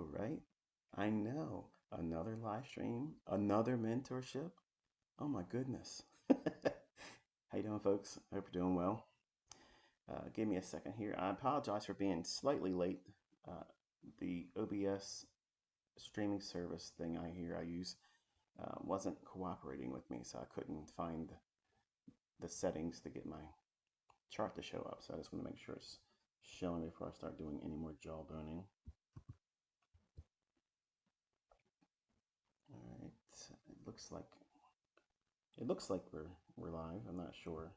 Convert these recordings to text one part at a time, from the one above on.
know, right? I know. Another live stream, another mentorship. Oh my goodness. How you doing, folks? Hope you're doing well. Give me a second here. I apologize for being slightly late. Uh, the OBS streaming service thing I use wasn't cooperating with me, so I couldn't find the settings to get my chart to show up. So I just want to make sure it's showing before I start doing any more jawboning. All right, it looks like we're live. I'm not sure.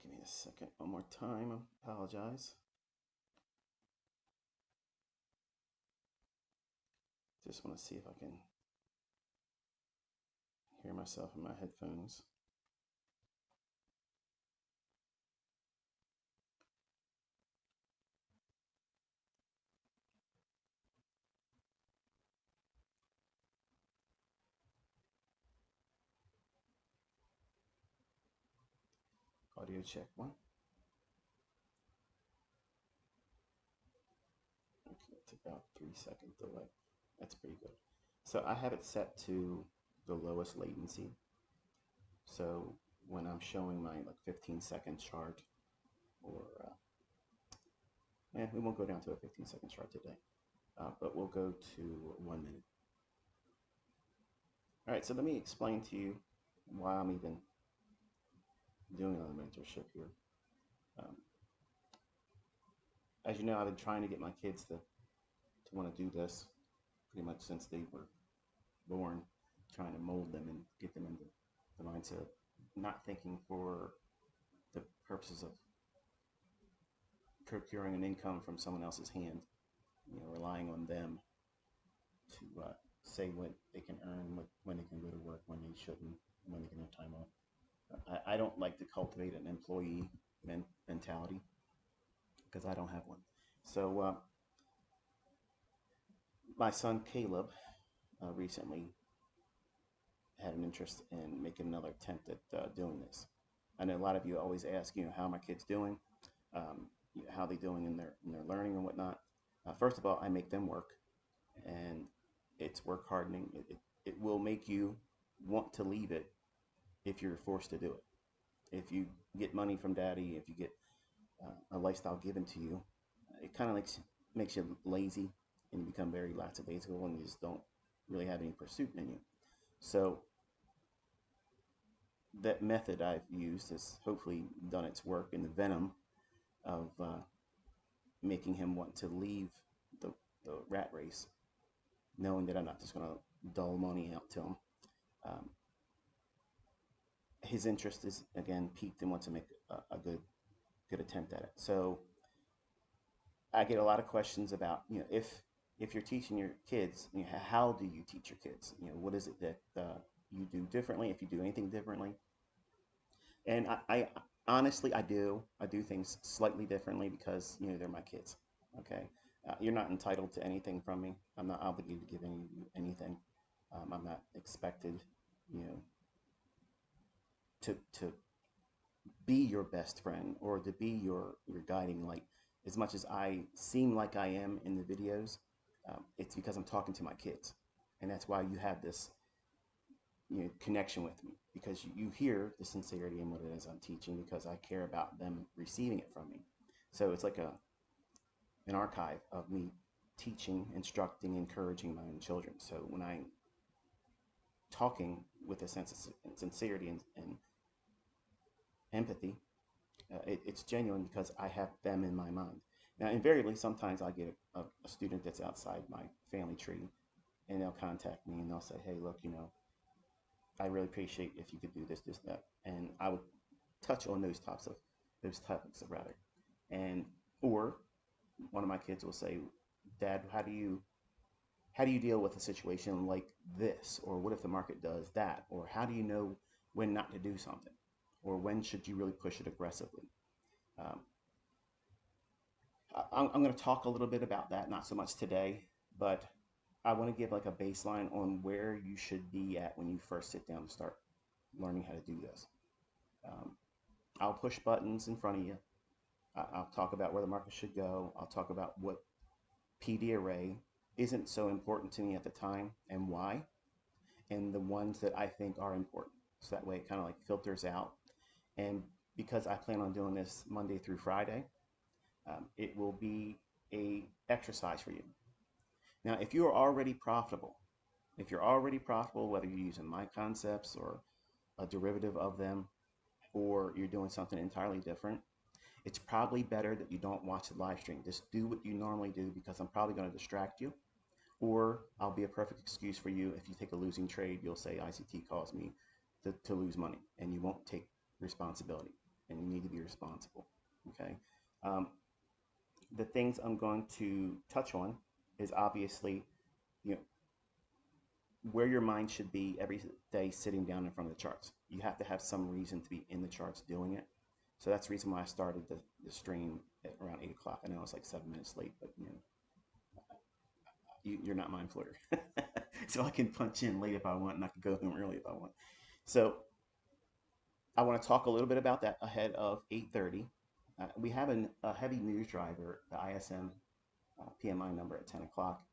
Give me a second, one more time. I apologize. Just want to see if I can hear myself in my headphones. Audio check one. Okay, it's about 3 second delay. That's pretty good. So I have it set to the lowest latency. So when I'm showing my like 15-second chart, or we won't go down to a 15-second chart today, but we'll go to 1 minute. All right, so let me explain to you why I'm even doing a mentorship here. Um, as you know, I've been trying to get my kids to want to do this pretty much since they were born, trying to mold them and get them into the mindset of not thinking for the purposes of procuring an income from someone else's hand, relying on them to say what they can earn, when they can go to work, when they shouldn't, when they can have time off. I don't like to cultivate an employee mentality because I don't have one. So my son Caleb recently had an interest in making another attempt at doing this. I know a lot of you always ask, how are my kids doing? How are they doing in their learning and whatnot? First of all, I make them work, and it's work hardening. It will make you want to leave it if you're forced to do it. If you get money from daddy, if you get a lifestyle given to you, it kind of makes you lazy, and you become very lackadaisical, and you just don't really have any pursuit in you. So that method I've used has hopefully done its work in the venom of making him want to leave the rat race, knowing that I'm not just going to dole money out to him. His interest is again piqued and wants to make a good attempt at it. So I get a lot of questions about, if you're teaching your kids, how do you teach your kids? What is it that you do differently, if you do anything differently? And I honestly, I do things slightly differently because, they're my kids. Okay. You're not entitled to anything from me. I'm not obligated to give anything. I'm not expected, to be your best friend or to be your guiding light. As much as I seem like I am in the videos, it's because I'm talking to my kids, and that's why you have this connection with me, because you hear the sincerity in what it is I'm teaching, because I care about them receiving it from me. So it's like an archive of me teaching, instructing, encouraging my own children. So when I'm talking with a sense of sincerity and empathy, it's genuine because I have them in my mind. Now, invariably, sometimes I get a student that's outside my family tree, and they'll contact me and they'll say, hey, look, I really appreciate if you could do this, that. And I would touch on those topics rather. And, or one of my kids will say, Dad, how do you deal with a situation like this? Or what if the market does that? Or how do you know when not to do something? Or when should you really push it aggressively? Um, I'm going to talk a little bit about that, not so much today, but I want to give like a baseline on where you should be at when you first sit down and start learning how to do this. I'll push buttons in front of you, I'll talk about where the market should go. I'll talk about what PD array isn't so important to me at the time and why, and the ones that I think are important. So that way it kind of like filters out. And because I plan on doing this Monday through Friday, it will be a exercise for you. Now, if you are already profitable, whether you're using my concepts or a derivative of them, or you're doing something entirely different, it's probably better that you don't watch the live stream. Just do what you normally do, because I'm probably going to distract you, or I'll be a perfect excuse for you. If you take a losing trade, you'll say ICT caused me to lose money, and you won't take responsibility, and you need to be responsible. Okay. Um, the things I'm going to touch on is obviously, you know, where your mind should be every day sitting down in front of the charts. You have to have some reason to be in the charts doing it. So that's the reason why I started the stream at around 8 o'clock. I know it's like 7 minutes late, but you're not mind flirter. So I can punch in late if I want, and I can go home early if I want. So I want to talk a little bit about that ahead of 8:30. We have a heavy news driver, the ISM PMI number at 10 o'clock.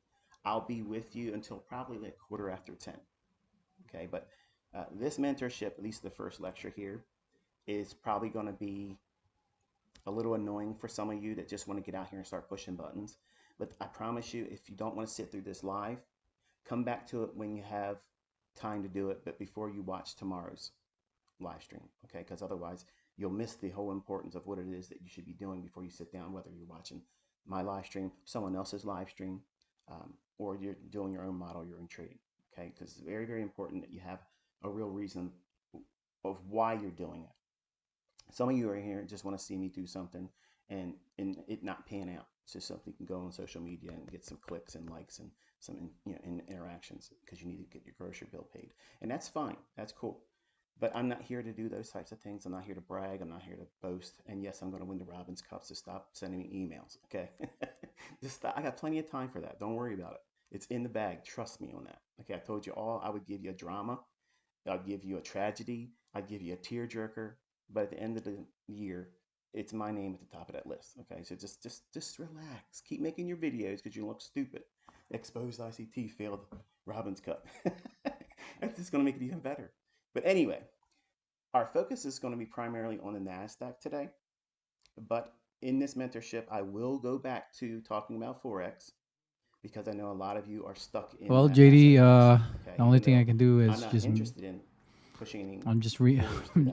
I'll be with you until probably like 10:15. Okay, but this mentorship, at least the first lecture here, is probably going to be a little annoying for some of you that just want to get out here and start pushing buttons. But I promise you, if you don't want to sit through this live, come back to it when you have time to do it, but before you watch tomorrow's live stream, okay? Because otherwise you'll miss the whole importance of what it is that you should be doing before you sit down, whether you're watching my live stream, someone else's live stream, or you're doing your own model, your own trading, okay? Because it's very, very important that you have a real reason of why you're doing it. Some of you are here and just want to see me do something and it not pan out. It's just something you can go on social media and get some clicks and likes and some interactions because you need to get your grocery bill paid. And that's fine. That's cool. But I'm not here to do those types of things. I'm not here to brag. I'm not here to boast. And yes, I'm going to win the Robbins Cup, so stop sending me emails, okay? Just stop. I got plenty of time for that. Don't worry about it. It's in the bag. Trust me on that. Okay, I told you all I would give you a drama. I'll give you a tragedy. I'll give you a tearjerker. But at the end of the year, it's my name at the top of that list. Okay, so just relax. Keep making your videos because you look stupid. Exposed ICT failed Robbins Cup. That's just going to make it even better. But anyway, our focus is going to be primarily on the NASDAQ today. But in this mentorship, I will go back to talking about Forex because I know a lot of you are stuck in. Well, JD, okay, the only thing I can do is I'm not just interested in pushing any. I'm just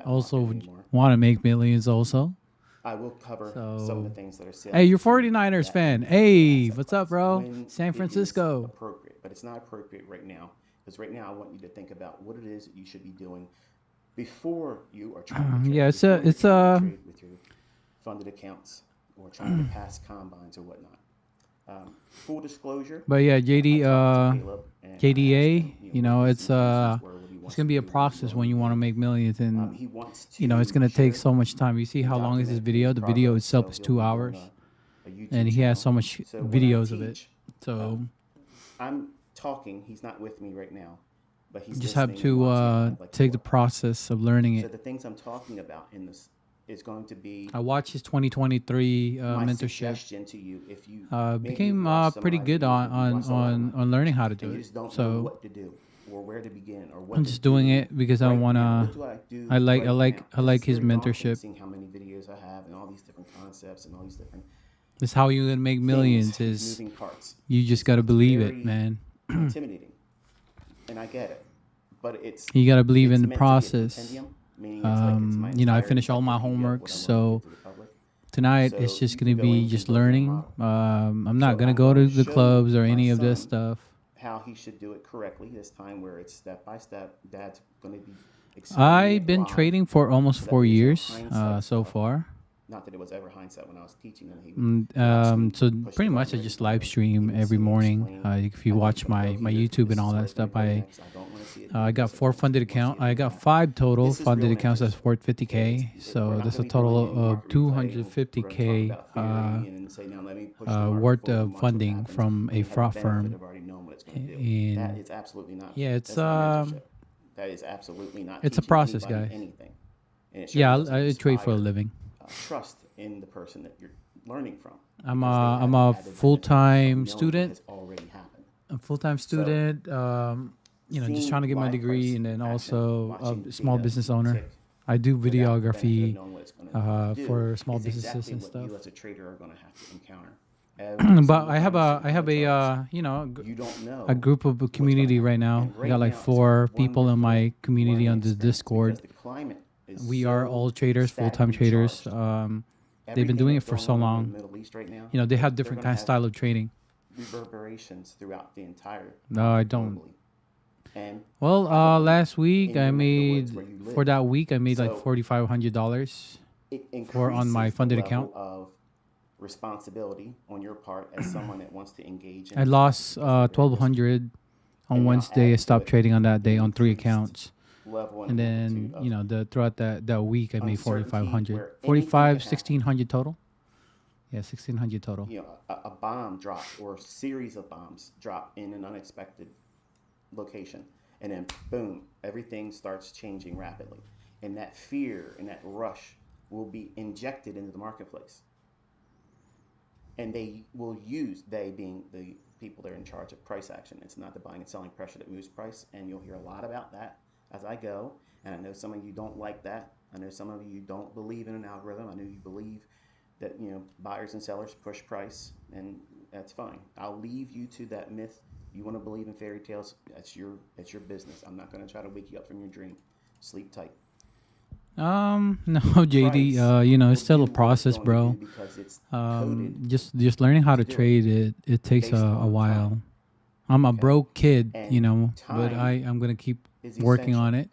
also want to make millions also. I will cover some of the things that are sales. Hey, you're 49ers fan. Hey, what's up, bro? San Francisco. Appropriate, but it's not appropriate right now because right now I want you to think about what it is that you should be doing before you are trying to trade. It's trade with your funded accounts or trying to pass combines or whatnot. Full disclosure. But yeah, JD, KDA, it's gonna be a process when you want to make millions, and it's gonna take so much time. You see how long is this video? The video itself is 2 hours, and he has so much videos of it. So I'm talking. He's not with me right now, but he's just have to take the process of learning it. So the things I'm talking about in this is going to be. I watched his 2023 mentorship. To you, if you became pretty good on learning how to do it. So what to do or where to begin or what. I'm just doing it because I wanna. I like his mentorship. Seeing how many videos I have and all these different concepts and all these different. It's how you're gonna make millions. Is you just gotta believe it, man. Intimidating, and I get it, but you gotta believe in the process. I finish all my homework, so tonight it's just gonna be just learning. I'm not gonna go to the clubs or any of this stuff. How he should do it correctly this time, where it's step by step. Dad's gonna be. I've been trading for almost 4 years so far. Not that it was ever hindsight when I was teaching them. So pretty much I just live stream every morning. If you watch my YouTube and all that stuff, I got 4 funded accounts. I got 5 total funded accounts. That's 450K. So that's a total of 250K worth of funding from a fraud firm. And that is absolutely not. Yeah, that is absolutely not. It's a process, guys. Yeah, I trade for a living. trust in the person that you're learning from. I'm Because they a have I'm the a added full benefit of time knowing what student. has already happened. A full time So student. Just seeing trying to get my live degree, price and then action, also watching a small data business owner. tick I do without the benefit of videography knowing what it's going to do for small is businesses exactly and what stuff. you as a trader are going to have to encounter every But single time you see I on have the charts. a You don't a know group of a what's going to community right happen. now. And I got right like now, it's a 4 people in wonderful my community learning on this experience because Discord. the climate is We are so all traders, full time statically traders. charged. They've been Everything doing it that's for going so on over in long. the Middle East right now, They have they're different going to kind of have style of trading. reverberations throughout the entire No, I market don't. globally and Well, probably last week in I your neck of the woods where made you for live. that week I made like So $4,500 it for on my increases the funded account. level of responsibility on your part as someone that wants to engage in I investment lost because they're very risky. 1,200 on And now Wednesday. I add to stopped it trading on that day the on 3 increased accounts. level and And amplitude then, of the throughout that week I made uncertainty 4,500. where anything 45, could happen. 1,600 total. Yeah, 1,600 total. A bomb drop or a series of bombs drop in an unexpected location, and then boom, everything starts changing rapidly. And that fear and that rush will be injected into the marketplace. And they will use, they being the people that are in charge of price action. It's not the buying and selling pressure that moves price. And you'll hear a lot about that as I go. And I know some of you don't like that. I know some of you don't believe in an algorithm. I know you believe that buyers and sellers push price, and that's fine. I'll leave you to that myth. You want to believe in fairy tales? That's your business. I'm not going to try to wake you up from your dream. Sleep tight. No, JD. It's still a process, bro. Just learning how to trade it takes a while. I'm a broke kid, but I'm gonna keep working on it.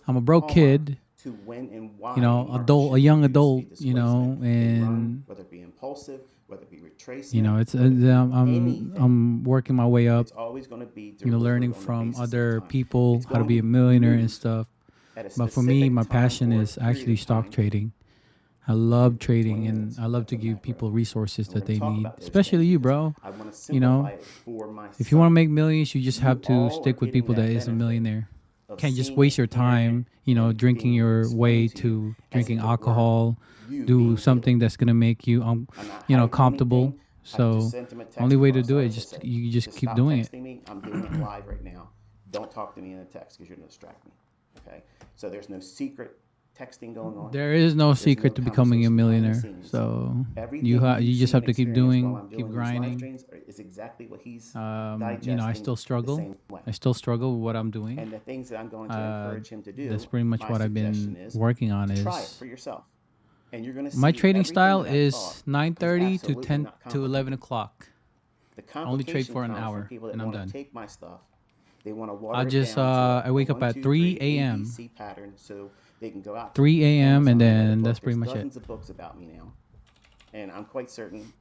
I'm a broke kid, to when and why a young adult, and whether it be impulsive, whether it be retracement, it's I'm working my way up. it's always going to be Learning from other people how to be a millionaire and stuff. But for me, my passion is actually stock trading. I love trading, and I love to give people resources that they need, especially you, bro. If you want to make millions, you just have to stick with people that is a millionaire. Can't just waste your time, drinking your way to drinking alcohol, do something that's gonna make you, comfortable. So, only way to do it is you just keep doing it. I'm doing it live right now. Don't talk to me in a text because you're going to distract me. Okay? So there's no secret texting going on. There is no secret to becoming a millionaire. So you just have to keep keep grinding. Is exactly what he's I still struggle. I still struggle with what I'm doing. And the things that I'm going to encourage him to do. That's pretty much what I've been working on. Is try it for yourself, and you're going to see my trading style is is 9:30 to 10 to 11 o'clock. The Only trade for an comes from hour, people that and I'm want to done. take my stuff. They want to water I it just down to I wake a up 1, at 2, 3 3 a.m. ABC pattern so they can go out to 3 a.m. and Amazon and then book. that's pretty There's much it. dozens of books about me now, and I'm quite certain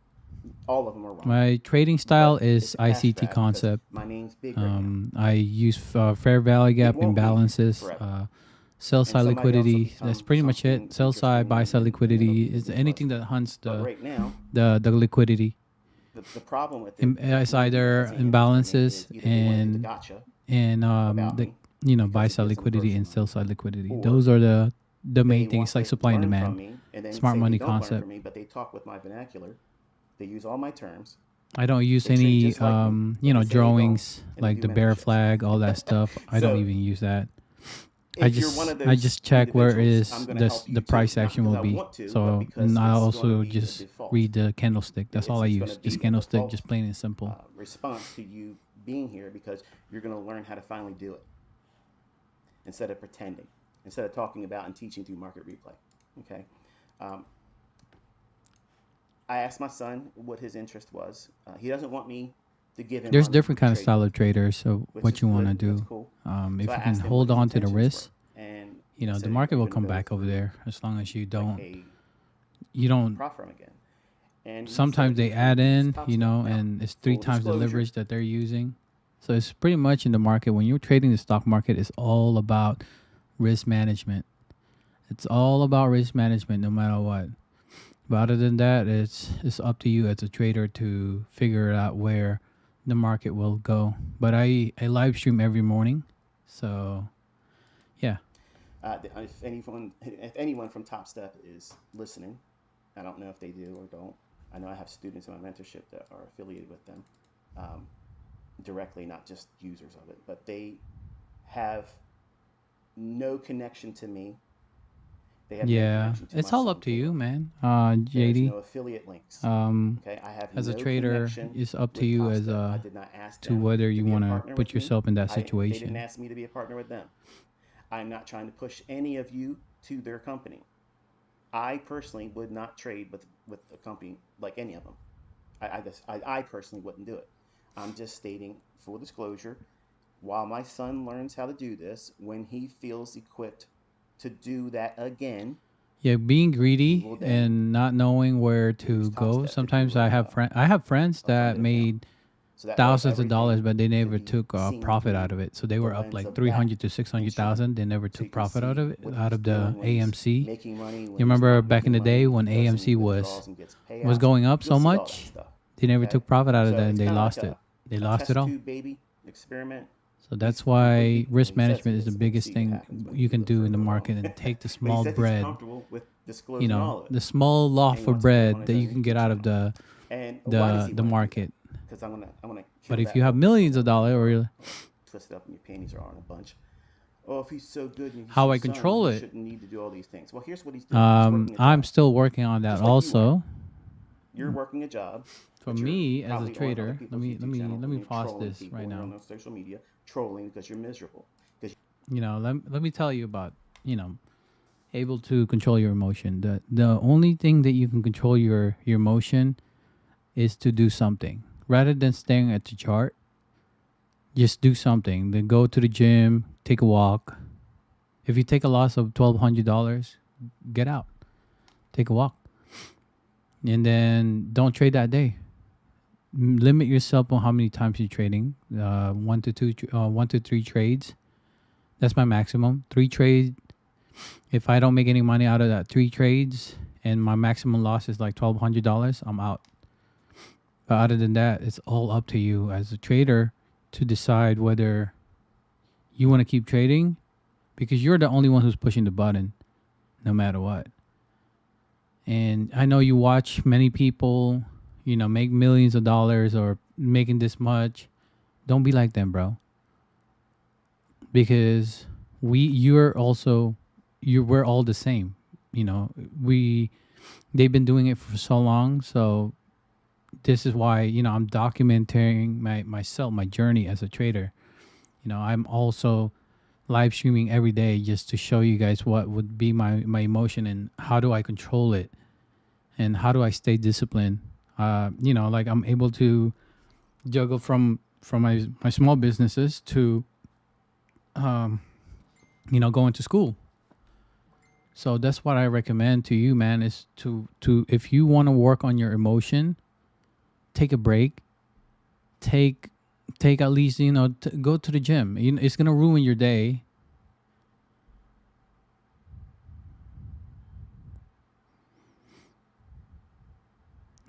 all of them are wrong. My trading style But is it's a cash ICT grab because concept. my name's big right now. I use fair value gap won't be imbalances, forever. sell And side somebody else will liquidity. become That's pretty much something it. Sell side, buy interesting side and liquidity it'll is be anything fun. that hunts But right now, the liquidity. the problem with it, It's me either as an investor, imbalances is either they want to do the and gotcha and about the me buy because it side gives them liquidity gross and sell money, side liquidity. or Those are the they main things. want It's like to supply and learn from demand. me and then Smart say they money don't learn concept. from me, but they talk with my vernacular. They use all my terms. I don't use They trade any just like me, but they say they don't, drawings and they like do the bear mentorships. flag, all that stuff. I don't So even use that. if you're one of I those just check where individuals, I'm is going to help you the too. price Not action because will I be. want to, but So because and I it's going to also be the just default. read the candlestick. That's all I It's going use. to Just be a candlestick, default just plain and simple. response to you being here because you're going to learn how to finally do it instead of pretending, instead of talking about and teaching through market replay. Okay. Um, I asked my son what his interest was. He doesn't want me to give him There's different kind of trading, style of traders. So which what is you want to good. That's do, cool. if So I you can asked him what hold his on to the intentions risk, were, and he the said, market "Are you will going come to go back over through there as long as you like don't. a You don't. prop firm again?" And he Sometimes said they he's going add to use his in, top step. Now, and it's 3 full times the disclosure, leverage that they're using. So it's pretty much in the market. When you're trading the stock market, it's all about risk management. It's all about risk management, no matter what. But other than that, it's up to you as a trader to figure out where the market will go. But I live stream every morning, so yeah. If anyone from Top Step is listening, I don't know if they do or don't. I know I have students in my mentorship that are affiliated with them directly, not just users of it, but they have no connection to me. They have no Yeah, connection to it's my all son up to you, Caleb. man. There is JD. no affiliate links. Um, Okay, I have as a no trader, connection it's up to with you Top as Step. I did not ask to them whether to you be a want to partner put with me. yourself in that They didn't situation. ask me to be a partner with them. I'm not trying to push any of you to their company. I personally would not trade with a company like any of them. I personally wouldn't do it. I'm just stating full disclosure. While my son learns how to do this, when he feels equipped to do that again, Yeah, being he greedy will then and not knowing where use to Top go. Step to do Sometimes I have friends a that funded account. made So that way, thousands of dollars, everything but they can never be took a seen profit out through of it. So they the were up lens like of that 300 to instrument. 600,000. They never So you took can profit out see of it, what out he's of the doing when he's AMC. making money, You when he's remember not back in making the day money, when when he does any AMC withdrawals and gets was payouts. going up You'll so see all that much, stuff. they never Okay, took profit out of so that, and it's they kind of like lost it. They a lost it test all. tube baby experiment. So He's that's why completely, well, risk he says he management is the is. We'll biggest see what thing happens when you he can lives do in the further along. market, and take the But he small says he's bread, comfortable with disclosing all of it, the small and he loaf of wants to do it on bread his that you own can get YouTube out of channel. And why does he the want to do that? market. Because I'm gonna But kill if you that have hope so millions of that when dollars, you or are twisted up and your panties are on a bunch, oh, if he's so good and he's how your I son, control he it, shouldn't need to do all these things. Well, here's what he's doing. He's working a I'm job, still working on that just like you are. also. You're working a job, For but you're me as a probably on other trader, people's YouTube channels let and me you're pause trolling this right people. You're now. on social media trolling because you're miserable. Because Let me tell you about, able to control your emotion. The only thing that you can control your emotion is to do something. Rather than staring at the chart, just do something. Then go to the gym, take a walk. If you take a loss of $1,200, get out. Take a walk. And then don't trade that day. Limit yourself on how many times you're trading. 1 to 3 trades. That's my maximum. 3 trades. If I don't make any money out of that 3 trades, and my maximum loss is like $1,200, I'm out. But other than that, it's all up to you as a trader to decide whether you want to keep trading, because you're the only one who's pushing the button, no matter what. And I know you watch many people, make millions of dollars or making this much. Don't be like them, bro. Because we're all the same. You know, they've been doing it for so long. So this is why, I'm documenting my journey as a trader. I'm also live streaming every day just to show you guys what would be my emotion and how do I control it and how do I stay disciplined. Like I'm able to juggle from my small businesses to going to school. So that's what I recommend to you, man, is to if you want to work on your emotion, take a break. Take at least, go to the gym. It's going to ruin your day.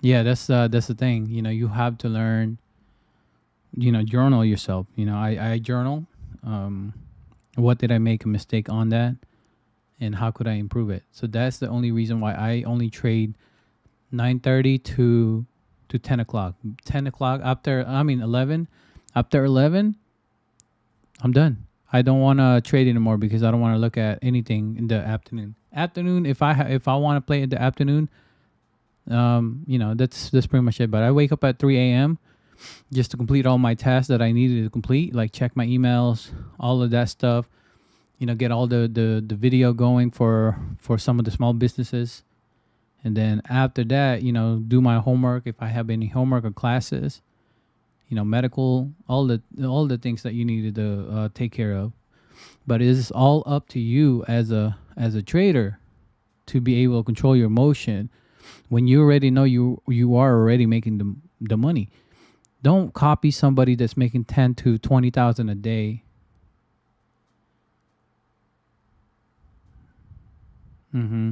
Yeah, that's the thing. You have to learn, journal yourself. I journal. What did I make a mistake on that? And how could I improve it? So that's the only reason why I only trade 9:30 to 10 o'clock. 10 o'clock after, 11. After 11, I'm done. I don't want to trade anymore because I don't want to look at anything in the afternoon. Afternoon, if I want to play in the afternoon, that's pretty much it. But I wake up at 3 a.m. just to complete all my tasks that I needed to complete, like check my emails, all of that stuff. Get all the video going for some of the small businesses. And then after that, do my homework if I have any homework or classes, medical, all the things that you needed to take care of. But it is all up to you as a trader to be able to control your emotion when you already know you are already making the money. Don't copy somebody that's making 10 to 20,000 a day. Mm-hmm.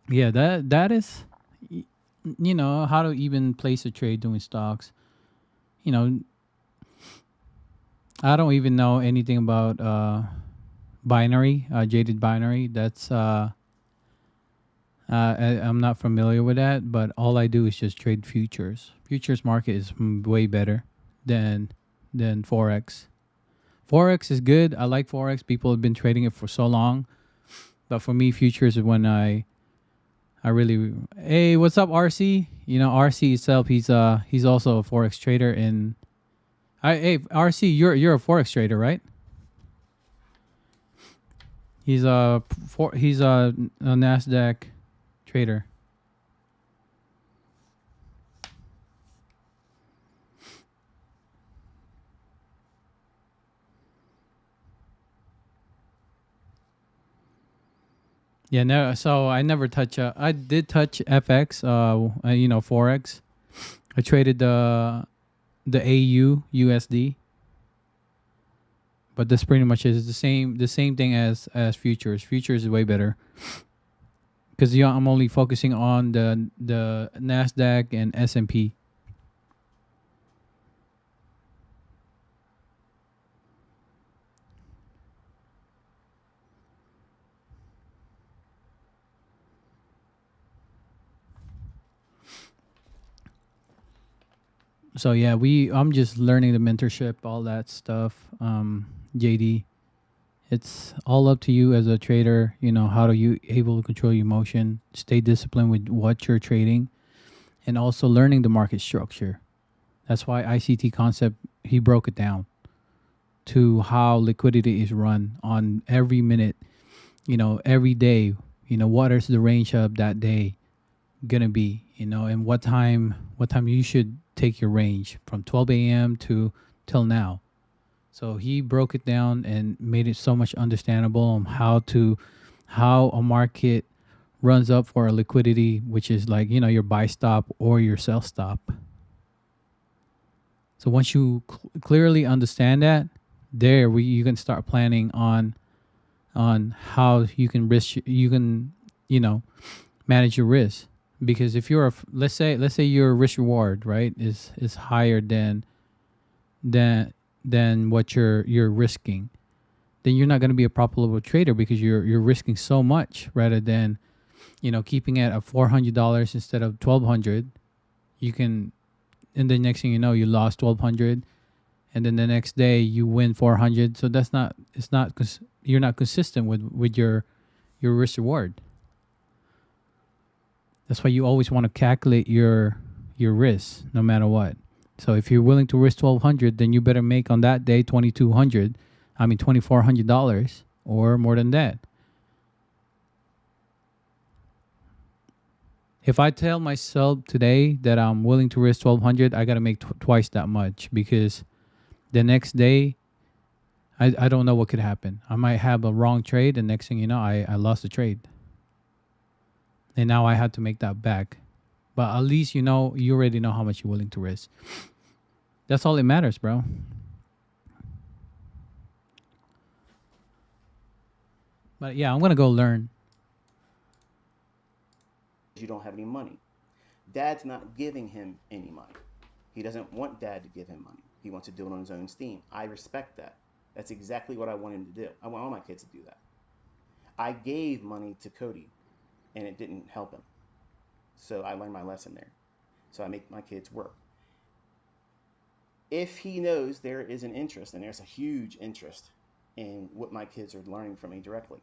Yeah, that is, how to even place a trade doing stocks. You know, I don't even know anything about binary, jaded binary. That's I'm not familiar with that, but all I do is just trade futures. Futures market is way better than forex. Forex is good. I like forex. People have been trading it for so long, but for me, futures is when I really. Hey, what's up, RC? You know, RC itself. He's also a forex trader. And hey, RC, you're a forex trader, right? He's a Nasdaq trader. Yeah, no. So I never touch. I did touch FX. You know, forex. I traded the AU USD, but this pretty much is the same thing as futures. Futures is way better because I'm only focusing on the Nasdaq and S&P. So yeah, I'm just learning the mentorship, all that stuff. JD, it's all up to you as a trader. You know, how do you able to control your emotion, stay disciplined with what you're trading, and also learning the market structure. That's why ICT concept, he broke it down to how liquidity is run on every minute, you know, every day. You know, what is the range of that day gonna be, you know, and what time you should take your range from 12 a.m. to till now. So he broke it down and made it so much understandable on how a market runs up for a liquidity, which is like, you know, your buy stop or your sell stop. So once you clearly understand that, you can start planning on how you can you know, manage your risk. Because if you're let's say your risk reward, right, is higher than than what you're risking, then you're not going to be a profitable trader because you're risking so much rather than, you know, keeping it at $400 instead of 1,200. You can, and the next thing you know, you lost 1,200, and then the next day you win 400. So that's not, it's not, you're not consistent with your risk reward. That's why you always want to calculate your risk no matter what. So if you're willing to risk 1,200, then you better make on that day 2,200. I mean $2,400 or more than that. If I tell myself today that I'm willing to risk 1,200, I gotta make twice that much because the next day, I don't know what could happen. I might have a wrong trade, and next thing you know, I lost the trade, and now I had to make that back. But at least you already know how much you're willing to risk. That's all that matters, bro. But yeah, I'm gonna go learn. You don't have any money. Dad's not giving him any money. He doesn't want dad to give him money. He wants to do it on his own steam. I respect that. That's exactly what I want him to do. I want all my kids to do that. I gave money to Cody and it didn't help him. So I learned my lesson there. So I make my kids work. If he knows there is an interest, and there's a huge interest in what my kids are learning from me directly.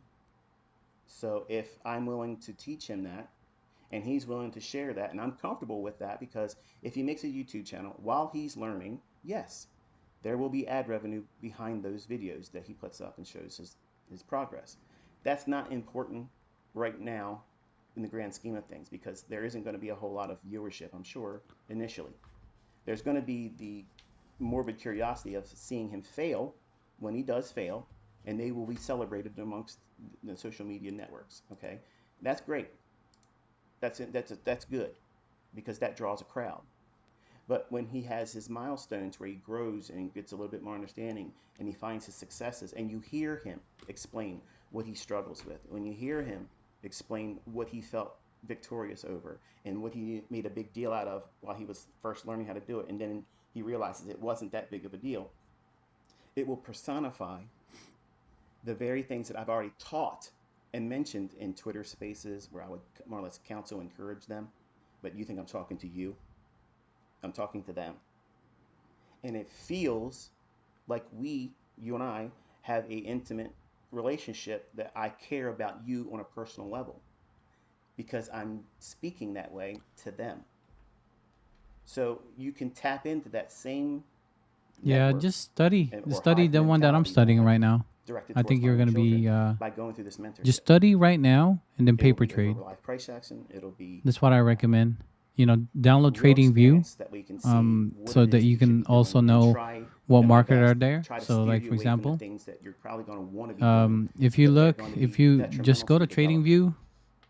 So if I'm willing to teach him that, and he's willing to share that, and I'm comfortable with that, because if he makes a YouTube channel while he's learning, yes, there will be ad revenue behind those videos that he puts up and shows his progress. That's not important right now in the grand scheme of things, because there isn't going to be a whole lot of viewership, I'm sure, initially. There's going to be the morbid curiosity of seeing him fail when he does fail, and they will be celebrated amongst the social media networks. Okay, that's great. That's good, because that draws a crowd. But when he has his milestones where he grows and gets a little bit more understanding, and he finds his successes, and you hear him explain what he struggles with, when you hear him explain what he felt victorious over and what he made a big deal out of while he was first learning how to do it, and then he realizes it wasn't that big of a deal, It will personify the very things that I've already taught and mentioned in Twitter spaces where I would more or less counsel, encourage them. But you think I'm talking to you? I'm talking to them. And it feels like you and I, have a intimate relationship, that I care about you on a personal level because I'm speaking that way to them. So you can tap into that same Yeah, network just or study hive the one that I'm mentality that I studying have right now. directed I towards think my you're own gonna children be by going through this just mentorship. study right now and then It'll paper be a trade. Herbalife price action. It'll be That's what I recommend. You know, download real TradingView, experience that we can see what so it that is that you you should can be doing also and know try what at my market are best, there. try to So, steer like you for away from the example, things that you're probably going to want to be doing, if you but they're look, going to if be you just detrimental go to to your development. TradingView,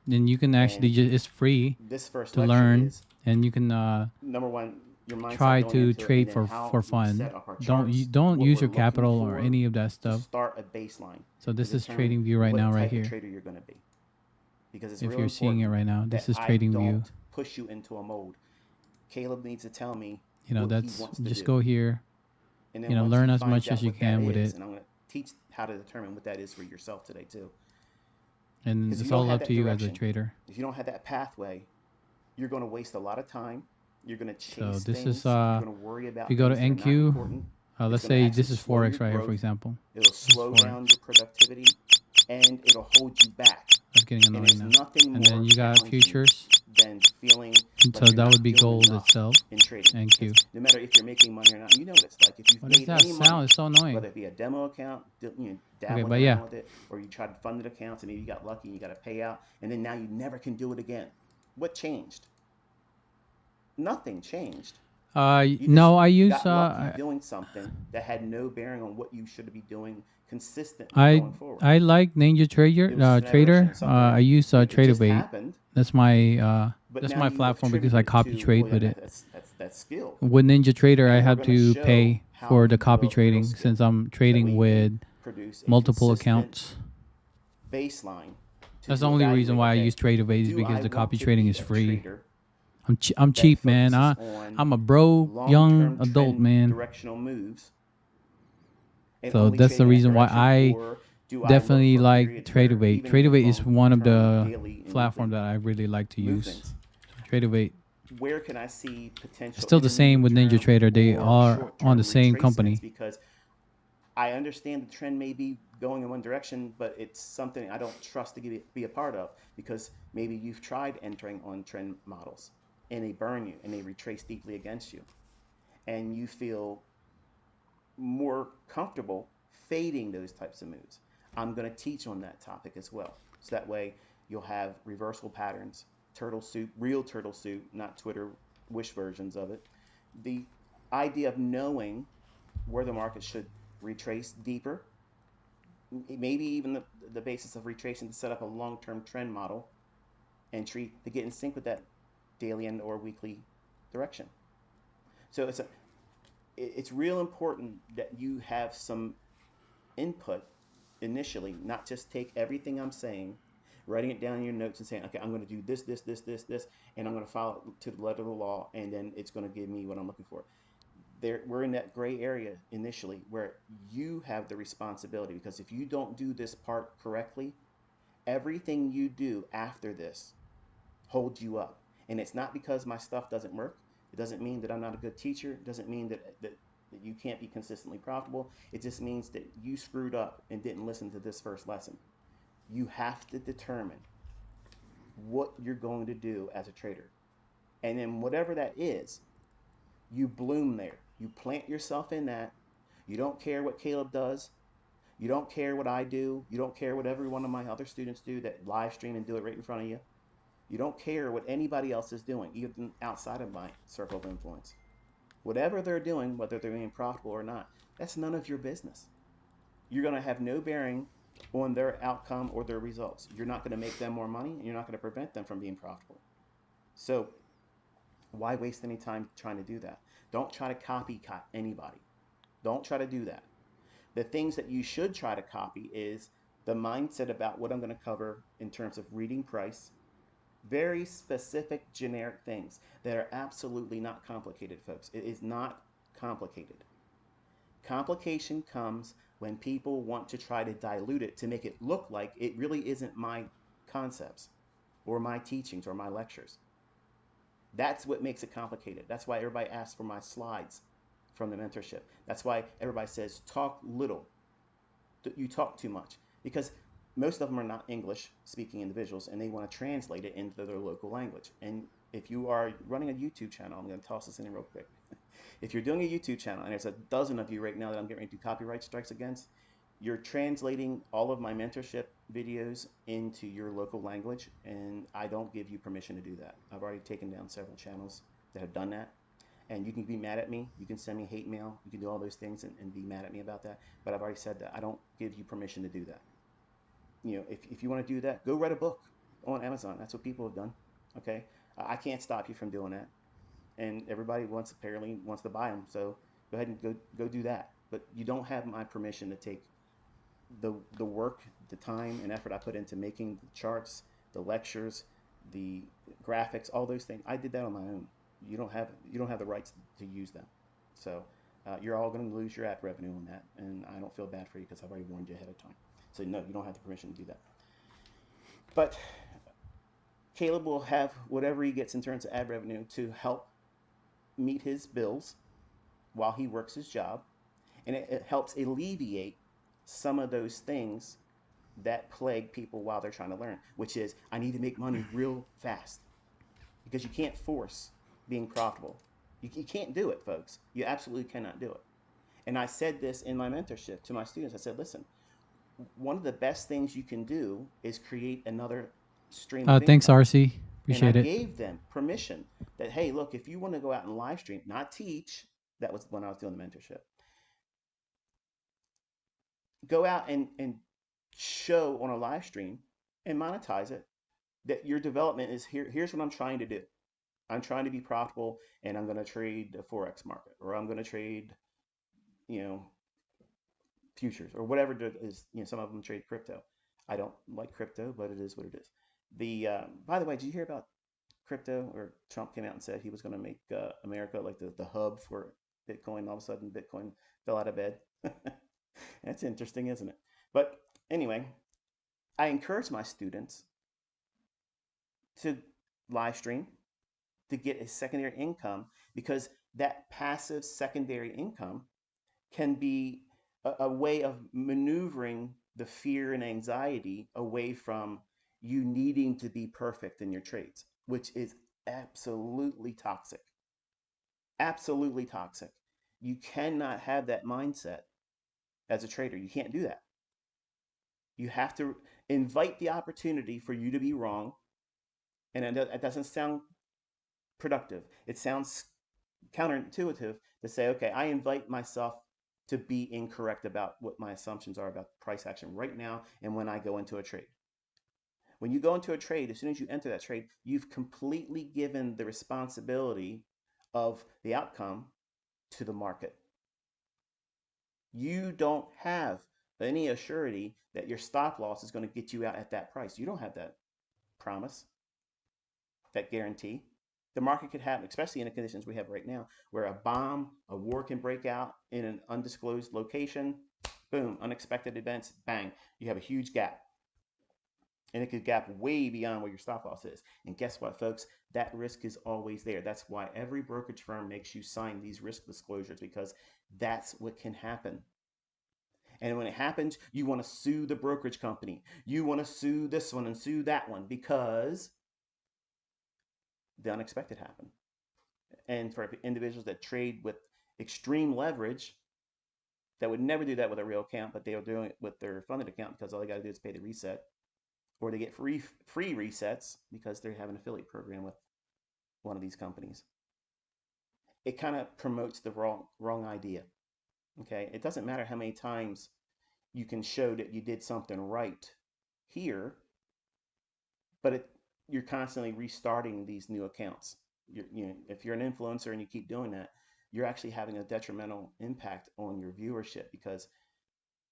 then you can actually And just, it's free this first to lecture learn, is and you can number one, your mindset try going to into it, and trade then how for we fun. set up our You charts, don't what use we're your looking capital or for any of that to stuff. start a baseline So to this is determine TradingView right what now, right type of here. trader you're going to be. Because it's If real you're seeing it important right now, this that is I TradingView. don't push you into a mold. Caleb needs to tell me You know, what he that's wants to just do. go here. And You then know, once he learn as finds much as out you what that can with is, it, and I'm going to teach how to determine what that is for yourself today too. and Because if it's you don't all have up that to you as a direction, trader. if you don't have that pathway, you're going to waste a lot of time. You're going to So chase this is things. You're going to worry if about you go to things that are not NQ, important. It's let's going to say actually this is slow your forex right here, for growth. example. It'll This is slow forex. down your productivity, and it'll hold you back. That's getting And annoying there's now. nothing And more then you got challenging futures. than feeling like So you're that not would be doing gold enough itself. in trading. NQ. No matter if you're making money or not, you know what it's like. If you've What is made that any money, sound? It's so annoying. whether it be a demo account, Okay, dabbling but yeah. around with it, or you tried funded accounts and maybe you got lucky and you got a payout, and then now you never can do it again. What changed? Nothing changed. You just No, I use got lucky doing something that had no bearing on what you should be doing consistently I going forward. I like Ninja It was just an aberration Trader. of something I that use it just TradeAway. happened, That's but now my you platform because I attributed it copy to, well, trade yeah, with it. that's skill. With Ninja Trader, I And we're have going to to show pay how for you the copy develop real trading skill. since I'm That way trading you can with produce a multiple consistent accounts. baseline to That's the to only reason evaluate, why I okay, use TradeAway is do because I the want copy to trading be is a free. trader I'm that cheap, man. focuses on I'm a broke young long-term adult, trend man. directional moves and So only that's the trading that reason why direction? I Or do I look definitely for like periods where TradeAway. even with TradeAway is one of long-term the daily and platform weekly that I really like to use. movements, TradeAway. where can I see It's potential still the same intermediate with Ninja term Trader. They or are on the short-term same retracements? company. Because I understand the trend may be going in one direction, but it's something I don't trust to be a part of, because maybe you've tried entering on trend models and they burn you and they retrace deeply against you, and you feel more comfortable fading those types of moves. I'm going to teach on that topic as well. So that way you'll have reversal patterns, turtle soup, real turtle soup, not Twitter wish versions of it. The idea of knowing where the market should retrace deeper, maybe even the basis of retracing to set up a long-term trend model entry to get in sync with that daily and or weekly direction. So it's real important that you have some input initially, not just take everything I'm saying, writing it down in your notes and saying, okay, I'm going to do this, and I'm going to follow it to the letter of the law, and then it's going to give me what I'm looking for. We're in that gray area initially where you have the responsibility, because if you don't do this part correctly, everything you do after this holds you up. And it's not because my stuff doesn't work. It doesn't mean that I'm not a good teacher. It doesn't mean that you can't be consistently profitable. It just means that you screwed up and didn't listen to this first lesson. You have to determine what you're going to do as a trader. And then whatever that is, you bloom there. You plant yourself in that. You don't care what Caleb does. You don't care what I do. You don't care what every one of my other students do that live stream and do it right in front of you. You don't care what anybody else is doing, even outside of my circle of influence. Whatever they're doing, whether they're being profitable or not, that's none of your business. You're going to have no bearing on their outcome or their results. You're not going to make them more money, and you're not going to prevent them from being profitable. So why waste any time trying to do that? Don't try to copycat anybody. Don't try to do that. The things that you should try to copy is the mindset about what I'm going to cover in terms of reading price. Very specific, generic things that are absolutely not complicated, folks. It is not complicated. Complication comes when people want to try to dilute it to make it look like it really isn't my concepts or my teachings or my lectures. That's what makes it complicated. That's why everybody asks for my slides from the mentorship. That's why everybody says talk little. You talk too much, because most of them are not English speaking individuals and they want to translate it into their local language. And if you are running a YouTube channel, I'm going to toss this in real quick. If you're doing a YouTube channel, and there's a dozen of you right now that I'm getting ready to do copyright strikes against, you're translating all of my mentorship videos into your local language, and I don't give you permission to do that. I've already taken down several channels that have done that. And you can be mad at me. You can send me hate mail. You can do all those things and be mad at me about that. But I've already said that I don't give you permission to do that. If you want to do that, go write a book on Amazon. That's what people have done. Okay, I can't stop you from doing that. And everybody apparently wants to buy them. So go ahead and go do that. But you don't have my permission to take the work, the time and effort I put into making the charts, the lectures, the graphics, all those things. I did that on my own. You don't have the rights to use them. So you're all going to lose your ad revenue on that, and I don't feel bad for you because I've already warned you ahead of time. So no, you don't have the permission to do that. But Caleb will have whatever he gets in terms of ad revenue to help meet his bills while he works his job, and it helps alleviate some of those things that plague people while they're trying to learn, which is I need to make money real fast, because you can't force being profitable. You can't do it, folks. You absolutely cannot do it. And I said this in my mentorship to my students. I said, listen, one of the best things you can do is create another stream of Thanks, income. RC. And I Appreciate it. gave them permission that, hey, look, if you want to go out and live stream, not teach, that was when I was doing the mentorship, go out and show on a live stream and monetize it, that your development is here's what I'm trying to do. I'm trying to be profitable, and I'm going to trade the forex market, or I'm going to trade, you know, futures, or whatever it is. Some of them trade crypto. I don't like crypto, but it is what it is. By the way, did you hear about crypto? Or Trump came out and said he was going to make America like the hub for Bitcoin. All of a sudden, Bitcoin fell out of bed. That's interesting, isn't it? But anyway, I encourage my students to live stream, to get a secondary income, because that passive secondary income can be a way of maneuvering the fear and anxiety away from you needing to be perfect in your trades, which is absolutely toxic. Absolutely toxic. You cannot have that mindset as a trader. You can't do that. You have to invite the opportunity for you to be wrong. And it doesn't sound productive. It sounds counterintuitive to say, okay, I invite myself to be incorrect about what my assumptions are about price action right now and when I go into a trade. When you go into a trade, as soon as you enter that trade, you've completely given the responsibility of the outcome to the market. You don't have any assurity that your stop loss is going to get you out at that price. You don't have that promise, that guarantee. The market could happen, especially in the conditions we have right now, where a war can break out in an undisclosed location. Boom, unexpected events, bang, you have a huge gap. And it could gap way beyond where your stop loss is. And guess what, folks? That risk is always there. That's why every brokerage firm makes you sign these risk disclosures, because that's what can happen. And when it happens, you want to sue the brokerage company. You want to sue this one and sue that one, because the unexpected happened. And for individuals that trade with extreme leverage, that would never do that with a real account, but they are doing it with their funded account because all they got to do is pay the reset, or they get free resets because they have an affiliate program with one of these companies. It kind of promotes the wrong idea. Okay, it doesn't matter how many times you can show that you did something right here, but you're constantly restarting these new accounts. If you're an influencer and you keep doing that, you're actually having a detrimental impact on your viewership, because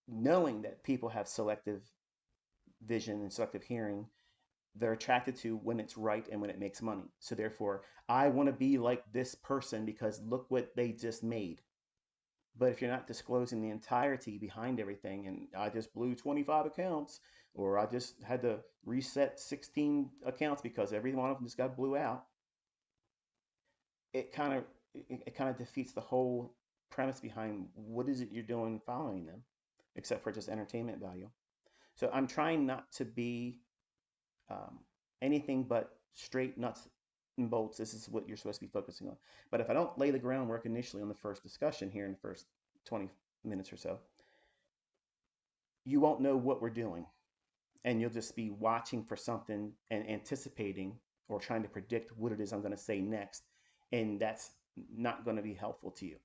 knowing that people have selective vision and selective hearing, they're attracted to when it's right and when it makes money. So therefore, I want to be like this person because look what they just made. But if you're not disclosing the entirety behind everything, and I just blew 25 accounts, or I just had to reset 16 accounts because every one of them just got blew out, it kind of it kind of defeats the whole premise behind what is it you're doing following them, except for just entertainment value. So I'm trying not to be um, anything but straight nuts and bolts. This is what you're supposed to be focusing on. But if I don't lay the groundwork initially on the first discussion here in the first 20 minutes or so, you won't know what we're doing. And you'll just be watching for something and anticipating or trying to predict what it is I'm going to say next. And that's not going to be helpful to you.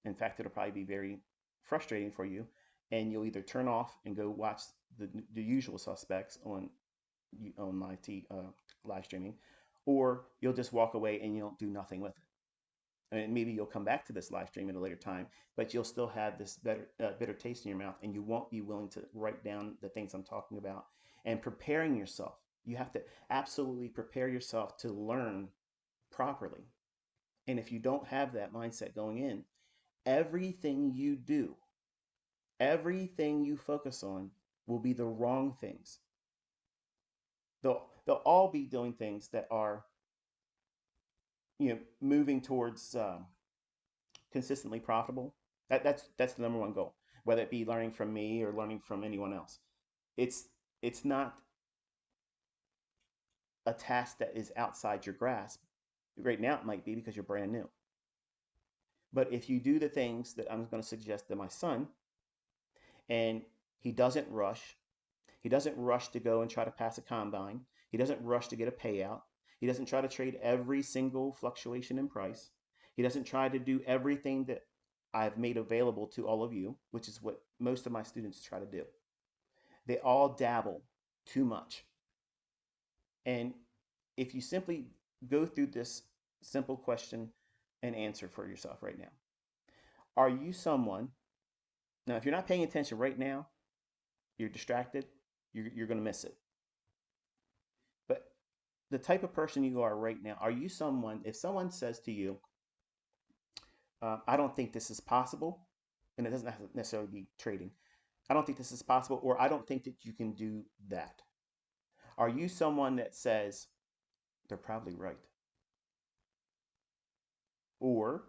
In fact, it'll probably be very frustrating for you. And you'll either turn off and go watch the usual suspects on live streaming, or you'll just walk away and you'll do nothing with it. And maybe you'll come back to this live stream at a later time, but you'll still have this bitter taste in your mouth, and you won't be willing to write down the things I'm talking about and preparing yourself. You have to absolutely prepare yourself to learn properly. And if you don't have that mindset going in, everything you do, everything you focus on will be the wrong things. They'll all be doing things that are, moving towards consistently profitable. That's the number one goal, whether it be learning from me or learning from anyone else. It's not a task that is outside your grasp. Right now it might be because you're brand new. But if you do the things that I'm going to suggest to my son, and he doesn't rush to go and try to pass a combine. He doesn't rush to get a payout. He doesn't try to trade every single fluctuation in price. He doesn't try to do everything that I've made available to all of you, which is what most of my students try to do. They all dabble too much. And if you simply go through this simple question and answer for yourself right now, are you someone, now if you're not paying attention right now, you're distracted, you're going to miss it. But the type of person you are right now, are you someone, if someone says to you, I don't think this is possible, and it doesn't have to necessarily be trading, I don't think this is possible, or I don't think that you can do that. Are you someone that says, they're probably right? Or,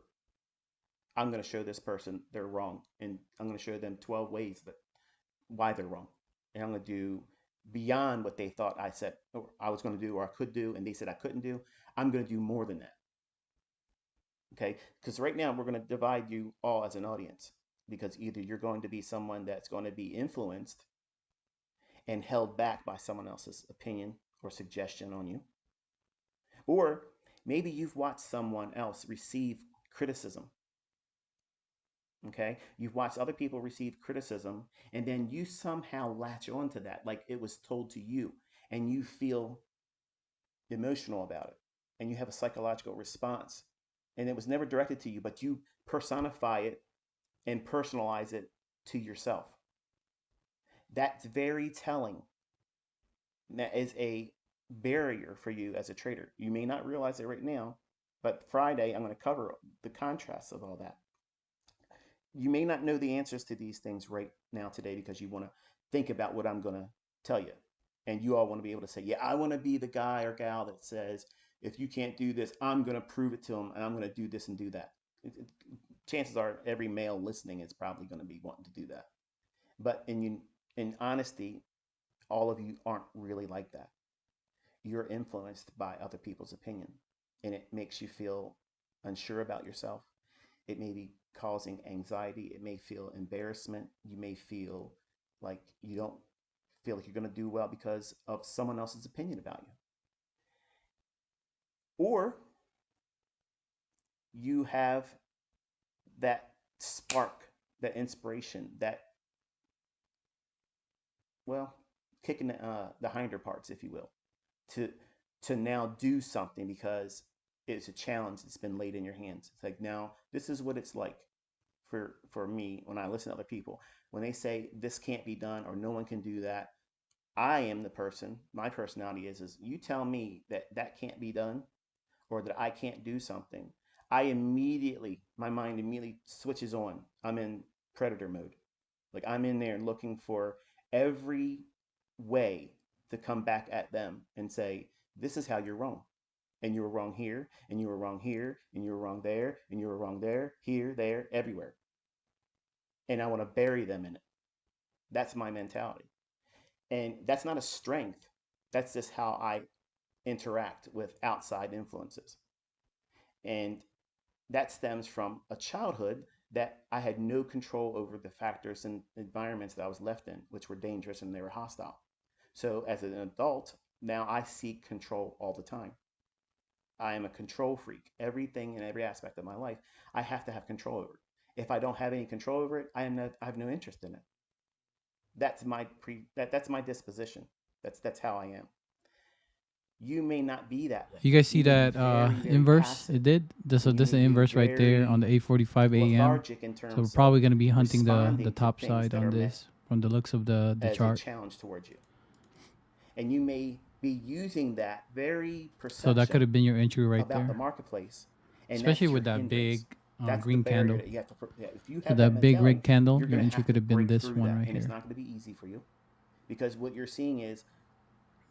I'm going to show this person they're wrong, and I'm going to show them 12 ways that why they're wrong. And I'm going to do beyond what they thought I said or I was going to do or I could do, and they said I couldn't do. I'm going to do more than that. Okay? Because right now we're going to divide you all as an audience, because either you're going to be someone that's going to be influenced and held back by someone else's opinion or suggestion on you, or maybe you've watched someone else receive criticism. Okay, you've watched other people receive criticism, and then you somehow latch onto that like it was told to you, and you feel emotional about it, and you have a psychological response, and it was never directed to you, but you personify it and personalize it to yourself. That's very telling. That is a barrier for you as a trader. You may not realize it right now, but Friday I'm going to cover the contrasts of all that. You may not know the answers to these things right now today because you want to think about what I'm going to tell you. And you all want to be able to say, yeah, I want to be the guy or gal that says, if you can't do this, I'm going to prove it to them, and I'm going to do this and do that. Chances are every male listening is probably going to be wanting to do that. But in honesty, all of you aren't really like that. You're influenced by other people's opinion, and it makes you feel unsure about yourself. It may be causing anxiety. It may feel embarrassment. You may feel like you don't feel like you're going to do well because of someone else's opinion about you. Or you have that spark, that inspiration, that, well, kicking the hinder parts, if you will, to now do something because it's a challenge that's been laid in your hands. It's like, now this is what it's like for me when I listen to other people. When they say this can't be done or no one can do that, I am the person, my personality is you tell me that can't be done or that I can't do something, I immediately my mind immediately switches on. I'm in predator mode. Like I'm in there looking for every way to come back at them and say, this is how you're wrong. And you were wrong here, and you were wrong here, and you were wrong there, and you were wrong there, here, there, everywhere. And I want to bury them in it. That's my mentality. And that's not a strength. That's just how I interact with outside influences. And that stems from a childhood that I had no control over the factors and environments that I was left in, which were dangerous and they were hostile. So as an adult, now I seek control all the time. I am a control freak. Everything and every aspect of my life, I have to have control over. If I don't have any control over it, I have no interest in it. That's my disposition. That's how I am. You may not be that way. You guys see You may be that very inverse? passive. It did. This You is may the be inverse right there very on the 8:45 a.m. lethargic in So we're terms probably of going to be hunting the responding to top things side that on are meant this from the looks of the as a chart. challenge towards you. And you may be using that very So that could perception have been your entry right about the there, marketplace, and that's especially your with that hindrance. big That's the green barrier candle. that you have to. If you So have that that big mentality, red candle, you're your going to entry have could to have been break this through one that, right and it's here. not going to be easy for you, because what you're seeing is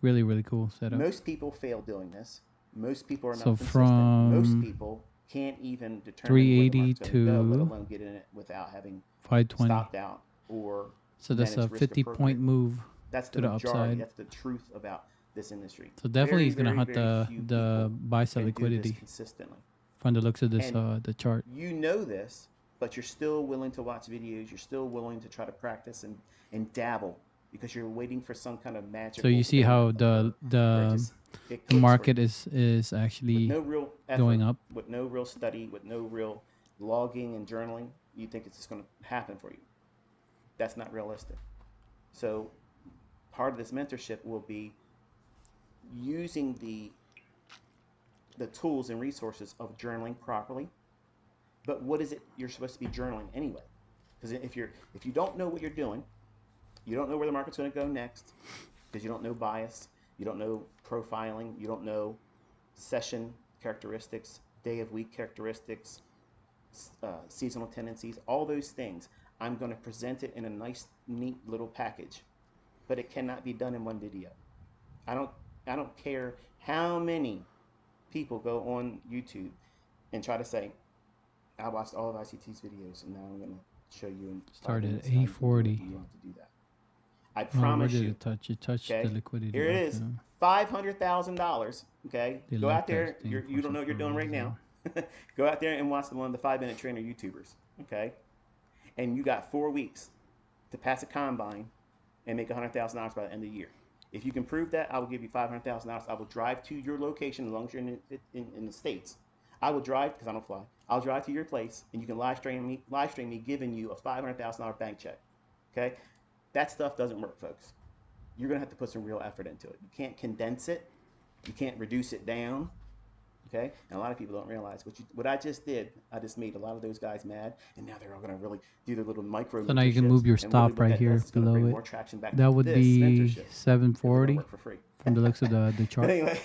Really, really cool setup. most people fail doing this. Most people are So not consistent. Most from people can't even determine where the 380 market's going to go, let to alone get in it without having 520. stopped out or So that's a managed risk 50-point appropriately. move That's the to the majority. upside. That's the truth about this industry. So definitely Very, he's gonna very, hunt very the few the people buy side can do this liquidity consistently. from the looks of this And the chart. you know this, but you're still willing to watch videos. You're still willing to try to practice and dabble because you're waiting for some kind of So magical you see thing how to occur where it the clicks for you. market is With actually no real going effort, up. with no real study, with no real logging and journaling, you think it's just going to happen for you. That's not realistic. So part of this mentorship will be using the tools and resources of journaling properly. But what is it you're supposed to be journaling anyway? Because if you don't know what you're doing, you don't know where the market's going to go next, because you don't know bias, you don't know profiling, you don't know session characteristics, day of week characteristics, seasonal tendencies, all those things. I'm going to present it in a nice, neat little package, but it cannot be done in one video. I don't care how many people go on YouTube and try to say, I watched all of ICT's videos and now I'm going to show you in 5 Started minutes at how you can do it. 840. You don't have to do that. I Oh, where promise did you. it touch? It touched Okay, the liquidity. here it is, $500,000. Okay, They go like out there. that thing You for don't know what you're some doing right reason. now. Go out there and watch one of the 5-minute trainer YouTubers. Okay, and you got 4 weeks to pass a combine and make $100,000 by the end of the year. If you can prove that, I will give you $500,000. I will drive to your location as long as you're in the States. I will drive, because I don't fly. I'll drive to your place and you can live stream me giving you a $500,000 bank check. Okay, that stuff doesn't work, folks. You're gonna have to put some real effort into it. You can't condense it. You can't reduce it down. Okay, and a lot of people don't realize what I just did. I just made a lot of those guys mad, and now they're all gonna really do their little micro So now you can mentorships. move your And really, stop what right that here does is gonna below bring it. more traction back That to would this be mentorship. Because they're gonna 740 work for free. from the looks of the chart. Anyway,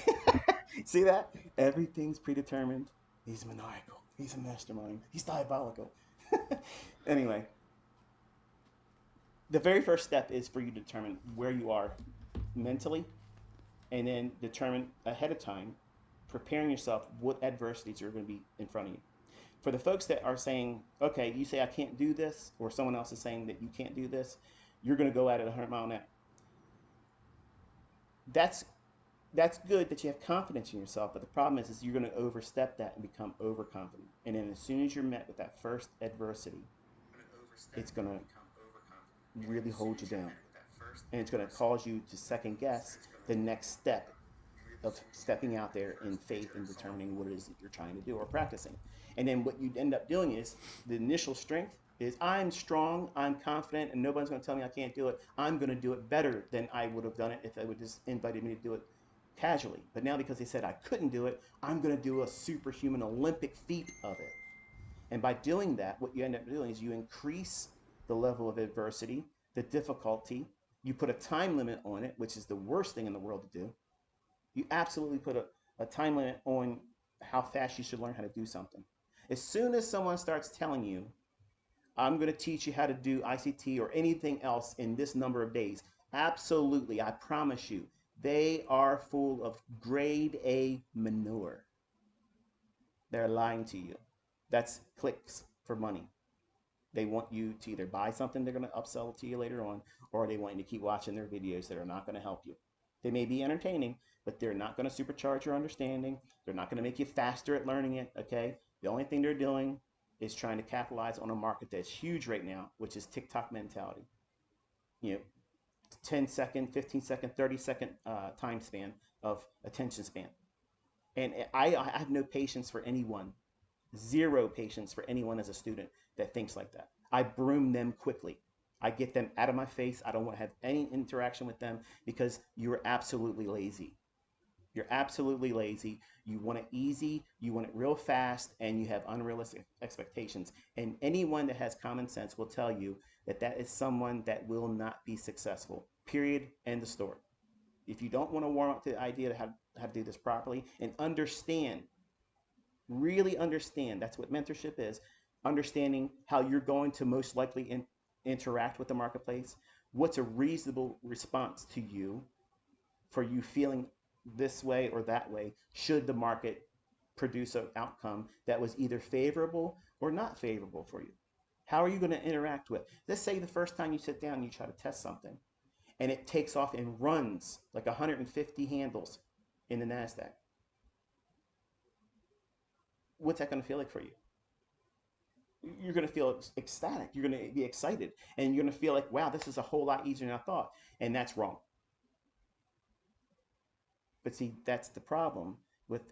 see that? Everything's predetermined. He's maniacal. He's a mastermind. He's diabolical. Anyway, the very first step is for you to determine where you are mentally, and then determine ahead of time, preparing yourself what adversities are going to be in front of you. For the folks that are saying, okay, you say I can't do this, or someone else is saying that you can't do this, you're going to go at it 100 mile an hour. That's good that you have confidence in yourself, but the problem is you're going to overstep that and become overconfident. And then as soon as you're met with that first adversity, it's going to really hold you down. And it's going to cause you to second guess the next step of stepping out there in faith and determining what it is that you're trying to do or practicing. And then what you end up doing is the initial strength is I'm strong, I'm confident, and nobody's going to tell me I can't do it. I'm going to do it better than I would have done it if they would just invited me to do it casually. But now because they said I couldn't do it, I'm going to do a superhuman Olympic feat of it. And by doing that, what you end up doing is you increase the level of adversity, the difficulty. You put a time limit on it, which is the worst thing in the world to do. You absolutely put a time limit on how fast you should learn how to do something. As soon as someone starts telling you, I'm going to teach you how to do ICT or anything else in this number of days, absolutely, I promise you, they are full of grade A manure. They're lying to you. That's clicks for money. They want you to either buy something they're going to upsell to you later on, or they want you to keep watching their videos that are not going to help you. They may be entertaining, but they're not going to supercharge your understanding. They're not going to make you faster at learning it, okay? The only thing they're doing is trying to capitalize on a market that's huge right now, which is TikTok mentality. 10-second, 15-second, 30-second time span of attention span. And I have no patience for anyone, zero patience for anyone as a student that thinks like that. I broom them quickly. I get them out of my face. I don't want to have any interaction with them because you're absolutely lazy. You're absolutely lazy. You want it easy, you want it real fast, and you have unrealistic expectations. And anyone that has common sense will tell you that that is someone that will not be successful. Period. End of story. If you don't want to warm up to the idea of how to do this properly and understand, really understand, that's what mentorship is, understanding how you're going to most likely interact with the marketplace, what's a reasonable response to you for you feeling this way or that way should the market produce an outcome that was either favorable or not favorable for you. How are you going to interact with? Let's say the first time you sit down and you try to test something and it takes off and runs like 150 handles in the NASDAQ. What's that going to feel like for you? You're going to feel ecstatic. You're going to be excited. And you're going to feel like, wow, this is a whole lot easier than I thought. And that's wrong. But see, that's the problem with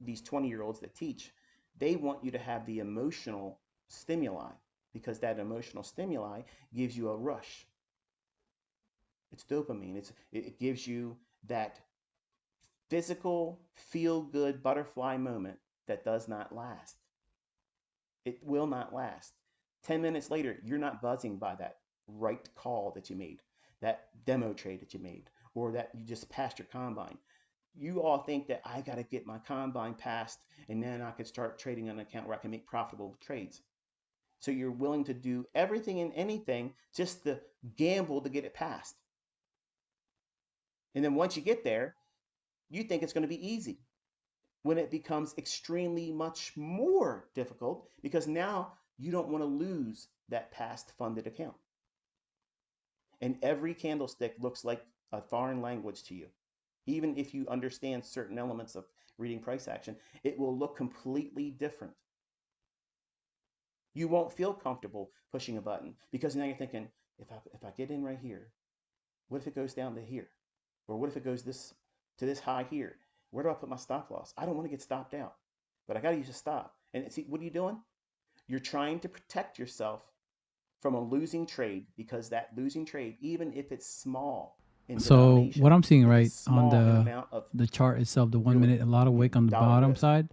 these 20-year-olds that teach. They want you to have the emotional stimuli because that emotional stimuli gives you a rush. It's dopamine. It gives you that physical, feel-good butterfly moment that does not last. It will not last. 10 minutes later, you're not buzzing by that right call that you made, that demo trade that you made, or that you just passed your combine. You all think that I got to get my combine passed and then I can start trading on an account where I can make profitable trades. So you're willing to do everything and anything just to gamble to get it passed. And then once you get there, you think it's going to be easy when it becomes extremely much more difficult because now you don't want to lose that past funded account. And every candlestick looks like a foreign language to you. Even if you understand certain elements of reading price action, it will look completely different. You won't feel comfortable pushing a button because now you're thinking, if I get in right here, what if it goes down to here? Or what if it goes to this high here? Where do I put my stop loss? I don't want to get stopped out, but I got to use a stop. And see, what are you doing? You're trying to protect yourself from a losing trade because that losing trade, even if it's small in So what I'm seeing right on the the chart itself, the 1 minute, a lot of wick on the bottom side.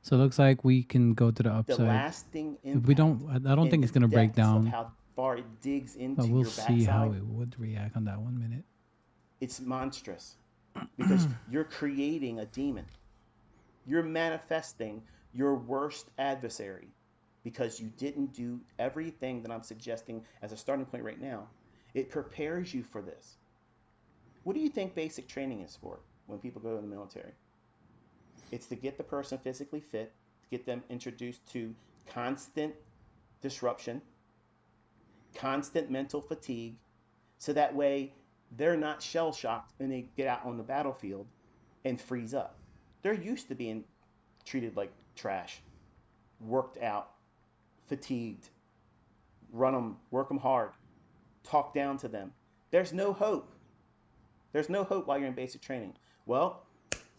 So it looks like we can go to the upside. The lasting impact. If we don't, I don't think it's going to break down. How far it digs into but we'll your see backside. how it would react on that 1 minute. It's monstrous because you're creating a demon. You're manifesting your worst adversary because you didn't do everything that I'm suggesting as a starting point right now. It prepares you for this. What do you think basic training is for when people go to the military? It's to get the person physically fit, get them introduced to constant disruption, constant mental fatigue, so that way they're not shell-shocked when they get out on the battlefield and freeze up. They're used to being treated like trash, worked out, fatigued, run them, work them hard, talk down to them. There's no hope. There's no hope while you're in basic training. Well,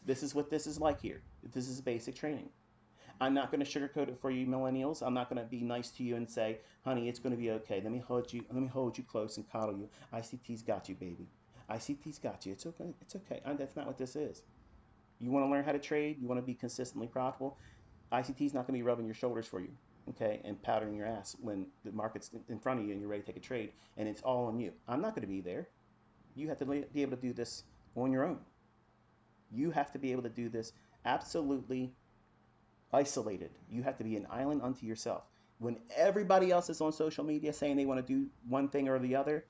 this is what this is like here. This is basic training. I'm not going to sugarcoat it for you millennials. I'm not going to be nice to you and say, honey, it's going to be okay. Let me hold you close and coddle you. ICT's got you, baby. ICT's got you. It's okay. It's okay. That's not what this is. You want to learn how to trade? You want to be consistently profitable? ICT's not going to be rubbing your shoulders for you, okay, and powdering your ass when the market's in front of you and you're ready to take a trade and it's all on you. I'm not going to be there. You have to be able to do this on your own. You have to be able to do this absolutely isolated. You have to be an island unto yourself. When everybody else is on social media saying they want to do one thing or the other,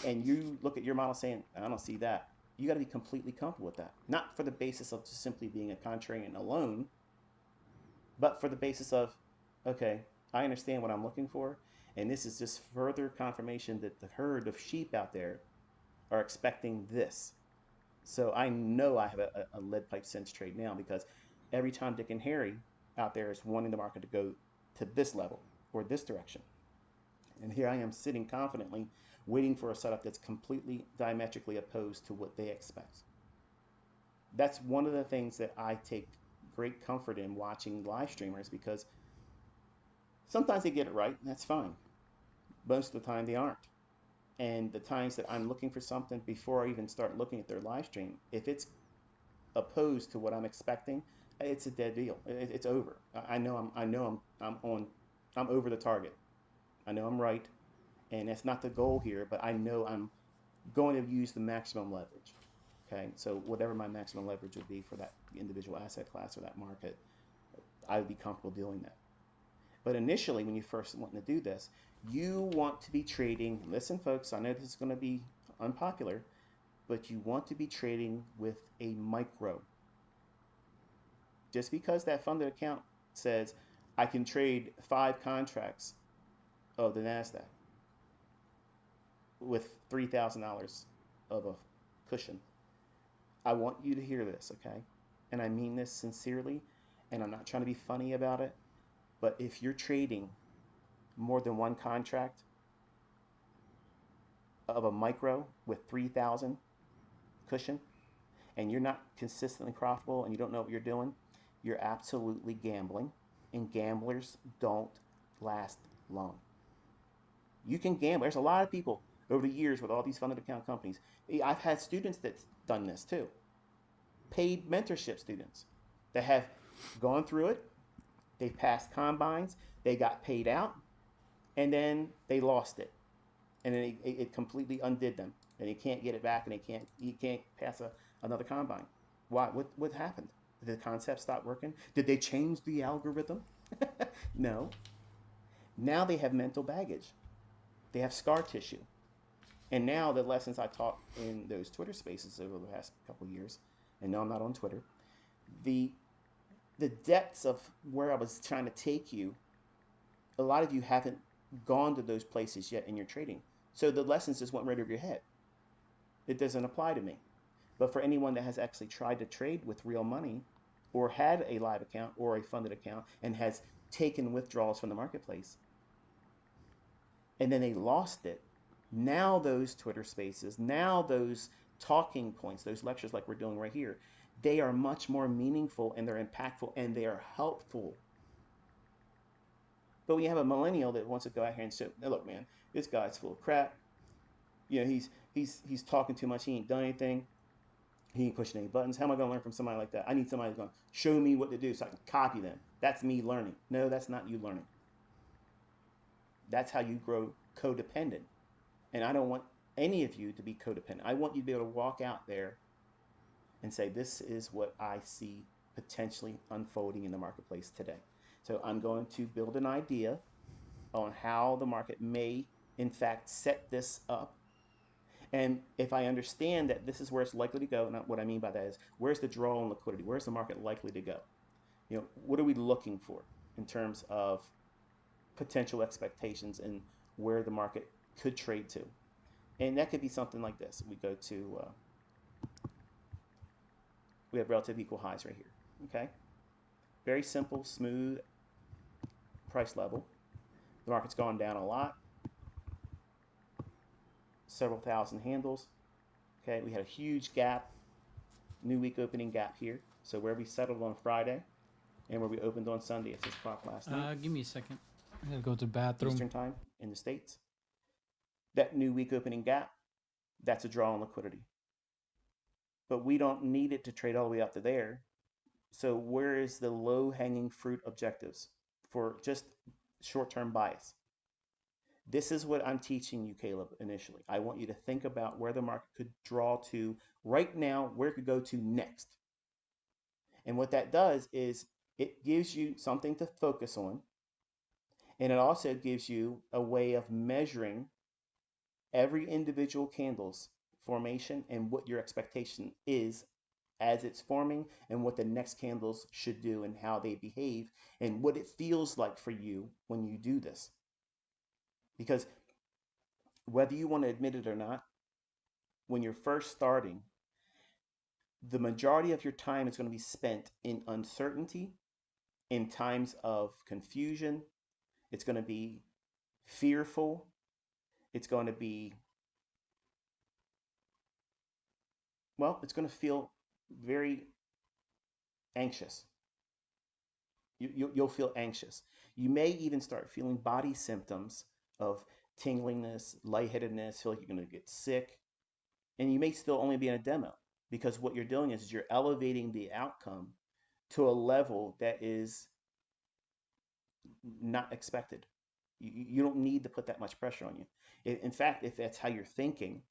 and you look at your model saying, I don't see that, you got to be completely comfortable with that. Not for the basis of just simply being a contrarian alone, but for the basis of, okay, I understand what I'm looking for, and this is just further confirmation that the herd of sheep out there are expecting this. So I know I have a lead pipe sense trade now, because every Tom, Dick, and Harry out there is wanting the market to go to this level or this direction. And here I am sitting confidently waiting for a setup that's completely diametrically opposed to what they expect. That's one of the things that I take great comfort in watching live streamers, because sometimes they get it right, and that's fine. Most of the time they aren't. And the times that I'm looking for something, before I even start looking at their live stream, if it's opposed to what I'm expecting, it's a dead deal. It's over. I know I'm over the target. I know I'm right, and that's not the goal here. But I know I'm going to use the maximum leverage. Okay, so whatever my maximum leverage would be for that individual asset class or that market, I would be comfortable doing that. But initially, when you first want to do this, you want to be trading. Listen, folks, I know this is going to be unpopular, but you want to be trading with a micro. Just because that funded account says I can trade 5 contracts of the NASDAQ with $3,000 of a cushion, I want you to hear this, okay? And I mean this sincerely, and I'm not trying to be funny about it, but if you're trading more than one contract of a micro with 3,000 cushion, and you're not consistently profitable and you don't know what you're doing, you're absolutely gambling, and gamblers don't last long. You can gamble. There's a lot of people over the years with all these funded account companies. I've had students that's done this too. Paid mentorship students that have gone through it. They've passed combines. They got paid out, and then they lost it, and then it completely undid them, and they can't get it back, and you can't pass another combine. Why? What happened? Did the concept stop working? Did they change the algorithm? No. Now they have mental baggage. They have scar tissue. And now the lessons I taught in those Twitter spaces over the past couple of years, and no, I'm not on Twitter, the depths of where I was trying to take you, a lot of you haven't gone to those places yet in your trading. So the lessons just went right over your head. It doesn't apply to me. But for anyone that has actually tried to trade with real money, or had a live account or a funded account and has taken withdrawals from the marketplace, and then they lost it, now those Twitter spaces, now those talking points, those lectures like we're doing right here, they are much more meaningful, and they're impactful, and they are helpful. But when you have a millennial that wants to go out here and say, look, man, this guy's full of crap. You know, he's talking too much. He ain't done anything. He ain't pushing any buttons. How am I going to learn from somebody like that? I need somebody who's going to show me what to do so I can copy them. That's me learning. No, that's not you learning. That's how you grow codependent. And I don't want any of you to be codependent. I want you to be able to walk out there and say, this is what I see potentially unfolding in the marketplace today. So I'm going to build an idea on how the market may, in fact, set this up. And if I understand that this is where it's likely to go, and what I mean by that is, where's the draw on liquidity? Where's the market likely to go? You know, what are we looking for in terms of potential expectations and where the market could trade to? And that could be something like this. We go to, we have relative equal highs right here, okay? Very simple, smooth price level. The market's gone down a lot. Several thousand handles. Okay, we had a huge gap, new week opening gap here. So where we settled on Friday and where we opened on Sunday at 6 o'clock last night. Give me a second. I gotta go to the bathroom. Eastern time in the States. That new week opening gap, that's a draw on liquidity. But we don't need it to trade all the way up to there. So where is the low-hanging fruit objectives for just short-term bias? This is what I'm teaching you, Caleb, initially. I want you to think about where the market could draw to right now, where it could go to next. And what that does is It gives you something to focus on, and it also gives you a way of measuring every individual candle's formation and what your expectation is as it's forming, and what the next candles should do and how they behave and what it feels like for you when you do this. Because whether you want to admit it or not, when you're first starting, the majority of your time is going to be spent in uncertainty, in times of confusion. It's going to be fearful. It's going to be, well, it's going to feel very anxious. You'll feel anxious. You may even start feeling body symptoms of tingliness, lightheadedness, feel like you're going to get sick. And you may still only be in a demo, because what you're doing is you're elevating the outcome to a level that is not expected. You don't need to put that much pressure on you. In fact, if that's how you're thinking,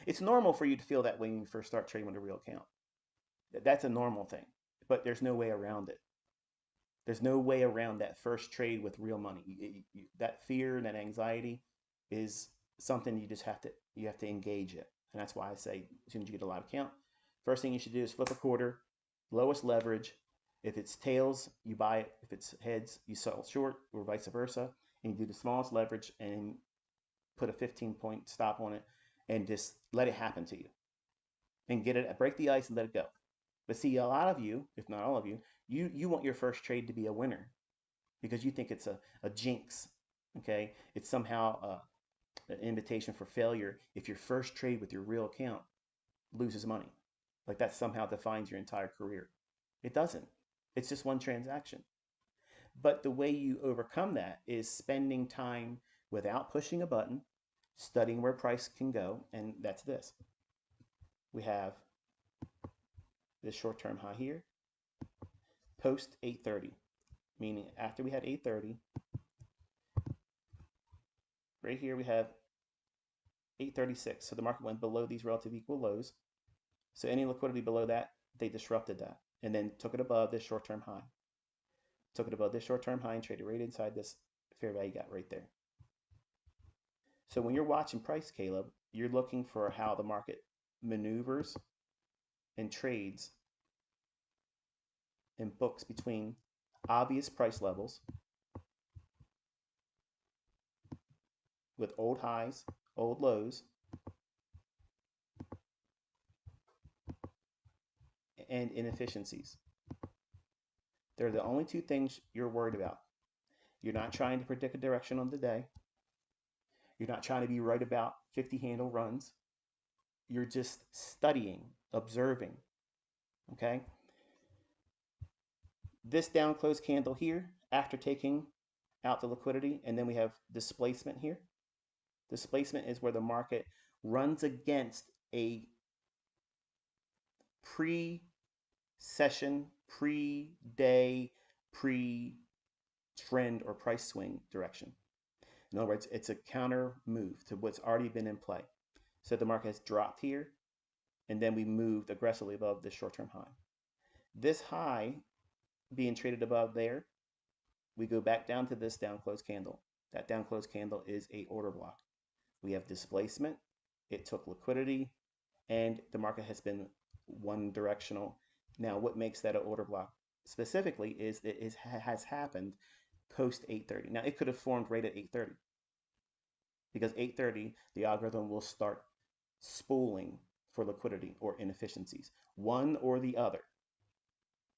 it's normal for you to feel that way when you first start trading with a real account. That's a normal thing, but there's no way around it. There's no way around that first trade with real money. That fear and that anxiety is something you just have to engage it. And that's why I say, as soon as you get a live account, first thing you should do is flip a quarter, lowest leverage. If it's tails, you buy it. If it's heads, you sell short, or vice versa. And you do the smallest leverage and put a 15-point stop on it and just let it happen to you. And break the ice and let it go. But see, a lot of you, if not all of you, you want your first trade to be a winner, because you think it's a jinx, okay? It's somehow an invitation for failure if your first trade with your real account loses money. Like that somehow defines your entire career. It doesn't. It's just one transaction. But the way you overcome that is spending time without pushing a button, studying where price can go, and that's this. We have this short-term high here, post 830, meaning after we had 830, right here we have 836. So the market went below these relative equal lows. So any liquidity below that, they disrupted that and then took it above this short-term high. Took it above this short-term high and traded right inside this fair value gap right there. So when you're watching price, Caleb, you're looking for how the market maneuvers and trades and books between obvious price levels with old highs, old lows, and inefficiencies. They're the only two things you're worried about. You're not trying to predict a direction on the day. You're not trying to be right about 50 handle runs. You're just studying, observing, okay? This down close candle here, after taking out the liquidity, and then we have displacement here. Displacement is where the market runs against a pre-session, pre-day, pre-trend or price swing direction. In other words, it's a counter move to what's already been in play. So the market has dropped here, and then we moved aggressively above this short-term high. This high being traded above there, we go back down to this down close candle. That down close candle is a order block. We have displacement, it took liquidity, and the market has been one directional. Now, what makes that an order block specifically is that it has happened post 830. Now, it could have formed right at 830, because 830, the algorithm will start spooling for liquidity or inefficiencies, one or the other.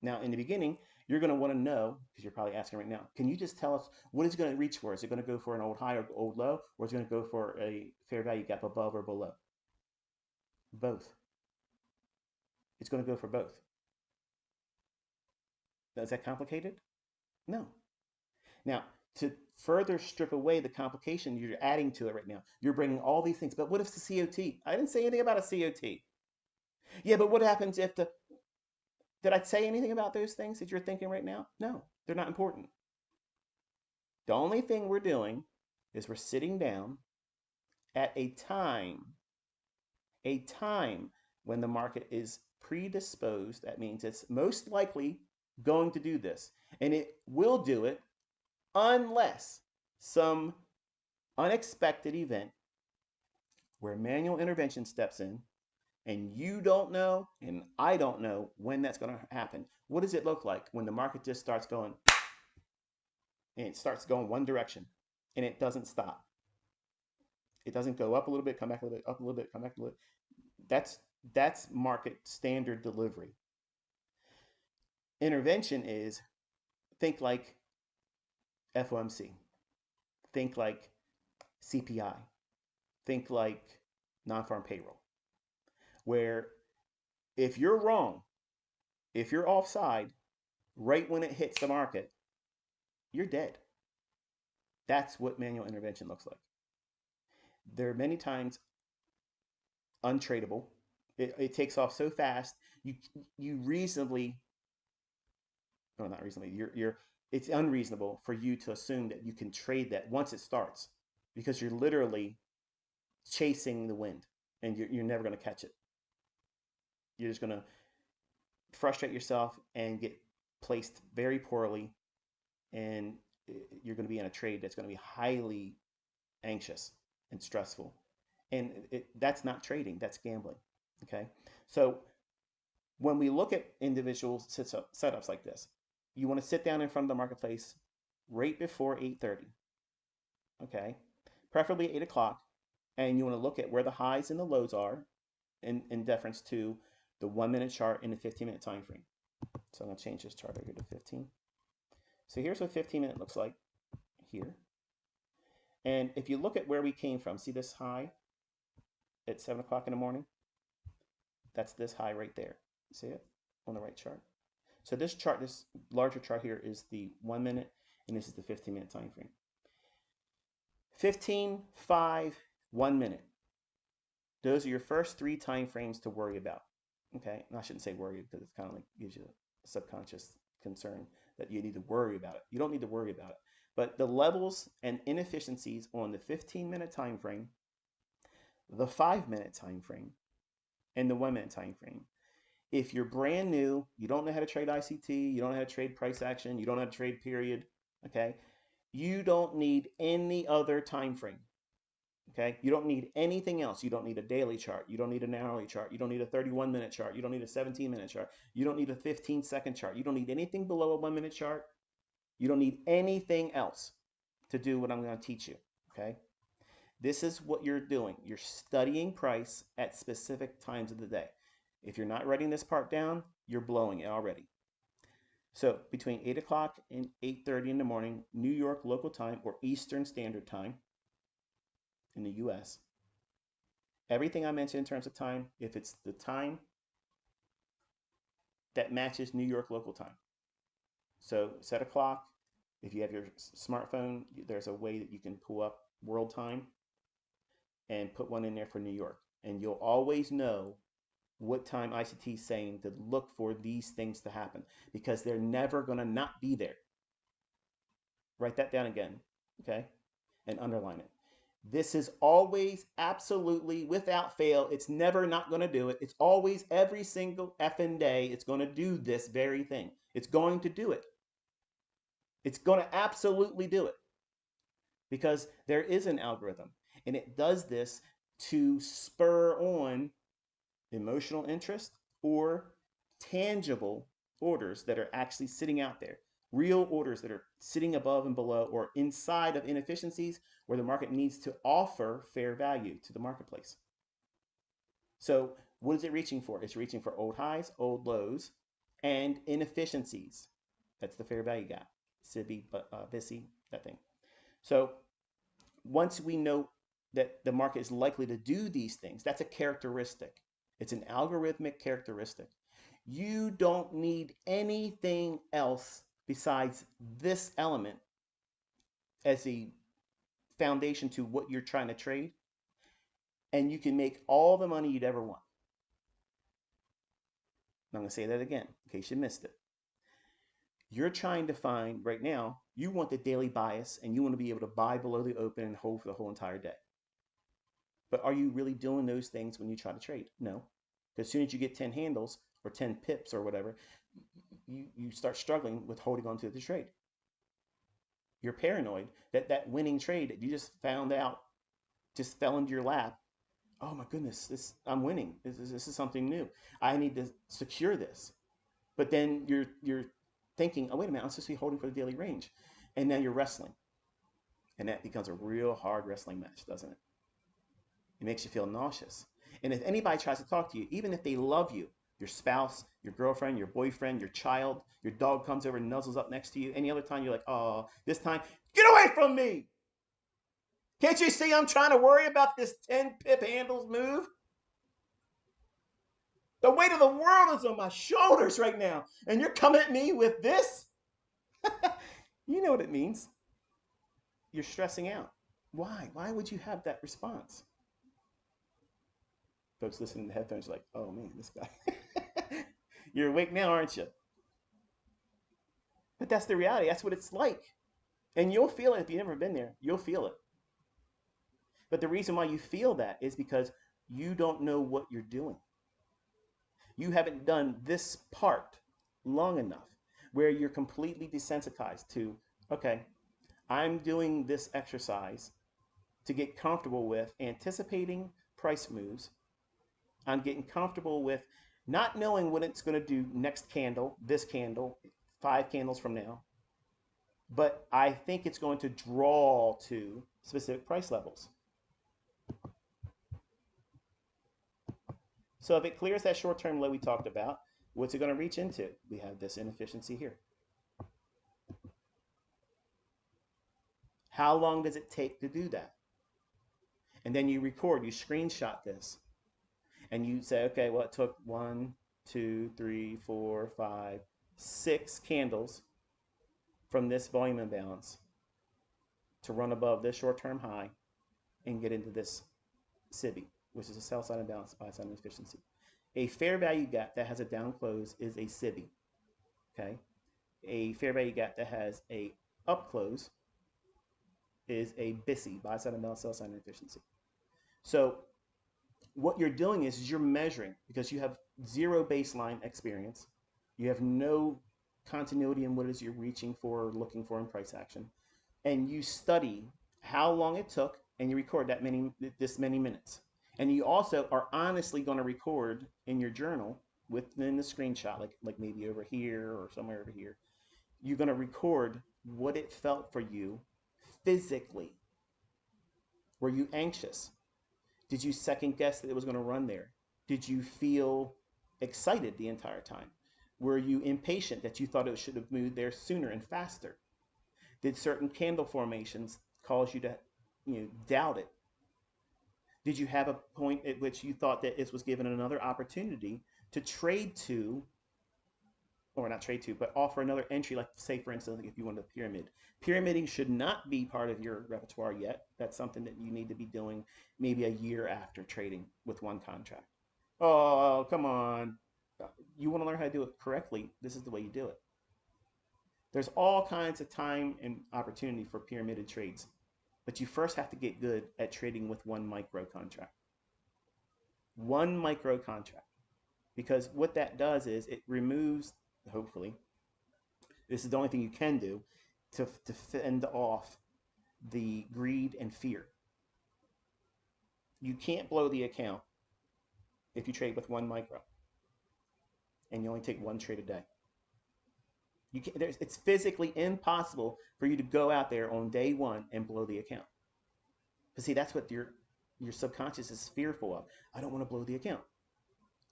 Now, in the beginning, you're going to want to know, because you're probably asking right now, can you just tell us what it's going to reach for? Is it going to go for an old high or old low, or is it going to go for a fair value gap above or below? Both. It's going to go for both. Is that complicated? No. Now, to further strip away the complication you're adding to it right now, you're bringing all these things. But what if the COT? I didn't say anything about a COT. Yeah, but what happens if the... Did I say anything about those things that you're thinking right now? No, they're not important. The only thing we're doing is we're sitting down at a time when the market is predisposed. That means it's most likely going to do this. And it will do it unless some unexpected event where manual intervention steps in, and you don't know and I don't know when that's going to happen. What does it look like when the market just starts going and it starts going one direction and it doesn't stop? It doesn't go up a little bit, come back a little bit, up a little bit, come back a little bit. That's market standard delivery. Intervention is, think like FOMC, think like CPI, think like non-farm payroll, where if you're wrong, if you're offside right when it hits the market, you're dead. That's what manual intervention looks like. They're many times untradeable. It takes off so fast. You reasonably, no, not reasonably. It's unreasonable for you to assume that you can trade that once it starts, because you're literally chasing the wind, and you're never going to catch it. You're just going to frustrate yourself and get placed very poorly, and you're going to be in a trade that's going to be highly anxious and stressful. And that's not trading, that's gambling. Okay, so when we look at individual setups like this, you want to sit down in front of the marketplace right before 8:30. Okay, preferably 8 o'clock, and you want to look at where the highs and the lows are in deference to the 1 minute chart and the 15-minute time frame. So I'm going to change this chart over here to 15. So here's what 15-minute looks like here. And if you look at where we came from, see this high at 7 o'clock in the morning? That's this high right there. See it on the right chart? So this chart, this larger chart here, is the 1 minute, and this is the 15-minute time frame. 15, 5, 1 minute. Those are your first three time frames to worry about. Okay, and I shouldn't say worry, because it's kind of like gives you a subconscious concern that you need to worry about it. You don't need to worry about it. But the levels and inefficiencies on the 15-minute time frame, the 5-minute time frame, and the 1 minute time frame. If you're brand new, you don't know how to trade ICT, you don't know how to trade price action, you don't know how to trade period, okay? You don't need any other time frame. Okay, you don't need anything else. You don't need a daily chart. You don't need an hourly chart. You don't need a 31-minute chart. You don't need a 17-minute chart. You don't need a 15-second chart. You don't need anything below a 1 minute chart. You don't need anything else to do what I'm going to teach you. Okay, this is what you're doing. You're studying price at specific times of the day. If you're not writing this part down, you're blowing it already. So between 8 o'clock and 8:30 in the morning, New York local time or Eastern Standard Time, in the US. Everything I mentioned in terms of time, if it's the time that matches New York local time. So set a clock. If you have your smartphone, there's a way that you can pull up world time and put one in there for New York. And you'll always know what time ICT is saying to look for these things to happen, because they're never going to not be there. Write that down again, okay? And underline it. This is always, absolutely, without fail, it's never not going to do it. It's always, every single effing day, it's going to do this very thing. It's going to do it. It's going to absolutely do it, because there is an algorithm, and it does this to spur on emotional interest or tangible orders that are actually sitting out there. Real orders that are sitting above and below or inside of inefficiencies where the market needs to offer fair value to the marketplace. So what is it reaching for? It's reaching for old highs, old lows, and inefficiencies. That's the fair value gap. SIBI, VISI, that thing. So once we know that the market is likely to do these things, that's a characteristic. It's an algorithmic characteristic. You don't need anything else besides this element as a foundation to what you're trying to trade, and you can make all the money you'd ever want. I'm going to say that again in case you missed it. You're trying to find, right now, you want the daily bias, and you want to be able to buy below the open and hold for the whole entire day. But are you really doing those things when you try to trade? No. Because as soon as you get 10 handles or 10 pips or whatever, you start struggling with holding on to the trade. You're paranoid that that winning trade that you just found out just fell into your lap. Oh my goodness, I'm winning. This is something new. I need to secure this. But then you're thinking, oh wait a minute, I'm supposed to be holding for the daily range, and now you're wrestling, and that becomes a real hard wrestling match, doesn't it? It makes you feel nauseous. And if anybody tries to talk to you, even if they love you, your spouse, your girlfriend, your boyfriend, your child, your dog comes over and nuzzles up next to you, any other time you're like, oh, this time, get away from me! Can't you see I'm trying to worry about this 10 pip handles move? The weight of the world is on my shoulders right now, and you're coming at me with this? You know what it means. You're stressing out. Why? Why would you have that response? Folks listening to headphones are like, oh man, this guy. You're awake now, aren't you? But that's the reality. That's what it's like. And you'll feel it if you've never been there. You'll feel it. But the reason why you feel that is because you don't know what you're doing. You haven't done this part long enough where you're completely desensitized to, okay, I'm doing this exercise to get comfortable with anticipating price moves. I'm getting comfortable with not knowing what it's going to do next candle, this candle, 5 candles from now. But I think it's going to draw to specific price levels. So if it clears that short-term low we talked about, what's it going to reach into? We have this inefficiency here. How long does it take to do that? And then you record, you screenshot this, and you say, okay, well, it took 1, 2, 3, 4, 5, 6 candles from this volume imbalance to run above this short-term high and get into this SIBI, which is a sell side imbalance, buy side inefficiency. A fair value gap that has a down close is a SIBI. Okay, a fair value gap that has a up close is a BISI, buy side imbalance, sell side inefficiency. So what you're doing is you're measuring, because you have zero baseline experience, you have no continuity in what it is you're reaching for or looking for in price action, and you study how long it took, and you record this many minutes. And you also are honestly going to record in your journal within the screenshot, like maybe over here or somewhere over here. You're going to record what it felt for you physically. Were you anxious? Did you second guess that it was going to run there? Did you feel excited the entire time? Were you impatient that you thought it should have moved there sooner and faster? Did certain candle formations cause you to doubt it? Did you have a point at which you thought that it was given another opportunity to trade to, or not trade to, but offer another entry, like say, for instance, if you wanted a pyramid. Pyramiding should not be part of your repertoire yet. That's something that you need to be doing maybe a year after trading with one contract. Oh, come on. You want to learn how to do it correctly, this is the way you do it. There's all kinds of time and opportunity for pyramided trades. But you first have to get good at trading with one micro contract. One micro contract. Because what that does is it removes, hopefully, this is the only thing you can do to fend off the greed and fear. You can't blow the account if you trade with one micro and you only take one trade a day. It's physically impossible for you to go out there on day one and blow the account. But see, that's what your subconscious is fearful of. I don't want to blow the account.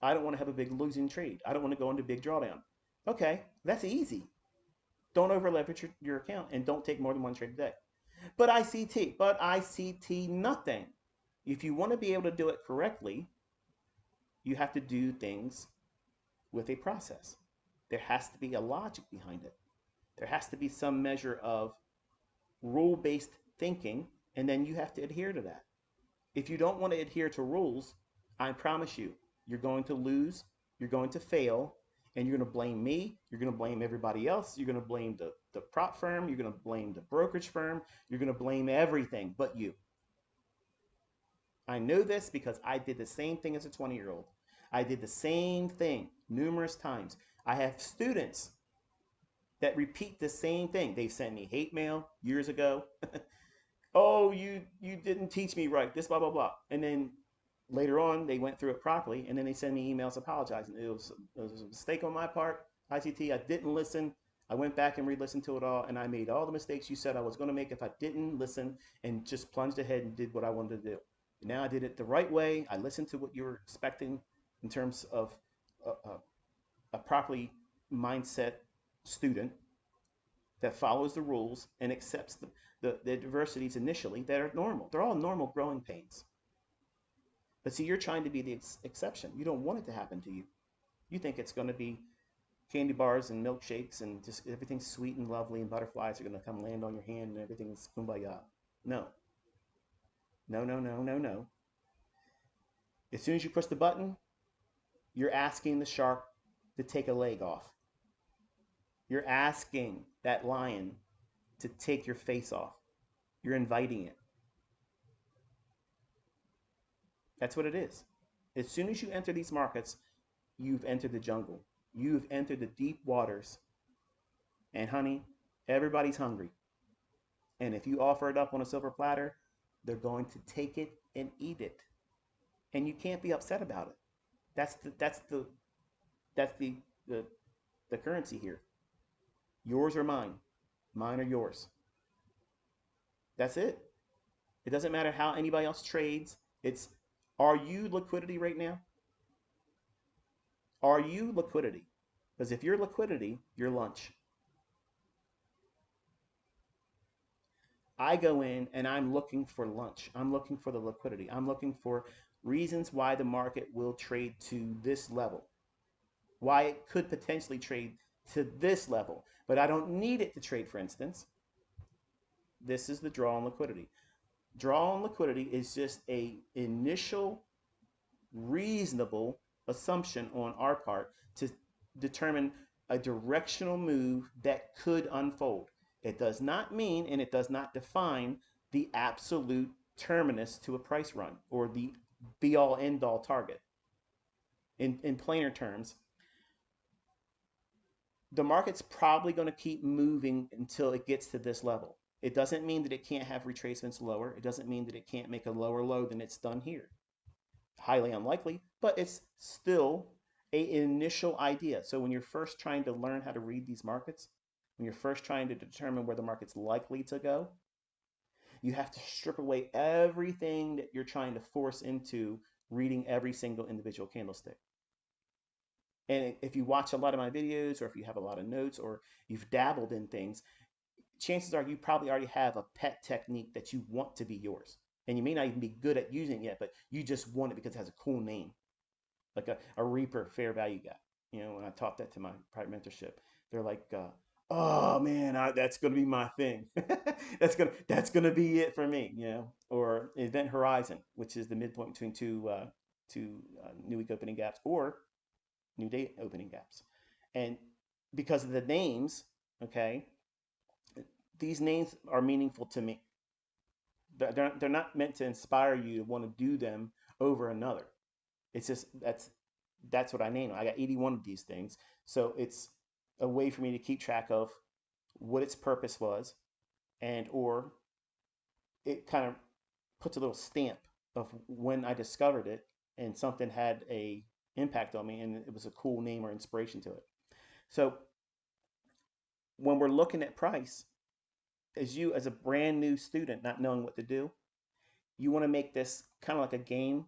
I don't want to have a big losing trade. I don't want to go into big drawdown. Okay, that's easy. Don't over leverage your account and don't take more than one trade a day. But ICT nothing. If you want to be able to do it correctly, you have to do things with a process. There has to be a logic behind it. There has to be some measure of rule-based thinking, and then you have to adhere to that. If you don't want to adhere to rules, I promise you, you're going to lose, you're going to fail, and you're going to blame me, you're going to blame everybody else, you're going to blame the prop firm, you're going to blame the brokerage firm, you're going to blame everything but you. I know this because I did the same thing as a 20-year-old. I did the same thing numerous times. I have students that repeat the same thing. They sent me hate mail years ago. Oh, you didn't teach me right. This blah blah blah. And then later on, they went through it properly, and then they send me emails apologizing. It was a mistake on my part. ICT, I didn't listen. I went back and re-listened to it all, and I made all the mistakes you said I was going to make if I didn't listen and just plunged ahead and did what I wanted to do. Now I did it the right way. I listened to what you were expecting in terms of a properly mindset student that follows the rules and accepts the adversities initially that are normal. They're all normal growing pains. But see, you're trying to be the exception. You don't want it to happen to you. You think it's going to be candy bars and milkshakes and just everything's sweet and lovely and butterflies are going to come land on your hand and everything's kumbaya. No. No, no, no, no, no. As soon as you push the button, you're asking the shark to take a leg off. You're asking that lion to take your face off. You're inviting it. That's what it is. As soon as you enter these markets, you've entered the jungle. You've entered the deep waters. And honey, everybody's hungry. And if you offer it up on a silver platter, they're going to take it and eat it. And you can't be upset about it. That's the currency here. Yours or mine. Mine or yours. That's it. It doesn't matter how anybody else trades. It's, are you liquidity right now? Are you liquidity? Because if you're liquidity, you're lunch. I go in and I'm looking for lunch. I'm looking for the liquidity. I'm looking for reasons why the market will trade to this level, why it could potentially trade to this level, but I don't need it to trade, for instance. This is the draw on liquidity. Draw on liquidity is just a initial reasonable assumption on our part to determine a directional move that could unfold. It does not mean and it does not define the absolute terminus to a price run or the be all end all target. In plainer terms, the market's probably going to keep moving until it gets to this level. It doesn't mean that it can't have retracements lower. It doesn't mean that it can't make a lower low than it's done here. Highly unlikely, but it's still an initial idea. So when you're first trying to learn how to read these markets, when you're first trying to determine where the market's likely to go, you have to strip away everything that you're trying to force into reading every single individual candlestick. And if you watch a lot of my videos, or if you have a lot of notes, or you've dabbled in things, chances are you probably already have a pet technique that you want to be yours. And you may not even be good at using it yet, but you just want it because it has a cool name, like a Reaper fair value guy. You know, when I taught that to my private mentorship, they're like, "Oh man, that's gonna be my thing. that's gonna be it for me." You know, or Event Horizon, which is the midpoint between two new week opening gaps or new day opening gaps, and because of the names, okay, these names are meaningful to me. They're not meant to inspire you to want to do them over another. It's just that's what I name them. I got 81 of these things, so it's a way for me to keep track of what its purpose was, and or it kind of puts a little stamp of when I discovered it and something had a impact on me and it was a cool name or inspiration to it. So when we're looking at price, as a brand new student not knowing what to do, you want to make this kind of like a game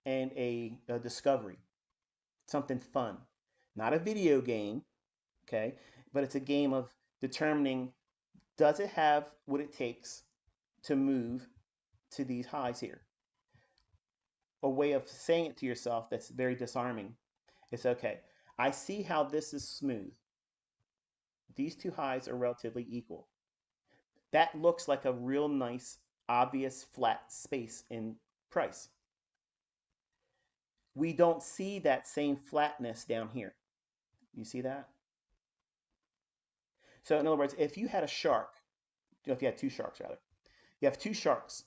and a discovery, something fun, not a video game, okay, but it's a game of determining, does it have what it takes to move to these highs here? A way of saying it to yourself that's very disarming. It's okay, I see how this is smooth. These two highs are relatively equal. That looks like a real nice, obvious flat space in price. We don't see that same flatness down here. You see that? So in other words, if you had a shark, if you had two sharks rather, you have two sharks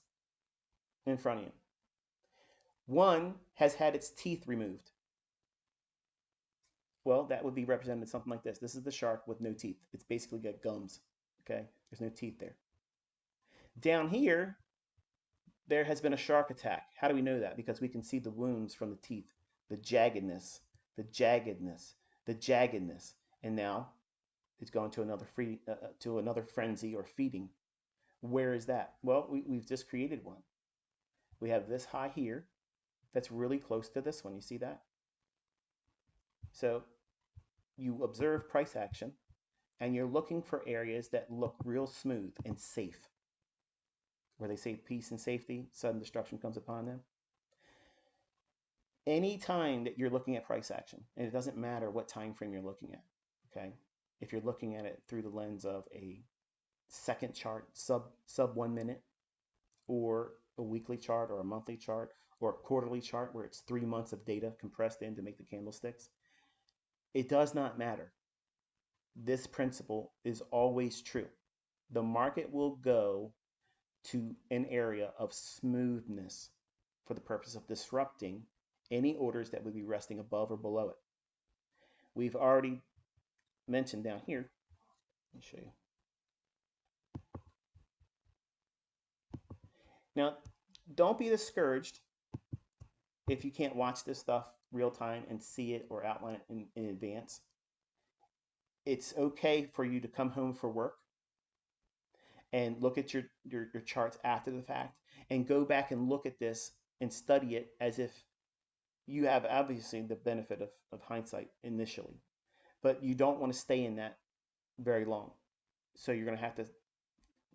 in front of you. One has had its teeth removed. Well, that would be represented something like this. This is the shark with no teeth. It's basically got gums. Okay, there's no teeth there. Down here, there has been a shark attack. How do we know that? Because we can see the wounds from the teeth, the jaggedness, the jaggedness, the jaggedness. And now it's going to another frenzy or feeding. Where is that? Well, we've just created one. We have this high here that's really close to this one. You see that? So you observe price action and you're looking for areas that look real smooth and safe, where they say peace and safety, sudden destruction comes upon them. Any time that you're looking at price action, and it doesn't matter what time frame you're looking at, okay? If you're looking at it through the lens of a second chart, sub 1 minute, or a weekly chart or a monthly chart or a quarterly chart where it's 3 months of data compressed in to make the candlesticks, it does not matter. This principle is always true. The market will go to an area of smoothness for the purpose of disrupting any orders that would be resting above or below it. We've already mentioned down here, let me show you. Now, don't be discouraged if you can't watch this stuff real time and see it or outline it in advance. It's okay for you to come home for work and look at your charts after the fact and go back and look at this and study it as if you have obviously the benefit of hindsight initially, but you don't want to stay in that very long. So you're going to have to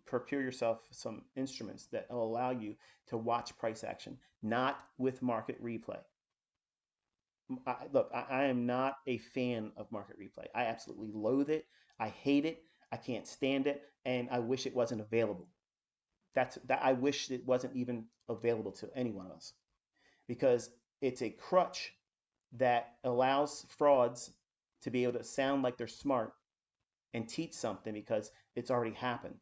procure yourself some instruments that will allow you to watch price action, not with market replay. Look, I am not a fan of market replay. I absolutely loathe it. I hate it. I can't stand it. And I wish it wasn't available. I wish it wasn't even available to any one of us, because it's a crutch that allows frauds to be able to sound like they're smart and teach something because it's already happened.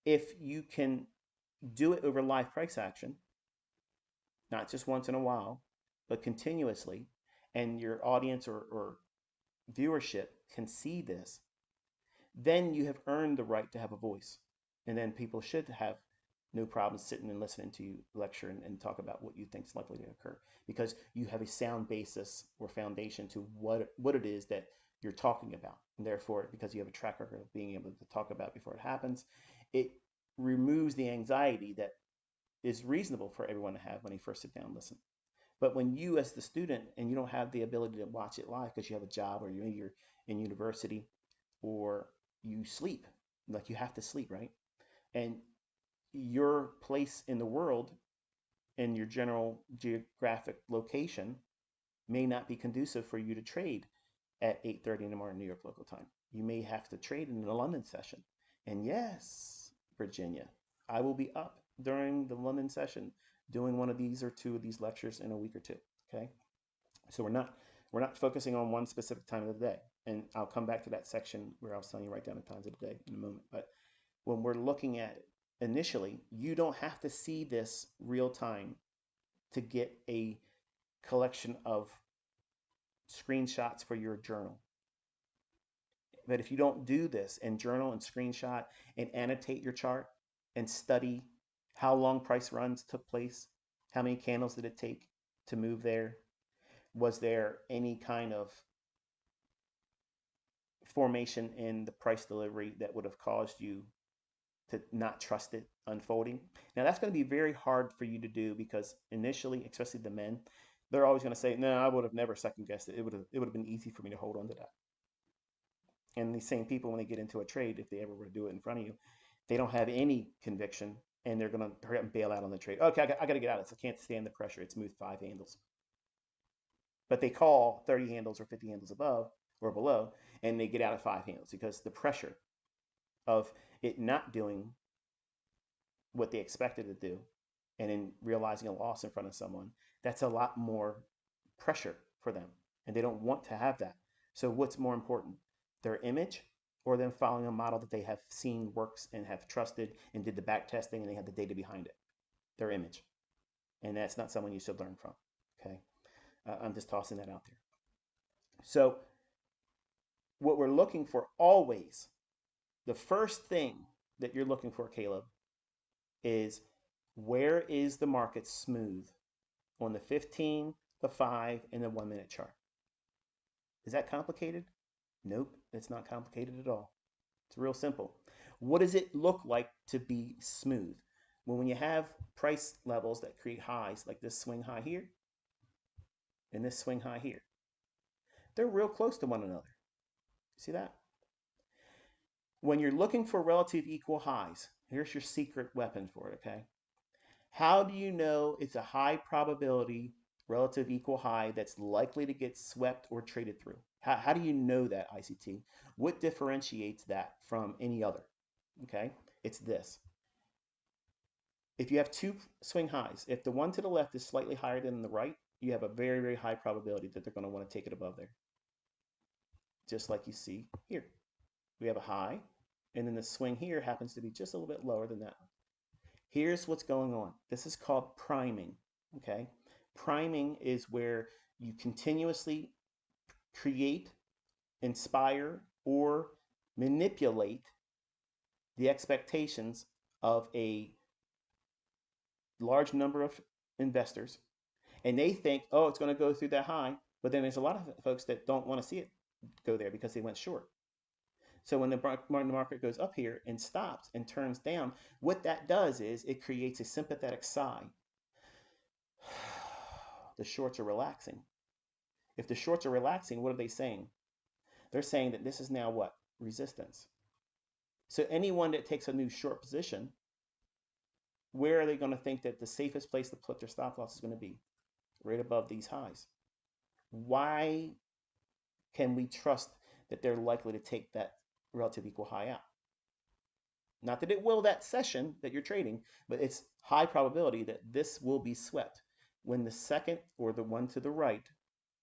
If you can do it over live price action, not just once in a while, but continuously, and your audience or viewership can see this, then you have earned the right to have a voice. And then people should have no problem sitting and listening to you lecture and talk about what you think is likely to occur, because you have a sound basis or foundation to what it is that you're talking about. And therefore, because you have a track record of being able to talk about before it happens, it removes the anxiety that is reasonable for everyone to have when they first sit down and listen. But when you, as the student, and you don't have the ability to watch it live because you have a job or you're in university or you sleep, like you have to sleep, right? And your place in the world and your general geographic location may not be conducive for you to trade at 8:30 in the morning New York local time. You may have to trade in the London session. And yes, Virginia, I will be up during the London session doing one of these or two of these lectures in a week or two. Okay, so we're not focusing on one specific time of the day, and I'll come back to that section where I was telling you write down the times of the day in a moment. But when we're looking at it initially, you don't have to see this real time to get a collection of screenshots for your journal. But if you don't do this and journal and screenshot and annotate your chart and study how long price runs took place, how many candles did it take to move there, was there any kind of formation in the price delivery that would have caused you to not trust it unfolding? Now that's going to be very hard for you to do, because initially, especially the men, they're always going to say, no, I would have never second guessed it. It would have been easy for me to hold on to that. And these same people, when they get into a trade, if they ever were to do it in front of you, they don't have any conviction, and they're going to hurry up and bail out on the trade. Okay, I got to get out of this. I can't stand the pressure. It's moved 5 handles. But they call 30 handles or 50 handles above or below, and they get out of 5 handles because the pressure of it not doing what they expected to do and in realizing a loss in front of someone, that's a lot more pressure for them, and they don't want to have that. So what's more important, their image or them following a model that they have seen works and have trusted and did the back testing and they have the data behind it? Their image. And that's not someone you should learn from. Okay, I'm just tossing that out there. So what we're looking for always, the first thing that you're looking for, Caleb, is where is the market smooth on the 15, the 5, and the 1 minute chart. Is that complicated? Nope, it's not complicated at all. It's real simple. What does it look like to be smooth? Well, when you have price levels that create highs, like this swing high here and this swing high here, they're real close to one another. See that? When you're looking for relative equal highs, here's your secret weapon for it, okay? How do you know it's a high probability relative equal high that's likely to get swept or traded through? How do you know that, ICT? What differentiates that from any other? Okay, it's this. If you have two swing highs, if the one to the left is slightly higher than the right, you have a very, very high probability that they're going to want to take it above there. Just like you see here. We have a high, and then the swing here happens to be just a little bit lower than that one. Here's what's going on. This is called priming, okay? Priming is where you continuously create, inspire, or manipulate the expectations of a large number of investors. And they think, oh, it's going to go through that high. But then there's a lot of folks that don't want to see it go there because they went short. So when the market goes up here and stops and turns down, what that does is it creates a sympathetic sigh. The shorts are relaxing. If the shorts are relaxing, what are they saying? They're saying that this is now what? Resistance. So anyone that takes a new short position, where are they going to think that the safest place to put their stop loss is going to be? Right above these highs. Why can we trust that they're likely to take that relative equal high out? Not that it will that session that you're trading, but it's high probability that this will be swept when the second or the one to the right,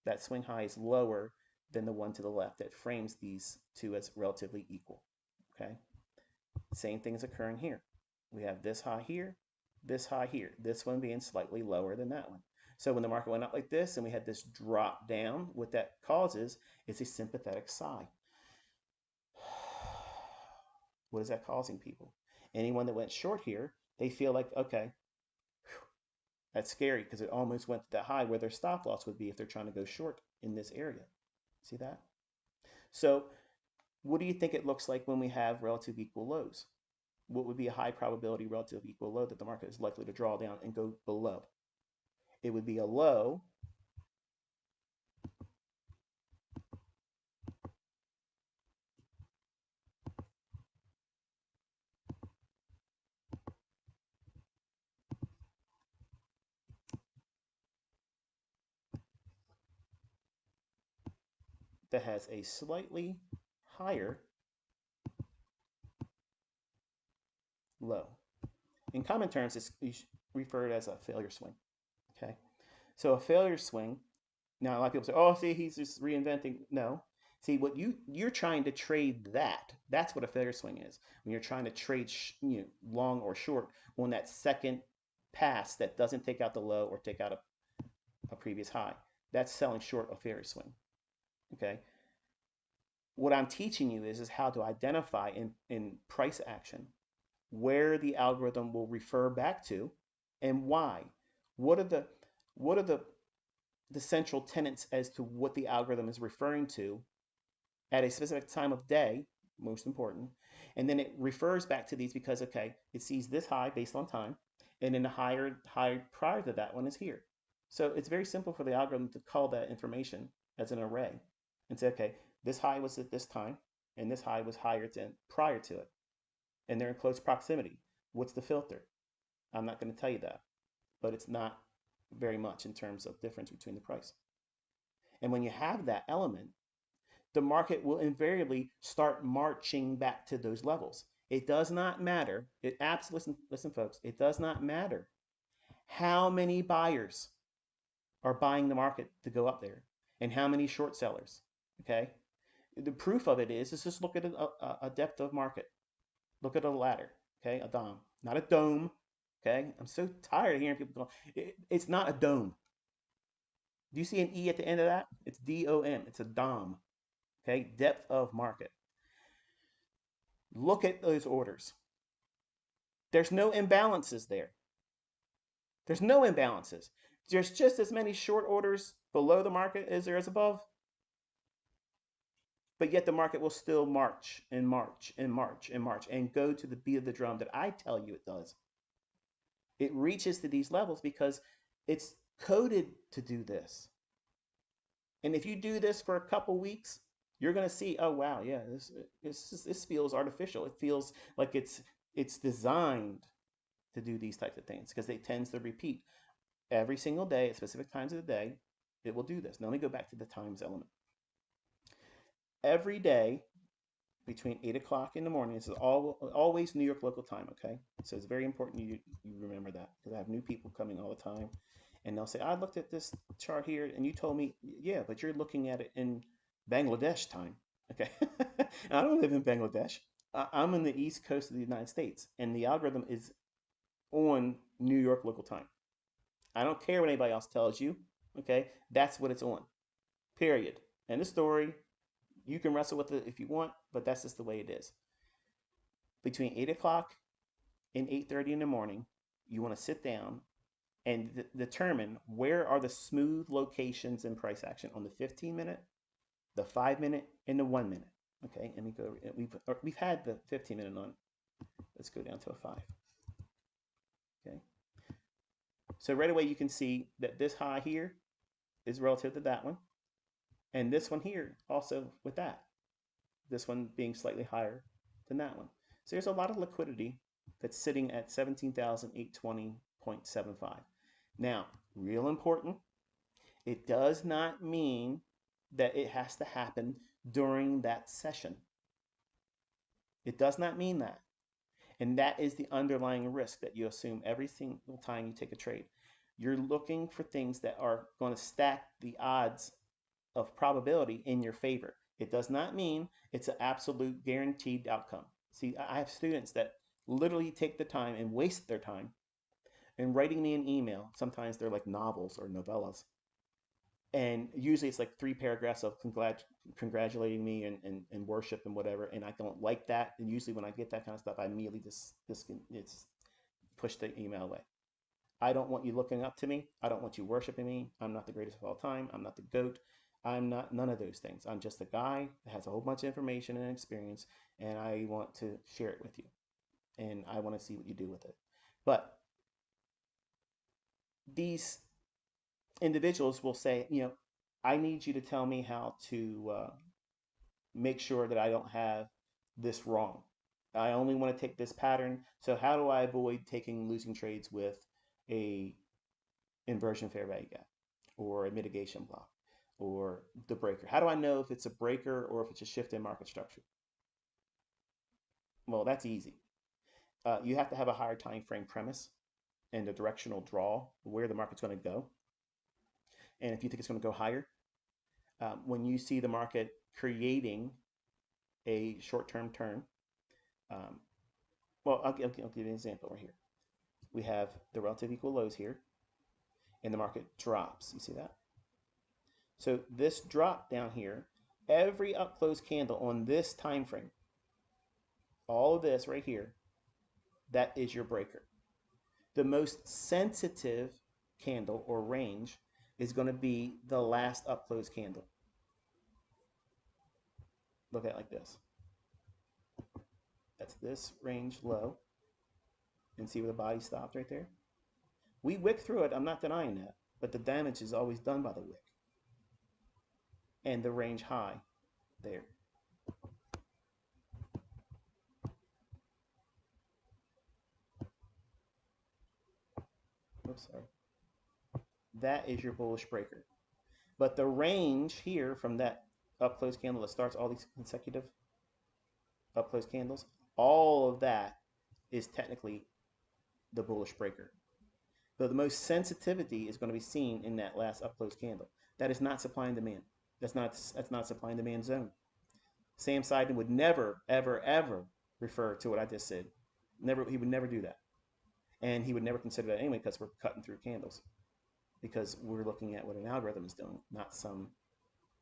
that swing high is lower than the one to the left. That frames these two as relatively equal. Okay. Same thing is occurring here. We have this high here, this one being slightly lower than that one. So when the market went up like this and we had this drop down, what that causes is a sympathetic sigh. What is that causing people? Anyone that went short here, they feel like, okay, that's scary because it almost went to that high where their stop loss would be if they're trying to go short in this area. See that? So what do you think it looks like when we have relative equal lows? What would be a high probability relative equal low that the market is likely to draw down and go below? It would be a low that has a slightly higher low. In common terms, it's referred as a failure swing. Okay, so a failure swing. Now a lot of people say, "Oh, see, he's just reinventing." No, see what you're trying to trade that. That's what a failure swing is. When you're trying to trade, long or short on that second pass that doesn't take out the low or take out a previous high. That's selling short a failure swing. Okay. What I'm teaching you is how to identify in price action where the algorithm will refer back to and why. What are the central tenets as to what the algorithm is referring to at a specific time of day, most important. And then it refers back to these because, okay, it sees this high based on time, and then the high prior to that one is here. So it's very simple for the algorithm to call that information as an array and say, okay, this high was at this time, and this high was higher than prior to it. And they're in close proximity. What's the filter? I'm not going to tell you that, but it's not very much in terms of difference between the price. And when you have that element, the market will invariably start marching back to those levels. It does not matter. Listen, folks, it does not matter how many buyers are buying the market to go up there and how many short sellers. Okay. The proof of it is just look at a depth of market. Look at a ladder. Okay. A dom, not a dome. Okay. I'm so tired of hearing people go, it's not a dome. Do you see an E at the end of that? It's DOM. It's a DOM. Okay, depth of market. Look at those orders. There's no imbalances there. There's no imbalances. There's just as many short orders below the market as there is above. But yet the market will still march and march and march and march and go to the beat of the drum that I tell you it does. It reaches to these levels because it's coded to do this. And if you do this for a couple weeks, you're going to see, oh wow, yeah, this feels artificial. It feels like it's designed to do these types of things because it tends to repeat every single day at specific times of the day. It will do this. Now let me go back to the times element. Every day between 8 o'clock in the morning, this is always New York local time, okay? So it's very important you remember that because I have new people coming all the time. And they'll say, I looked at this chart here and you told me, yeah, but you're looking at it in Bangladesh time. Okay. I don't live in Bangladesh. I'm in the East Coast of the United States, and the algorithm is on New York local time. I don't care what anybody else tells you. Okay. That's what it's on. Period. End of story. You can wrestle with it if you want, but that's just the way it is. Between 8 o'clock and 8:30 in the morning, you want to sit down and determine where are the smooth locations in price action on the 15-minute, the 5-minute, and the 1-minute. Okay, and we've had the 15-minute on. Let's go down to a 5. Okay, so right away you can see that this high here is relative to that one, and this one here also with that. This one being slightly higher than that one. So there's a lot of liquidity that's sitting at 17,820.75. Now, real important, it does not mean that it has to happen during that session. It does not mean that. And that is the underlying risk that you assume every single time you take a trade. You're looking for things that are going to stack the odds of probability in your favor. It does not mean it's an absolute guaranteed outcome. See, I have students that literally take the time and waste their time in writing me an email. Sometimes they're like novels or novellas. And usually it's like 3 paragraphs of congratulating me and worship and whatever. And I don't like that. And usually when I get that kind of stuff, I immediately just push the email away. I don't want you looking up to me. I don't want you worshiping me. I'm not the greatest of all time. I'm not the GOAT. I'm not none of those things. I'm just a guy that has a whole bunch of information and experience, and I want to share it with you. And I want to see what you do with it. But these individuals will say, I need you to tell me how to make sure that I don't have this wrong. I only want to take this pattern. So how do I avoid losing trades with a inversion fair value gap or a mitigation block or the breaker? How do I know if it's a breaker or if it's a shift in market structure? Well, that's easy. You have to have a higher time frame premise and a directional draw where the market's going to go. And if you think it's going to go higher, when you see the market creating a short-term turn, well, I'll give you an example right here. We have the relative equal lows here, and the market drops. You see that? So this drop down here, every up close candle on this time frame, all of this right here, that is your breaker. The most sensitive candle or range is going to be the last up close candle. Look at it like this. That's this range low. And see where the body stopped right there? We wick through it, I'm not denying that, but the damage is always done by the wick. And the range high there. Oops, sorry. That is your bullish breaker. But the range here from that up close candle that starts all these consecutive up close candles, all of that is technically the bullish breaker. But the most sensitivity is going to be seen in that last up close candle. That is not supply and demand. That's not supply and demand zone. Sam Seiden would never, ever, ever refer to what I just said. Never, he would never do that. And he would never consider that anyway because we're cutting through candles. because we're looking at what an algorithm is doing, not some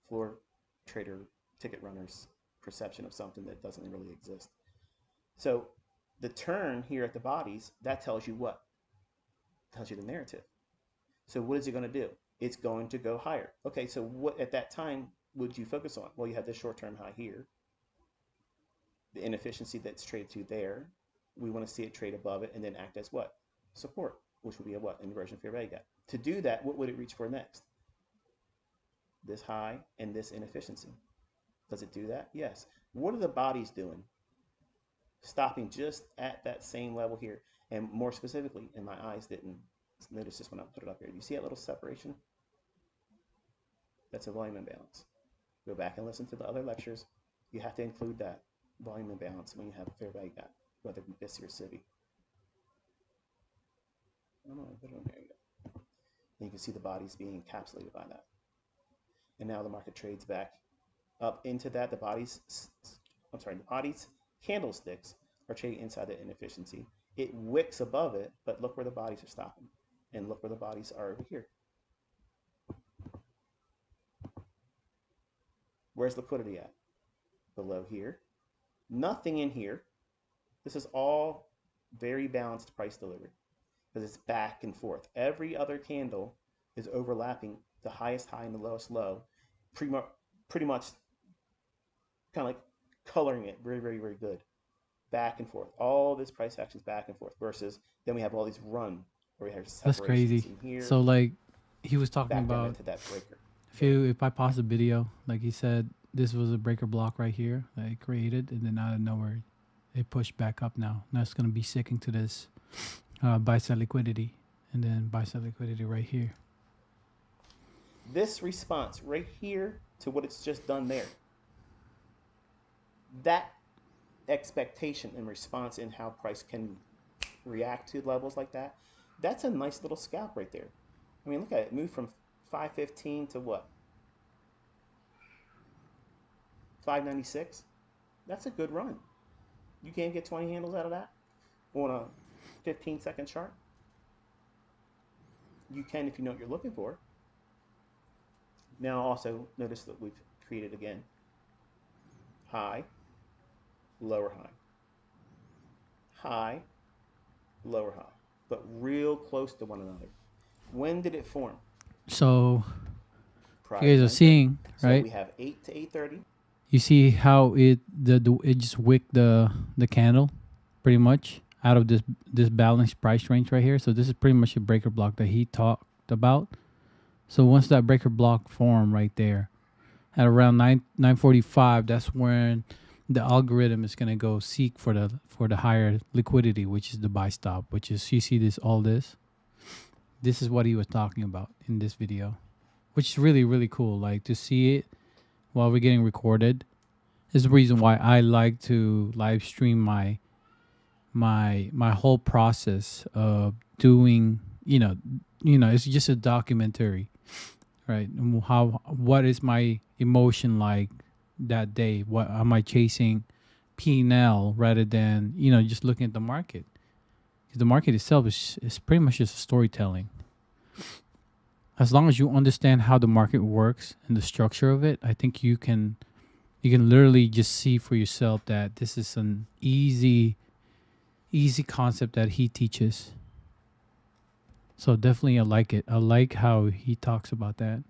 floor trader ticket runner's perception of something that doesn't really exist. So the turn here at the bodies, that tells you what? It tells you the narrative. So what is it going to do? It's going to go higher. Okay, so what at that time would you focus on? Well, you have this short-term high here, the inefficiency that's traded to there. We want to see it trade above it and then act as what? Support, which would be a what? Inversion fair value gap. To do that, what would it reach for next? This high and this inefficiency. Does it do that? Yes. What are the bodies doing? Stopping just at that same level here. And more specifically, and my eyes didn't notice this when I put it up here. Do you see that little separation? That's a volume imbalance. Go back and listen to the other lectures. You have to include that volume imbalance when you have a fair value gap, whether it be BISC or CIVI. I don't know, put it on there. And you can see the bodies being encapsulated by that. And now the market trades back up into that. The bodies candlesticks are trading inside the inefficiency. It wicks above it, but look where the bodies are stopping. And look where the bodies are over here. Where's liquidity at? Below here. Nothing in here. This is all very balanced price delivery because it's back and forth. Every other candle is overlapping the highest high and the lowest low, pretty much kind of like coloring it very, very, very good. Back and forth. All this price action is back and forth versus then we have all these run where we have that's crazy. Here, so like he was talking about into that breaker. If I pause the video, like he said, this was a breaker block right here that it created, and then out of nowhere, it pushed back up now. Now it's going to be sticking to this buy-side liquidity, and then buy-side liquidity right here. This response right here to what it's just done there, that expectation and response in how price can react to levels like that, that's a nice little scalp right there. I mean, look at it. It moved from 515 to what? 596. That's a good run. You can't get 20 handles out of that on a 15-second chart. You can if you know what you're looking for. Now also notice that we've created again high, lower high, high, lower high, but real close to one another. When did it form? So you guys are seeing, right? So we have 8 to 8:30. You see how it just wicked the candle pretty much out of this balanced price range right here. So this is pretty much a breaker block that he talked about. So once that breaker block formed right there at around 9:45, that's when the algorithm is going to go seek for the higher liquidity, which is the buy stop, which is, you see this is what he was talking about in this video, which is really, really cool. Like to see it while we're getting recorded is the reason why I like to live stream my whole process of doing, it's just a documentary, right? What is my emotion like that day? What am I chasing P&L rather than, just looking at the market? Because the market itself is pretty much just storytelling. As long as you understand how the market works and the structure of it, I think you can literally just see for yourself that this is an easy concept that he teaches. So definitely I like it. I like how he talks about that.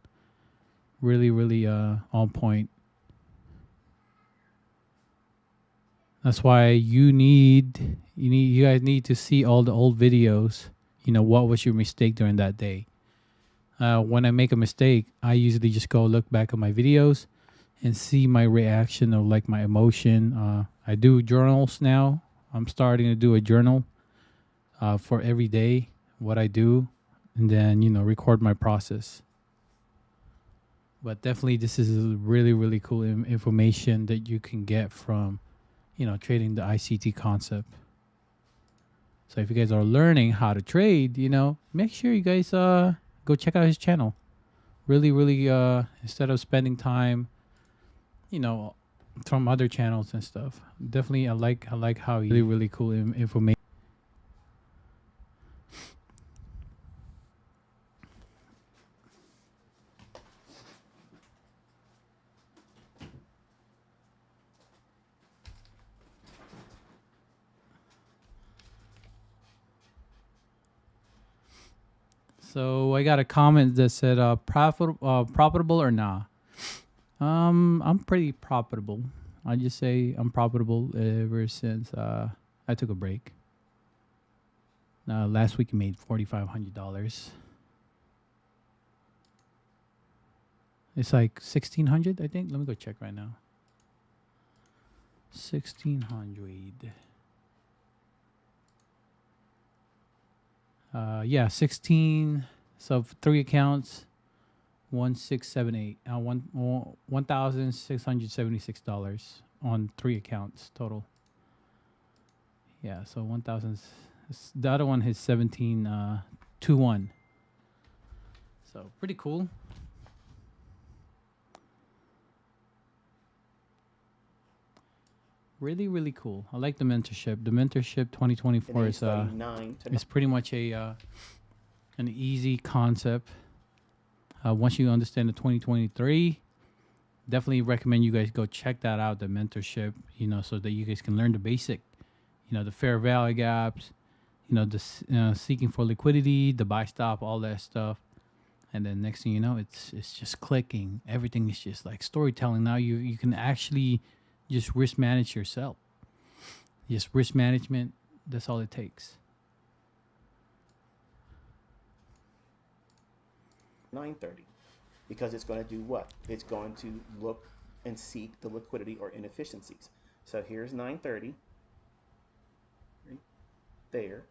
Really, really on point. That's why you guys need to see all the old videos. What was your mistake during that day? When I make a mistake, I usually just go look back at my videos and see my reaction of like my emotion. I do journals now. I'm starting to do a journal for every day, what I do, and then, record my process. But definitely this is really, really cool information that you can get from, trading the ICT concept. So if you guys are learning how to trade, make sure you guys go check out his channel. Really, really, instead of spending time, from other channels and stuff. Definitely, I like how he really, really cool information. So I got a comment that said, profitable or nah? I'm pretty profitable. I just say I'm profitable ever since I took a break. Last week I made $4,500. It's like 1,600, I think. Let me go check right now. 1,600. Yeah, 16. So 3 accounts, 1,678. $1,676 on 3 accounts total. Yeah, so 1,000. The other one is 17.21. So pretty cool. Really, really cool. I like the mentorship. The mentorship 2024 is pretty much an easy concept. Once you understand the 2023, definitely recommend you guys go check that out, the mentorship, so that you guys can learn the basic, the fair value gaps, the seeking for liquidity, the buy stop, all that stuff. And then next thing you know, it's just clicking. Everything is just like storytelling. Now you can actually just risk manage yourself. Just risk management. That's all it takes. 9:30, because it's going to do what? It's going to look and seek the liquidity or inefficiencies. So here's 9:30 right there,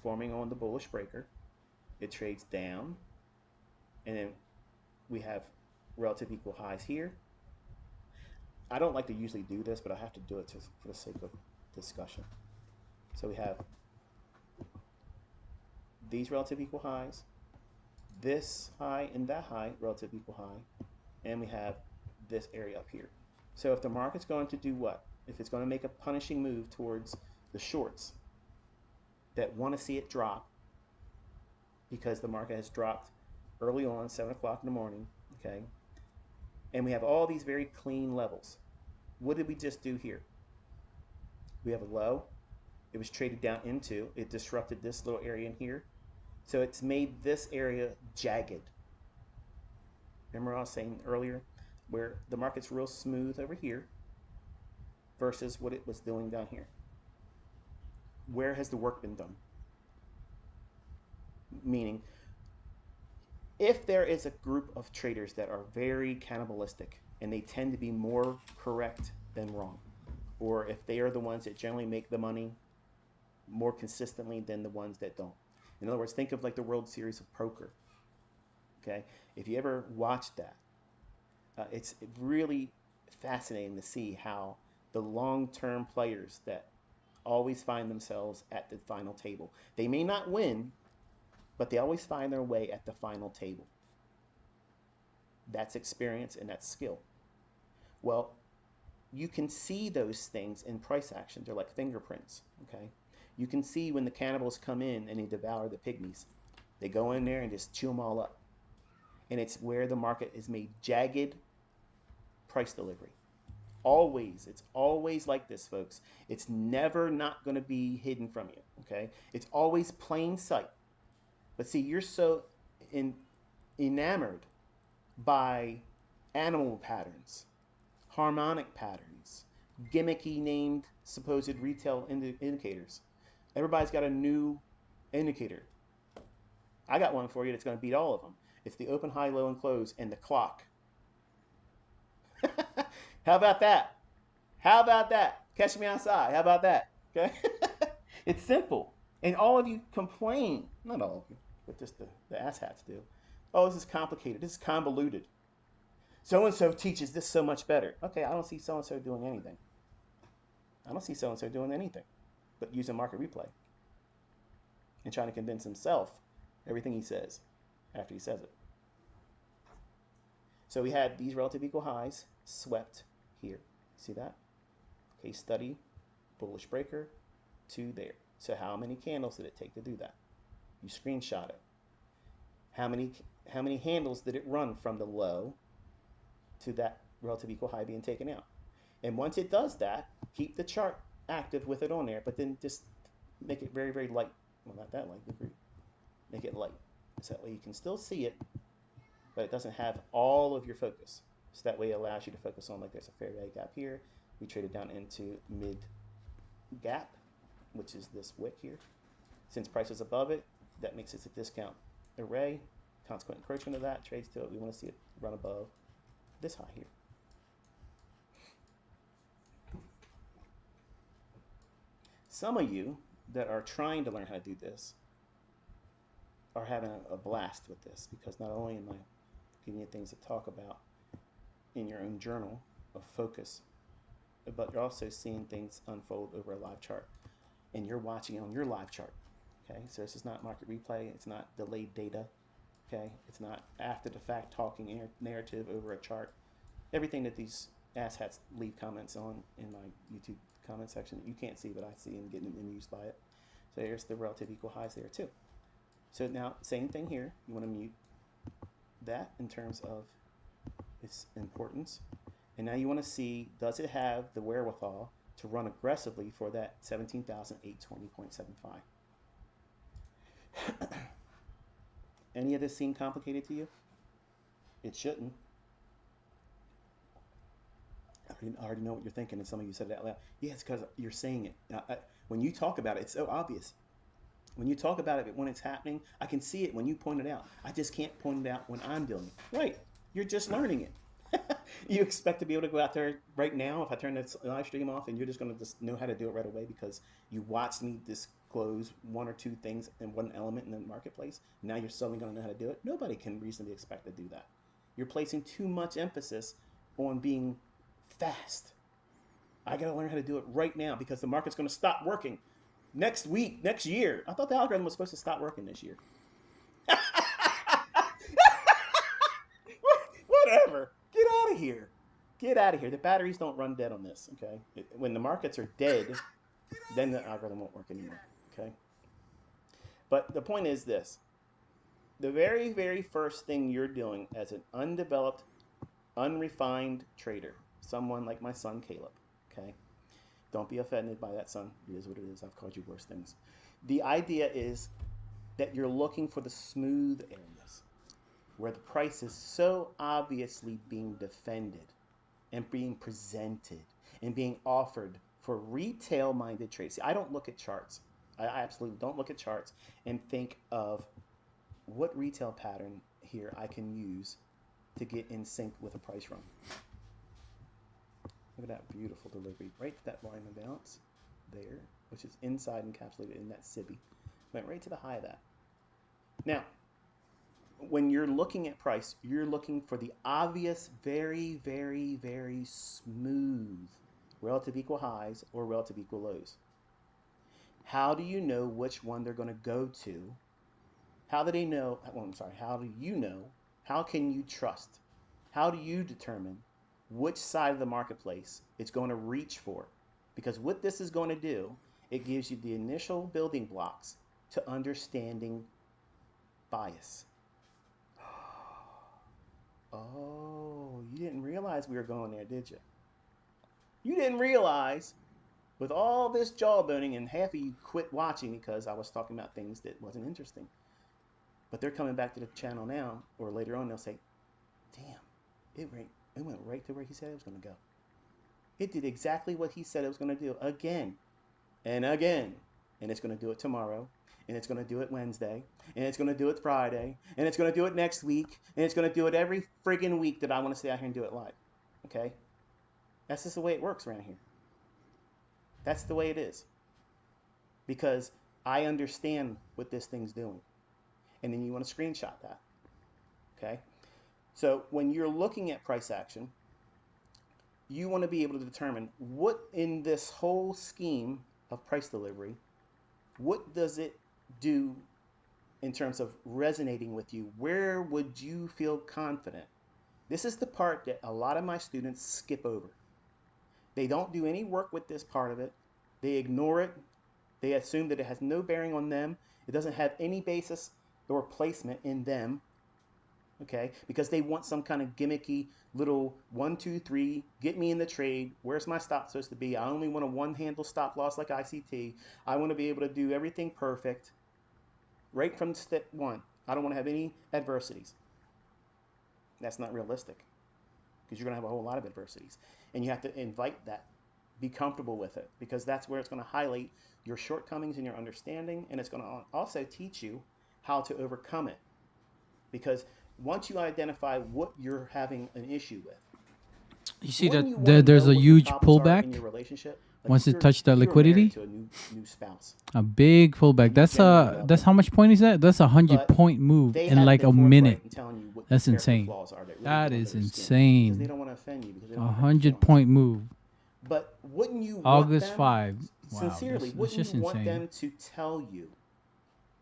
forming on the bullish breaker. It trades down, and then we have relative equal highs here. I don't like to usually do this, but I have to do it for the sake of discussion. So we have these relative equal highs, this high and that high, relative equal high, and we have this area up here. So if the market's going to do what? If it's going to make a punishing move towards the shorts that want to see it drop, because the market has dropped early on, 7 o'clock in the morning, okay? And we have all these very clean levels. What did we just do here? We have a low. It was traded down into. It disrupted this little area in here. So it's made this area jagged. Remember I was saying earlier where the market's real smooth over here versus what it was doing down here. Where has the work been done? Meaning, if there is a group of traders that are very cannibalistic and they tend to be more correct than wrong, or if they are the ones that generally make the money more consistently than the ones that don't. In other words, think of like the World Series of Poker. Okay, if you ever watched that, it's really fascinating to see how the long-term players that always find themselves at the final table. They may not win, but they always find their way at the final table. That's experience and that's skill. Well, you can see those things in price action. They're like fingerprints, okay? You can see when the cannibals come in and they devour the pygmies. They go in there and just chew them all up. And it's where the market is made jagged price delivery. Always, it's always like this, folks. It's never not going to be hidden from you, okay? It's always plain sight. But see, you're so enamored by animal patterns, harmonic patterns, gimmicky named supposed retail indicators. Everybody's got a new indicator. I got one for you that's going to beat all of them. It's the open, high, low, and close, and the clock. How about that? How about that? Catch me outside. How about that? Okay. It's simple. And all of you complain, not all of you, but just the asshats do. Oh, this is complicated. This is convoluted. So-and-so teaches this so much better. Okay, I don't see so-and-so doing anything. I don't see so-and-so doing anything but using market replay and trying to convince himself everything he says after he says it. So we had these relative equal highs swept here. See that? Case study, bullish breaker, to there. So how many candles did it take to do that? You screenshot it. How many handles did it run from the low to that relative equal high being taken out? And once it does that, keep the chart active with it on there, but then just make it very, very light. Well, not that light, make it light. So that way you can still see it, but it doesn't have all of your focus. So that way it allows you to focus on, like, there's a fair value gap here. We traded down into mid gap, which is this wick here. Since price is above it, that makes it a discount array. Consequent encroachment of that trades to it. We want to see it run above this high here. Some of you that are trying to learn how to do this are having a blast with this, because not only am I giving you things to talk about in your own journal of focus, but you're also seeing things unfold over a live chart, and you're watching on your live chart. Okay, so this is not market replay, it's not delayed data, okay, it's not after the fact talking narrative over a chart. Everything that these asshats leave comments on in my YouTube comment section, you can't see, but I see and getting amused by it. So here's the relative equal highs there too. So now, same thing here, you want to mute that in terms of its importance. And now you want to see, does it have the wherewithal to run aggressively for that 17,820.75? Any of this seem complicated to you? It shouldn't. I already know what you're thinking, and some of you said it out loud. Yeah, it's because you're saying it. Now, when you talk about it, it's so obvious. When you talk about it when it's happening, I can see it when you point it out. I just can't point it out when I'm doing it. Right, you're just learning it. You expect to be able to go out there right now if I turn this live stream off and you're just going to just know how to do it right away because you watched me disclose one or two things in one element in the marketplace. Now you're suddenly going to know how to do it. Nobody can reasonably expect to do that. You're placing too much emphasis on being fast. I got to learn how to do it right now because the market's going to stop working next week, next year. I thought the algorithm was supposed to stop working this year. Whatever. Get out of here. Get out of here. The batteries don't run dead on this, okay? When the markets are dead, then the algorithm won't work anymore, okay? But the point is this. The very, very first thing you're doing as an undeveloped, unrefined trader, someone like my son Caleb, okay? Don't be offended by that, son. It is what it is. I've called you worse things. The idea is that you're looking for the smooth areas where the price is so obviously being defended and being presented and being offered for retail-minded trades. See, I don't look at charts. I absolutely don't look at charts and think of what retail pattern here I can use to get in sync with a price run. Look at that beautiful delivery. Right to that volume imbalance there, which is inside encapsulated in that SIBI. Went right to the high of that. Now, when you're looking at price, you're looking for the obvious, very, very, very smooth relative equal highs or relative equal lows. How do you know which one they're going to go to? How do they know? Well, I'm sorry. How do you know? How can you trust? How do you determine which side of the marketplace it's going to reach for? Because what this is going to do, it gives you the initial building blocks to understanding bias. Oh, you didn't realize we were going there, did you? You didn't realize with all this jawboning, and half of you quit watching because I was talking about things that wasn't interesting. But they're coming back to the channel now, or later on they'll say, damn, it went right to where he said it was going to go. It did exactly what he said it was going to do again and again. And it's going to do it tomorrow. And it's going to do it Wednesday, and it's going to do it Friday, and it's going to do it next week, and it's going to do it every friggin' week that I want to stay out here and do it live, okay? That's just the way it works around here. That's the way it is. Because I understand what this thing's doing. And then you want to screenshot that, okay? So when you're looking at price action, you want to be able to determine what in this whole scheme of price delivery, what does it do in terms of resonating with you? Where would you feel confident? This is the part that a lot of my students skip over. They don't do any work with this part of it. They ignore it. They assume that it has no bearing on them. It doesn't have any basis or placement in them, okay? Because they want some kind of gimmicky little 1, 2, 3, get me in the trade. Where's my stop supposed to be? I only want a one-handle stop loss like ICT. I want to be able to do everything perfect right from step one. I don't want to have any adversities. That's not realistic because you're going to have a whole lot of adversities. And you have to invite that. Be comfortable with it because that's where it's going to highlight your shortcomings in your understanding, and it's going to also teach you how to overcome it. Because once you identify what you're having an issue with, you see that wouldn't you want to there's know a what your huge problems are in pullback your relationship? Like once it touched that if you're married liquidity. to a new spouse A big pullback. and you genuinely love That's them, how much point is that? That's a but 100-point move they in haven't like been a forthright minute. in telling you what your That's character insane. flaws are that really That get under is their skin because they insane. don't want to offend you because they don't A want to hurt your feelings. 100-point move. But wouldn't you want August them, 5. Wow, sincerely, that's wouldn't you just want insane. them to tell you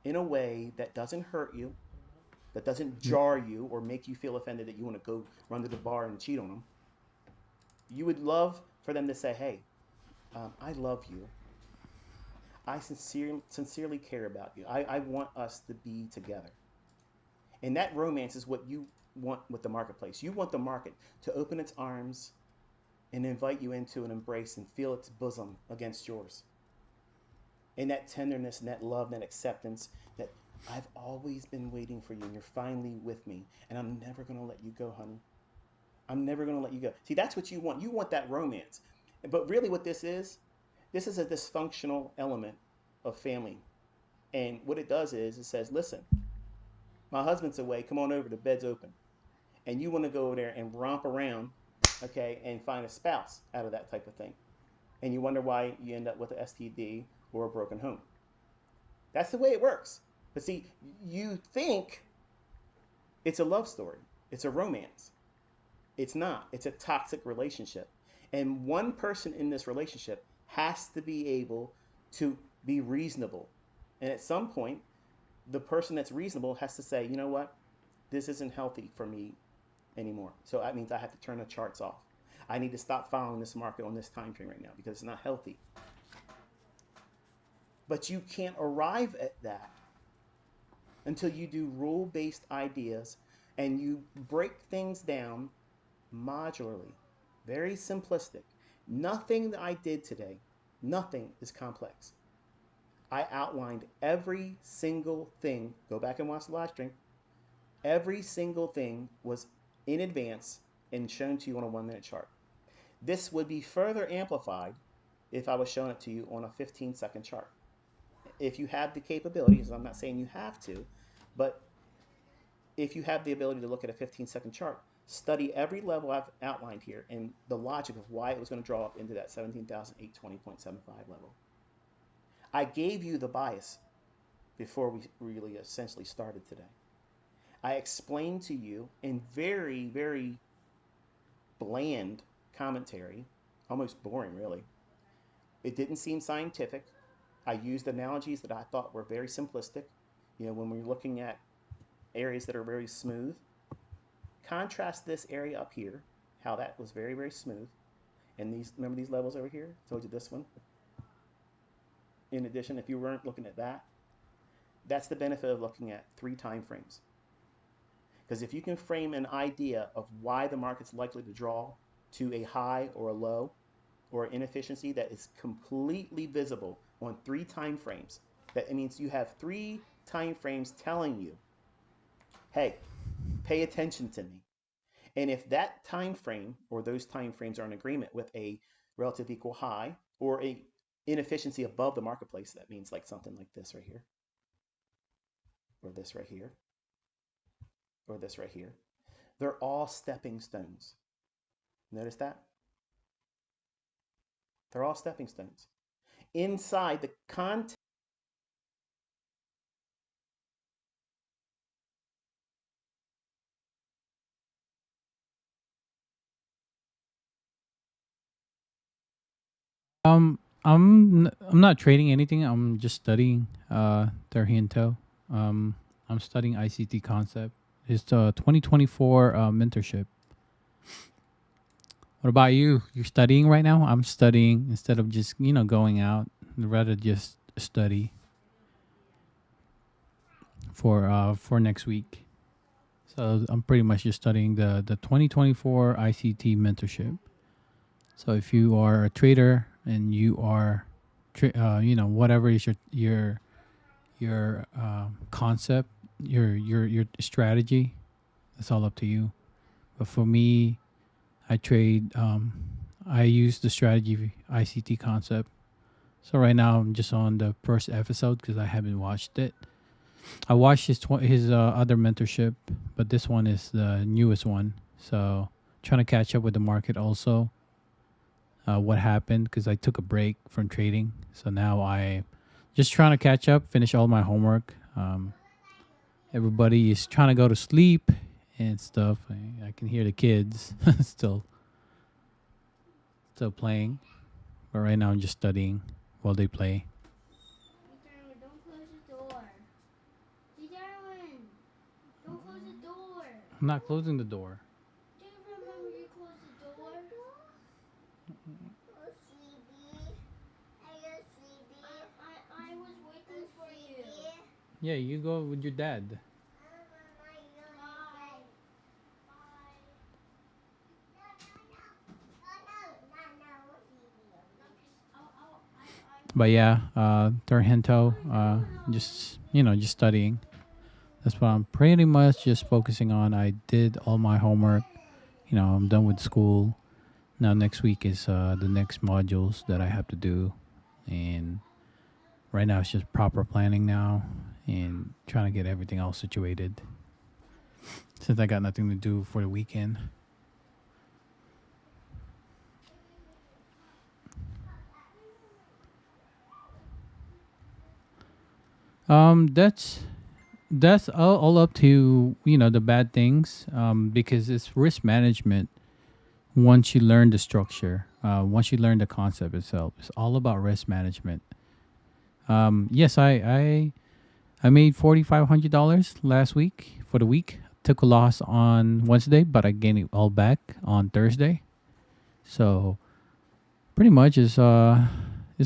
in a way that doesn't hurt you, that doesn't jar you or make you feel offended that you want to go run to the bar and cheat on them? You would love for them to say, hey, I love you. I sincerely care about you. I want us to be together. And that romance is what you want with the marketplace. You want the market to open its arms and invite you into an embrace and feel its bosom against yours. And that tenderness and that love and that acceptance that I've always been waiting for you and you're finally with me and I'm never going to let you go, honey. I'm never going to let you go. See, that's what you want. You want that romance. But really what this is a dysfunctional element of family. And what it does is it says, listen, my husband's away. Come on over. The bed's open. And you want to go over there and romp around, okay, and find a spouse out of that type of thing. And you wonder why you end up with an STD or a broken home. That's the way it works. But see, you think it's a love story. It's a romance. It's not. It's a toxic relationship. And one person in this relationship has to be able to be reasonable. And at some point, the person that's reasonable has to say, you know what? This isn't healthy for me anymore. So that means I have to turn the charts off. I need to stop following this market on this time frame right now because it's not healthy. But you can't arrive at that until you do rule-based ideas and you break things down modularly, very simplistic. Nothing that I did today, nothing is complex. I outlined every single thing. Go back and watch the live stream. Every single thing was in advance and shown to you on a 1-minute chart. This would be further amplified if I was showing it to you on a 15-second chart. If you have the capabilities, I'm not saying you have to, but if you have the ability to look at a 15-second chart, study every level I've outlined here and the logic of why it was going to draw up into that 17,820.75 level. I gave you the bias before we really essentially started today. I explained to you in very, very bland commentary, almost boring really. It didn't seem scientific. I used analogies that I thought were very simplistic. You know, when we're looking at areas that are very smooth, contrast this area up here, how that was very, very smooth. And these, remember these levels over here? I told you this one. In addition, if you weren't looking at that, that's the benefit of looking at 3 time frames. Because if you can frame an idea of why the market's likely to draw to a high or a low or an inefficiency that is completely visible on 3 time frames, that means you have 3 time frames telling you, hey, pay attention to me. And if that time frame or those time frames are in agreement with a relative equal high or a inefficiency above the marketplace, that means like something like this right here, or this right here, or this right here. They're all stepping stones. Notice that? They're all stepping stones. Inside the context, I'm not trading anything. I'm just studying their Hinto. I'm studying ICT concept. It's the 2024 mentorship. What about you? You're studying right now? I'm studying instead of just, going out. I'd rather just study for next week. So I'm pretty much just studying the 2024 ICT mentorship. So if you are a trader and you are, whatever is your concept, your strategy. It's all up to you. But for me, I trade. I use the strategy ICT concept. So right now I'm just on the first episode because I haven't watched it. I watched his other mentorship, but this one is the newest one. So trying to catch up with the market also. What happened because I took a break from trading. So now I just trying to catch up, finish all my homework. Everybody is trying to go to sleep and stuff. I can hear the kids still playing, but right now I'm just studying while they play. Darwin, don't close the door. Darwin, don't close the door. I'm not closing the door. Do you remember you closed the door? I was waiting for you. Yeah, you go with your dad. But yeah, Terhento, just just studying. That's what I'm pretty much just focusing on. I did all my homework. I'm done with school. Now next week is the next modules that I have to do, and right now it's just proper planning now and trying to get everything all situated. Since I got nothing to do for the weekend. That's all up to the bad things. Because it's risk management. Once you learn the structure, once you learn the concept itself, it's all about risk management. Yes, I made $4,500 last week for the week. Took a loss on Wednesday, but I gained it all back on Thursday. So pretty much it's a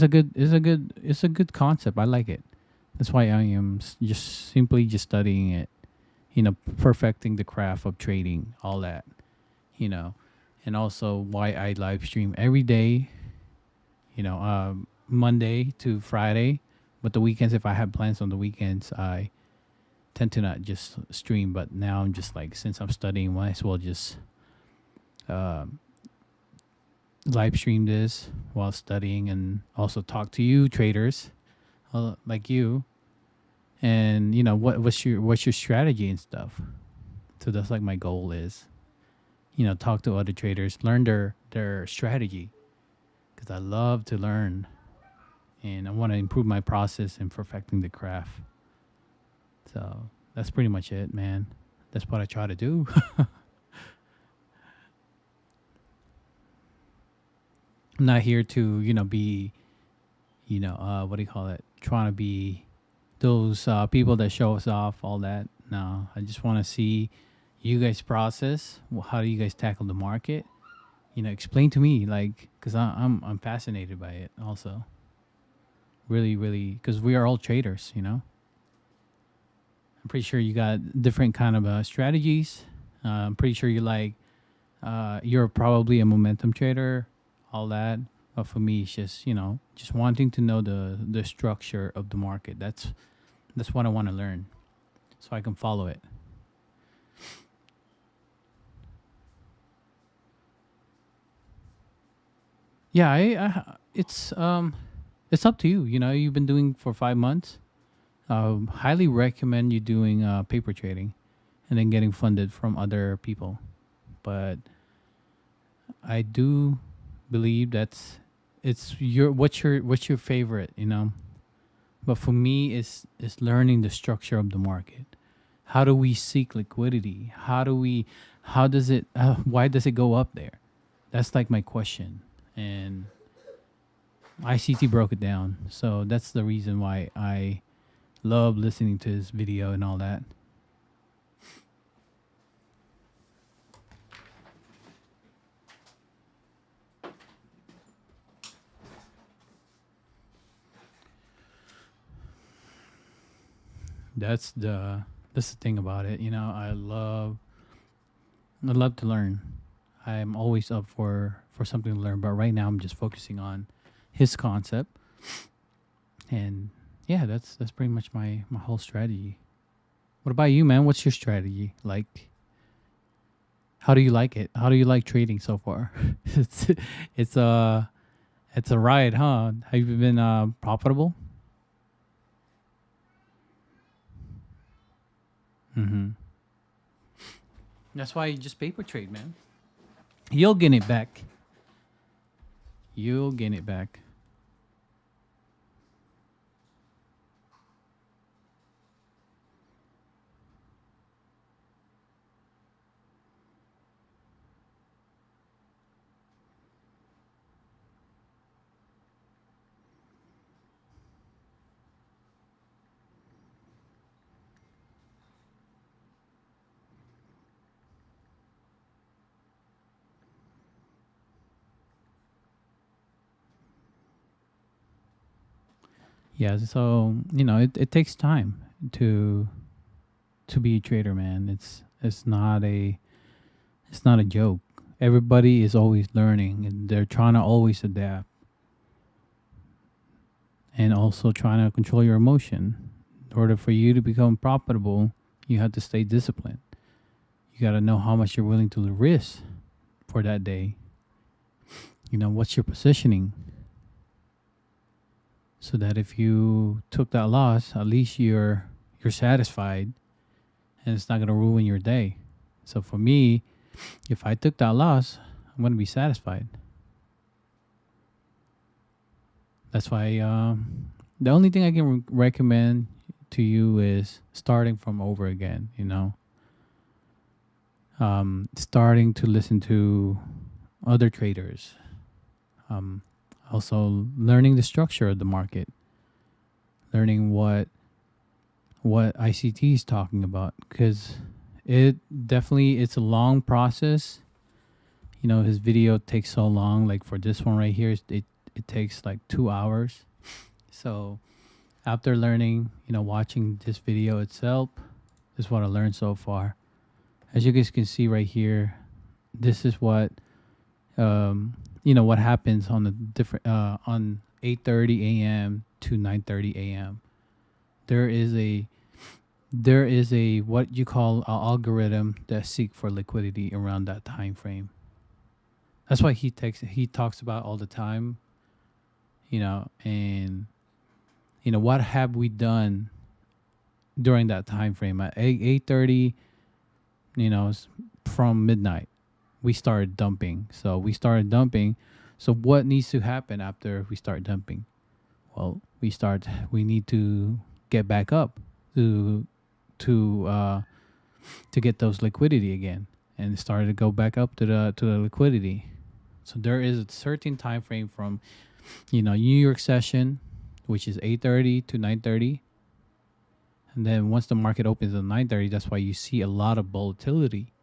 good concept. I like it. That's why I am just simply just studying it, perfecting the craft of trading, all that, and also why I live stream every day, Monday to Friday, but the weekends, if I have plans on the weekends, I tend to not just stream. But now I'm just like, since I'm studying, might as well just live stream this while studying and also talk to you traders like you, and what's your strategy and stuff. So that's like my goal is, talk to other traders, learn their strategy, because I love to learn and I want to improve my process in perfecting the craft. So that's pretty much it, man. That's what I try to do. I'm not here to be what do you call it, trying to be those people that show us off, all that. No, I just want to see you guys process. How do you guys tackle the market? Explain to me, like, because I'm fascinated by it also. Really, really, because we are all traders. I'm pretty sure you got different kind of strategies. I'm pretty sure you're probably a momentum trader, all that. But for me, it's just wanting to know the structure of the market. That's what I want to learn, so I can follow it. Yeah, it's up to you. You've been doing for 5 months. Highly recommend you doing paper trading, and then getting funded from other people. But I do believe it's what's your favorite. But for me, it's learning the structure of the market. How do we seek liquidity? How does it? Why does it go up there? That's like my question, and ICT broke it down. So that's the reason why I love listening to his video and all that. That's the thing about it. I love to learn. I'm always up for something to learn, but right now I'm just focusing on his concept. And yeah, that's pretty much my whole strategy. What about you, man? What's your strategy? Like, how do you like it? How do you like trading so far? it's it's a it's a ride, huh? Have you been profitable? Mm-hmm. That's why you just paper trade, man. You'll get it back. You'll get it back. Yeah, so it takes time to be a trader, man. It's not a joke. Everybody is always learning and they're trying to always adapt and also trying to control your emotion. In order for you to become profitable, you have to stay disciplined. You got to know how much you're willing to risk for that day. What's your positioning? So that if you took that loss, at least you're satisfied and it's not going to ruin your day. So for me, if I took that loss, I'm going to be satisfied. That's why the only thing I can recommend to you is starting from over again, starting to listen to other traders. Also learning the structure of the market, learning what ICT is talking about, because it's a long process. His video takes so long. Like for this one right here, it takes like 2 hours. So after learning, watching this video itself, this is what I learned so far. As you guys can see right here, this is what what happens on the different on 8:30 a.m. to 9:30 a.m. There is a what you call an algorithm that seek for liquidity around that time frame. That's why he talks about all the time, and what have we done during that time frame at 8:30, from midnight. We started dumping. So what needs to happen after we start dumping? Well, we need to get back up to get those liquidity again, and start to go back up to the liquidity. So there is a certain time frame from New York session, which is 8:30 to 9:30. And then once the market opens at 9:30, that's why you see a lot of volatility.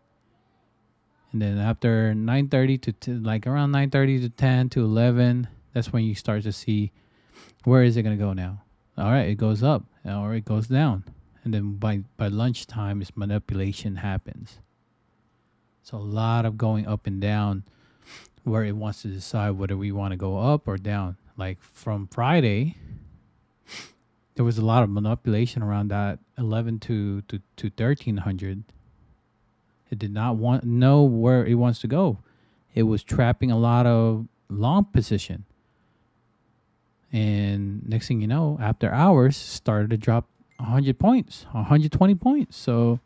And then after 9:30 to around 9:30 to 10 to 11, that's when you start to see where is it going to go now. All right, it goes up or it goes down. And then by lunchtime, this manipulation happens. So a lot of going up and down where it wants to decide whether we want to go up or down. Like from Friday, there was a lot of manipulation around that 11 to 1300. It did not know where it wants to go. It was trapping a lot of long position. And next thing you know, after hours, started to drop 100 points, 120 points. So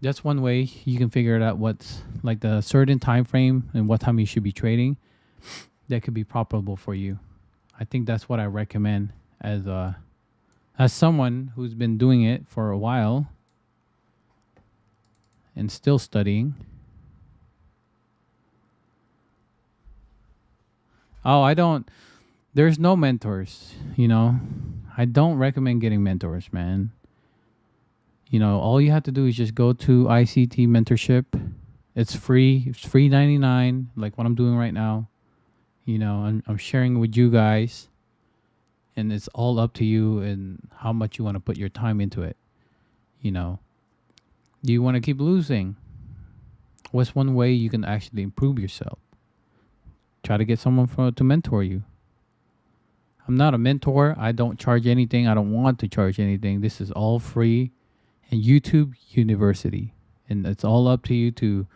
that's one way you can figure it out, what's like the certain time frame and what time you should be trading that could be profitable for you. I think that's what I recommend as someone who's been doing it for a while and still studying. There's no mentors, I don't recommend getting mentors, man. All you have to do is just go to ICT Mentorship. It's free. It's free 99, like what I'm doing right now. I'm sharing with you guys, and it's all up to you and how much you want to put your time into it. Do you want to keep losing? What's one way you can actually improve yourself? Try to get someone to mentor you. I'm not a mentor. I don't charge anything. I don't want to charge anything. This is all free. and YouTube University. And it's all up to you to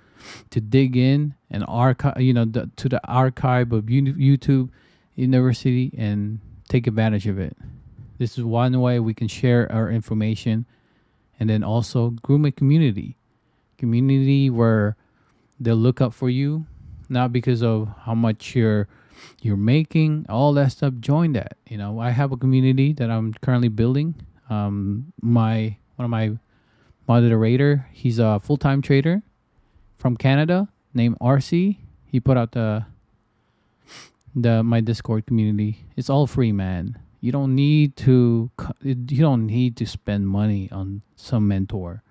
dig in and archive, to the archive of YouTube University and take advantage of it. This is one way we can share our information, and then also groom a community where they'll look up for you, not because of how much you're making, all that stuff. Join that. I have a community that I'm currently building. One of my moderator, he's a full-time trader from Canada named RC. He put out my Discord community. It's all free, man. You don't need to spend money on some mentor.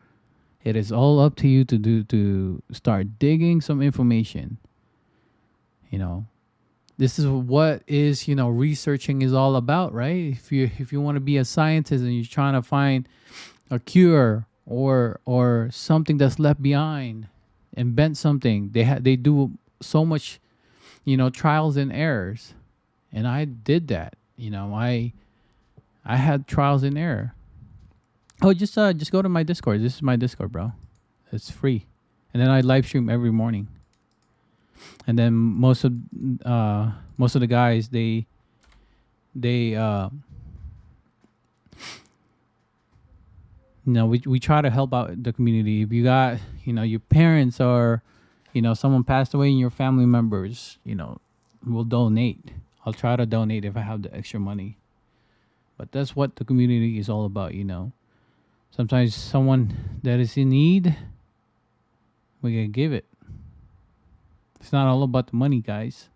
It is all up to you to start digging some information. This is what researching is all about, right? If you want to be a scientist and you're trying to find a cure or something that's left behind, invent something. They do so much, trials and errors, and I did that. I had trials and error. Oh, just go to my Discord. This is my Discord, bro. It's free, and then I live stream every morning. And then most of the guys they we try to help out the community. If you got your parents or someone passed away in your family members, we'll donate. I'll try to donate if I have the extra money. But that's what the community is all about. Sometimes someone that is in need, we can give it. It's not all about the money, guys.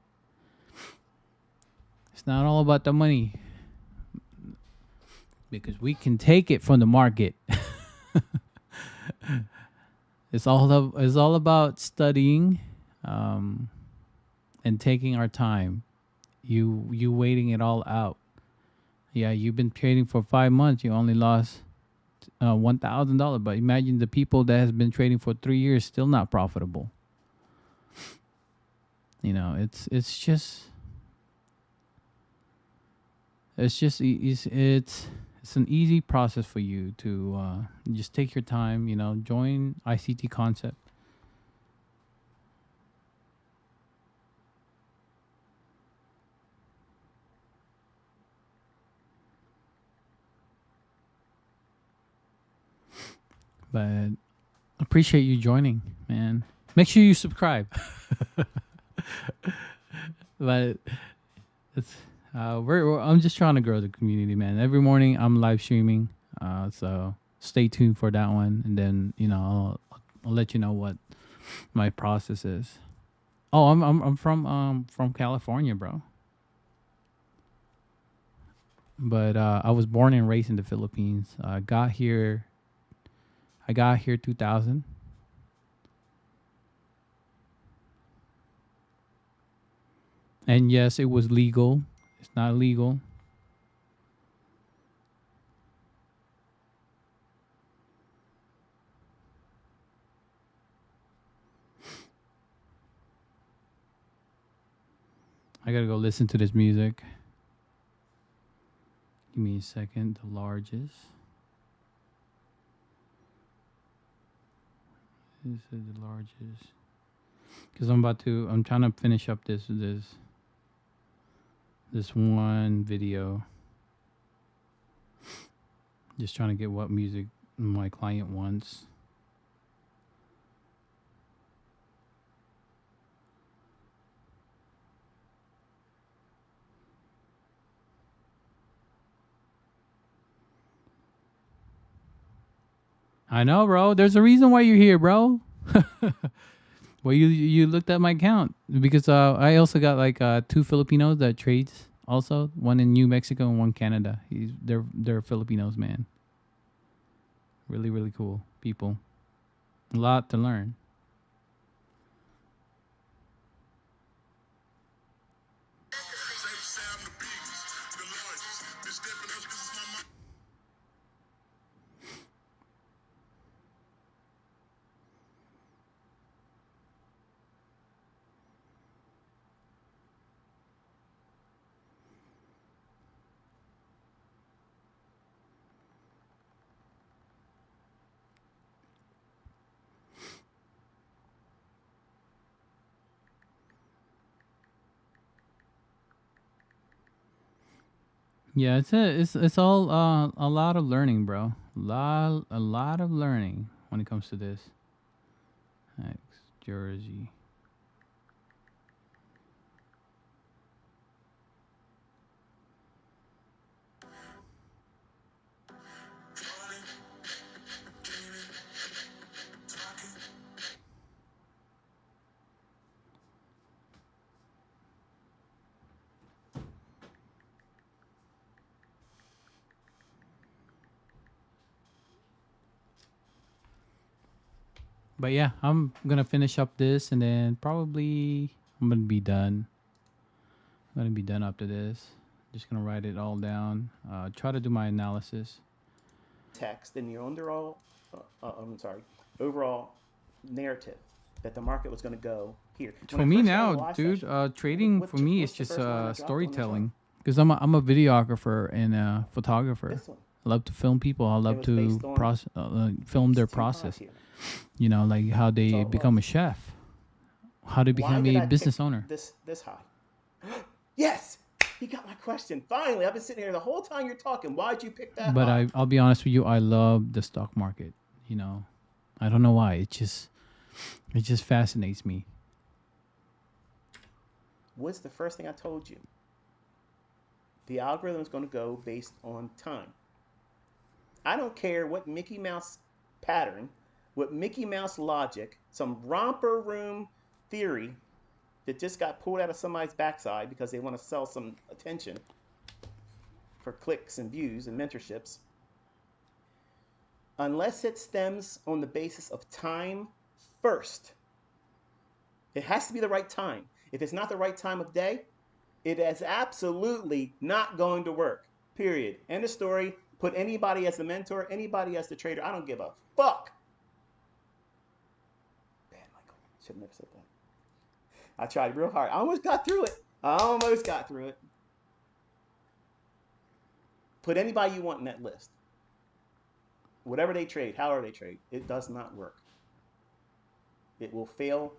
It's not all about the money, because we can take it from the market. It's all about studying, and taking our time. You waiting it all out. Yeah, you've been trading for 5 months. You only lost $1,000. But imagine the people that has been trading for 3 years still not profitable. It's an easy process for you to just take your time. Join ICT Concept. But appreciate you joining, man. Make sure you subscribe. But it's I'm just trying to grow the community, man. Every morning I'm live streaming, so stay tuned for that one, and then I'll let you know what my process is. Oh, I'm from California, bro. But I was born and raised in the Philippines. I got here 2000. And yes, it was legal. It's not illegal. I gotta go listen to this music. Give me a second. The largest. This is the largest. Because I'm trying to finish up this one video. Just trying to get what music my client wants. I know, bro. There's a reason why you're here, bro. Well, you looked at my account because I also got like 2 Filipinos that trades. Also, one in New Mexico and one Canada. They're Filipinos, man. Really, really cool people. A lot to learn. Yeah, it's all a lot of learning, bro. A lot of learning when it comes to this. Next, Jersey. But yeah, I'm gonna finish up this and then probably I'm gonna be done. I'm gonna be done after this. Just gonna write it all down. Try to do my analysis. Text in your overall narrative that the market was going to go here. For me now, dude, trading for me is just storytelling because I'm a videographer and a photographer. I love to film people. I love to film their process. You know, like how they become a chef, how they become a business owner. This high. Yes, he got my question. Finally, I've been sitting here the whole time you're talking. Why'd you pick that? But I'll be honest with you. I love the stock market. You know, I don't know why. It just fascinates me. What's the first thing I told you? The algorithm is going to go based on time. I don't care what Mickey Mouse pattern, what Mickey Mouse logic, some romper room theory that just got pulled out of somebody's backside because they want to sell some attention for clicks and views and mentorships. Unless it stems on the basis of time first, it has to be the right time. If it's not the right time of day, it is absolutely not going to work. Period. End of story. Put anybody as the mentor, anybody as the trader. I don't give a fuck. Bad, Michael. Should have never said that. I tried real hard. I almost got through it. Put anybody you want in that list. Whatever they trade, however they trade, it does not work. It will fail.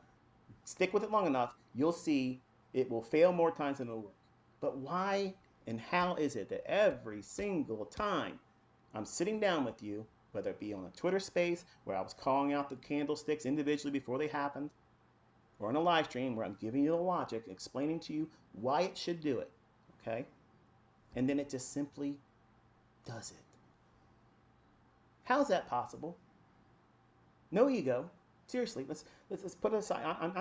Stick with it long enough, you'll see it will fail more times than it'll work. But why and how is it that every single time I'm sitting down with you, whether it be on a Twitter space where I was calling out the candlesticks individually before they happened, or on a live stream where I'm giving you the logic, explaining to you why it should do it, okay? And then it just simply does it. How's that possible? No ego. Seriously, let's put it aside. I'm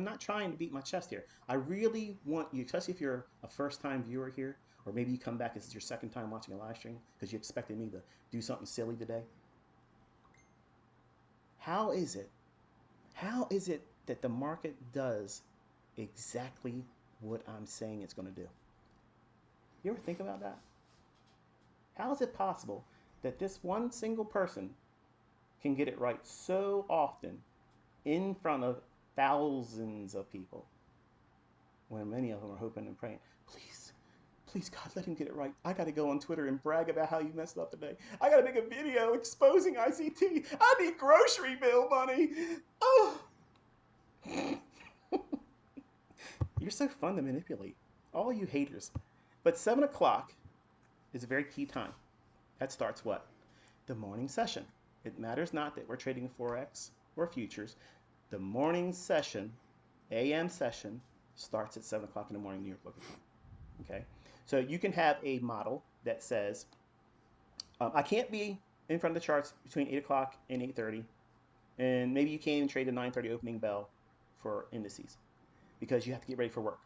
not trying to beat my chest here. I really want you, especially if you're a first-time viewer here, or maybe you come back, this is your second time watching a live stream because you expected me to do something silly today. How is it that the market does exactly what I'm saying it's going to do? You ever think about that? How is it possible that this one single person can get it right so often in front of thousands of people when many of them are hoping and praying, please God, let him get it right. I got to go on Twitter and brag about how you messed up today. I got to make a video exposing ICT. I need grocery bill money. Oh. You're so fun to manipulate, all you haters. But 7 o'clock is a very key time. That starts what? The morning session. It matters not that we're trading Forex or futures. The morning session, AM session, starts at 7 o'clock in the morning New York local time. Okay? So you can have a model that says, I can't be in front of the charts between 8 o'clock and 8:30, and maybe you can't even trade a 9:30 opening bell for indices because you have to get ready for work.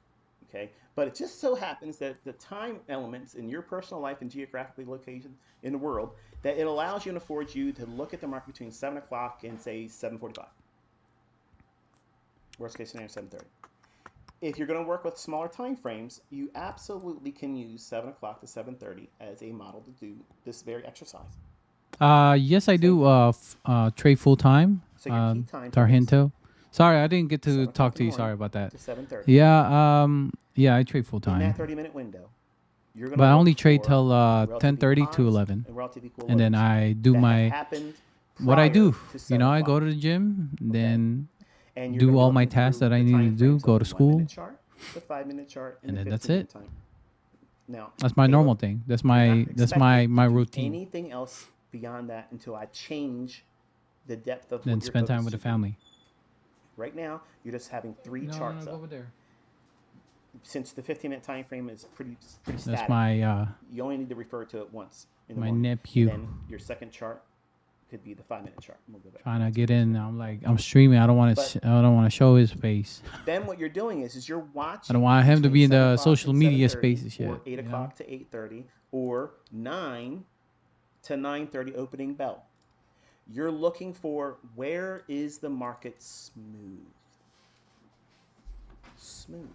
Okay, but it just so happens that the time elements in your personal life and geographically location in the world, that it allows you and affords you to look at the market between 7 o'clock and say 7:45. Worst case scenario, 7:30. If you're going to work with smaller time frames, you absolutely can use 7 o'clock to 7:30 as a model to do this very exercise. Yes, I do trade full time. So your key time Tarhinto. Sorry, I didn't get to talk to you. Sorry about that. To 7:30. Yeah, I trade full time. In that 30-minute window, you're going to. But I only trade till 10:30 to 11, and then I do what I do. You know, I go to the gym, then do all my tasks that I need to do. Go to school, the 5-minute chart, and then that's it. Now, That's my normal thing. That's my routine. Anything else beyond that until I change the depth of Then what you're spend time focused with the to do. family. Right now, you're just having 3 No, charts go up. over there. Since the 15-minute time frame is pretty static, That's my you only need to refer to it once in the my morning. nephew. And then your second chart could be the 5-minute chart. We'll go back Trying to get in. I'm like, I'm streaming. I don't want to show his face. Then what you're doing is you're watching. I don't want him to be in the social media 7:30 spaces yet. Or 8 o'clock to 8:30, or 9 to 9:30 opening bell. You're looking for, where is the market smooth? Smooth.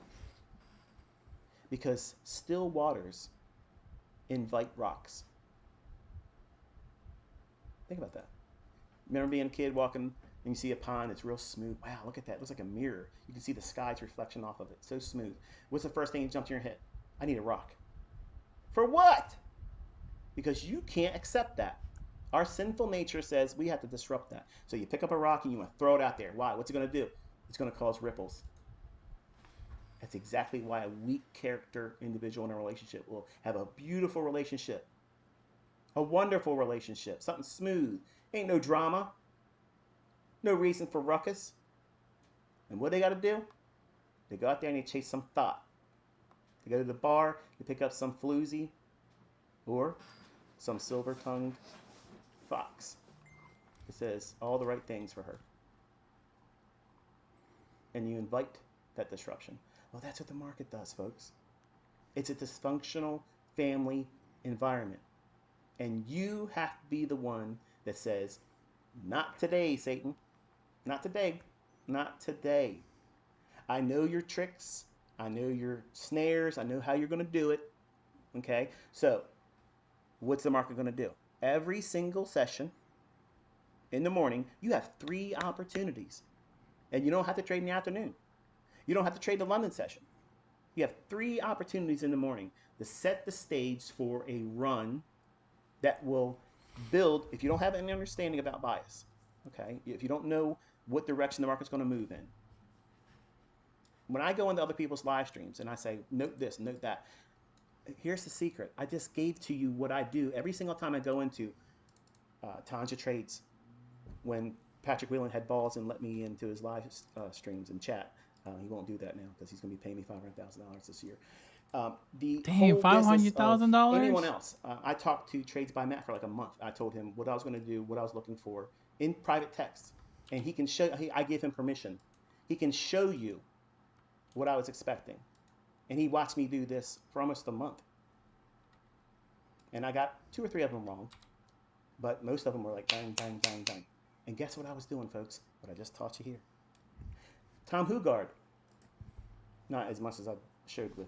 Because still waters invite rocks. Think about that. Remember being a kid walking and you see a pond, it's real smooth. Wow, look at that. It looks like a mirror. You can see the sky's reflection off of it. So smooth. What's the first thing that jumped in your head? I need a rock. For what? Because you can't accept that. Our sinful nature says we have to disrupt that. So you pick up a rock and you want to throw it out there. Why? What's it going to do? It's going to cause ripples. That's exactly why a weak character individual in a relationship will have a beautiful relationship, a wonderful relationship, something smooth. Ain't no drama, no reason for ruckus. And what they got to do? They go out there and they chase some thought. They go to the bar, they pick up some floozy or some silver-tongued fox. It says all the right things for her. And you invite that disruption. Well, that's what the market does, folks. It's a dysfunctional family environment. And you have to be the one that says, not today, Satan. Not today. Not today. I know your tricks. I know your snares. I know how you're going to do it. Okay? So, what's the market going to do? Every single session in the morning, you have 3 opportunities. And you don't have to trade in the afternoon. You don't have to trade the London session. You have 3 opportunities in the morning to set the stage for a run that will build, if you don't have any understanding about bias, okay, if you don't know what direction the market's going to move in. When I go into other people's live streams and I say, note this, note that, here's the secret. I just gave to you what I do every single time I go into Tanja Trades. When Patrick Whelan had balls and let me into his live streams and chat. He won't do that now because he's going to be paying me $500,000 this year. Damn, $500,000? Anyone else? I talked to Trades by Matt for like a month. I told him what I was going to do, what I was looking for in private text, and he can show. I gave him permission. He can show you what I was expecting, and he watched me do this for almost a month. And I got 2 or 3 of them wrong, but most of them were like bang, bang, bang, bang. And guess what I was doing, folks? What I just taught you here. Tom Hugard, not as much as I showed with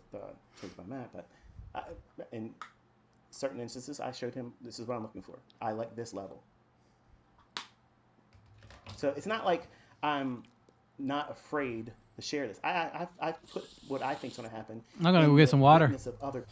Trades by Matt, but in certain instances, I showed him, this is what I'm looking for. I like this level. So it's not like I'm not afraid to share this. I put what I think is going to happen. I'm going to go get some water. Of other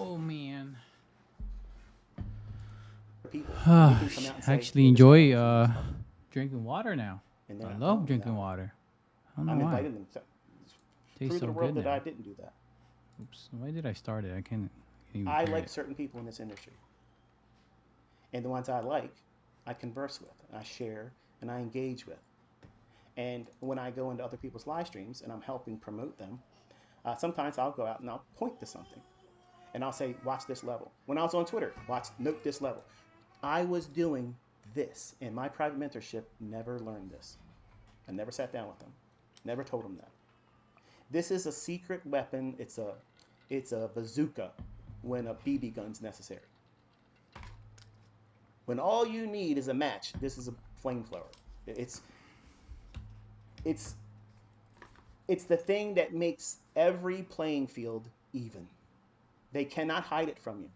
Oh man. people. I actually enjoy drinking water now. I love drinking water. don't know I'm why. inviting them to Tastes prove to so the world good that now. I didn't do that. Oops. Why did I start it? I can't even I hear like it. certain people in this industry. And the ones I like, I converse with, and I share, and I engage with. And when I go into other people's live streams and I'm helping promote them, sometimes I'll go out and I'll point to something. And I'll say, watch this level. When I was on Twitter, note this level. I was doing this, and my private mentorship never learned this. I never sat down with them, never told them that. This is a secret weapon. It's a bazooka when a BB gun's necessary. When all you need is a match, this is a flamethrower. It's the thing that makes every playing field even. They cannot hide it from you.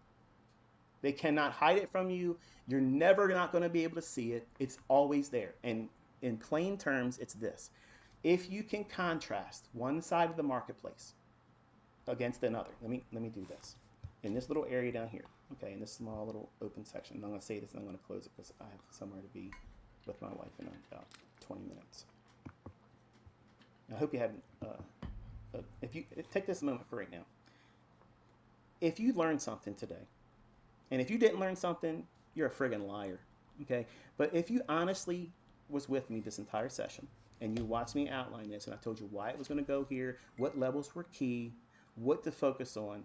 They cannot hide it from you. You're never not going to be able to see it. It's always there. And in plain terms, it's this. If you can contrast one side of the marketplace against another, let me do this. In this little area down here, okay, in this small little open section, I'm going to say this and I'm going to close it because I have somewhere to be with my wife in about 20 minutes. I hope you haven't, if you take this moment for right now. If you learned something today, and if you didn't learn something, you're a friggin' liar, okay? But if you honestly was with me this entire session, and you watched me outline this, and I told you why it was gonna go here, what levels were key, what to focus on,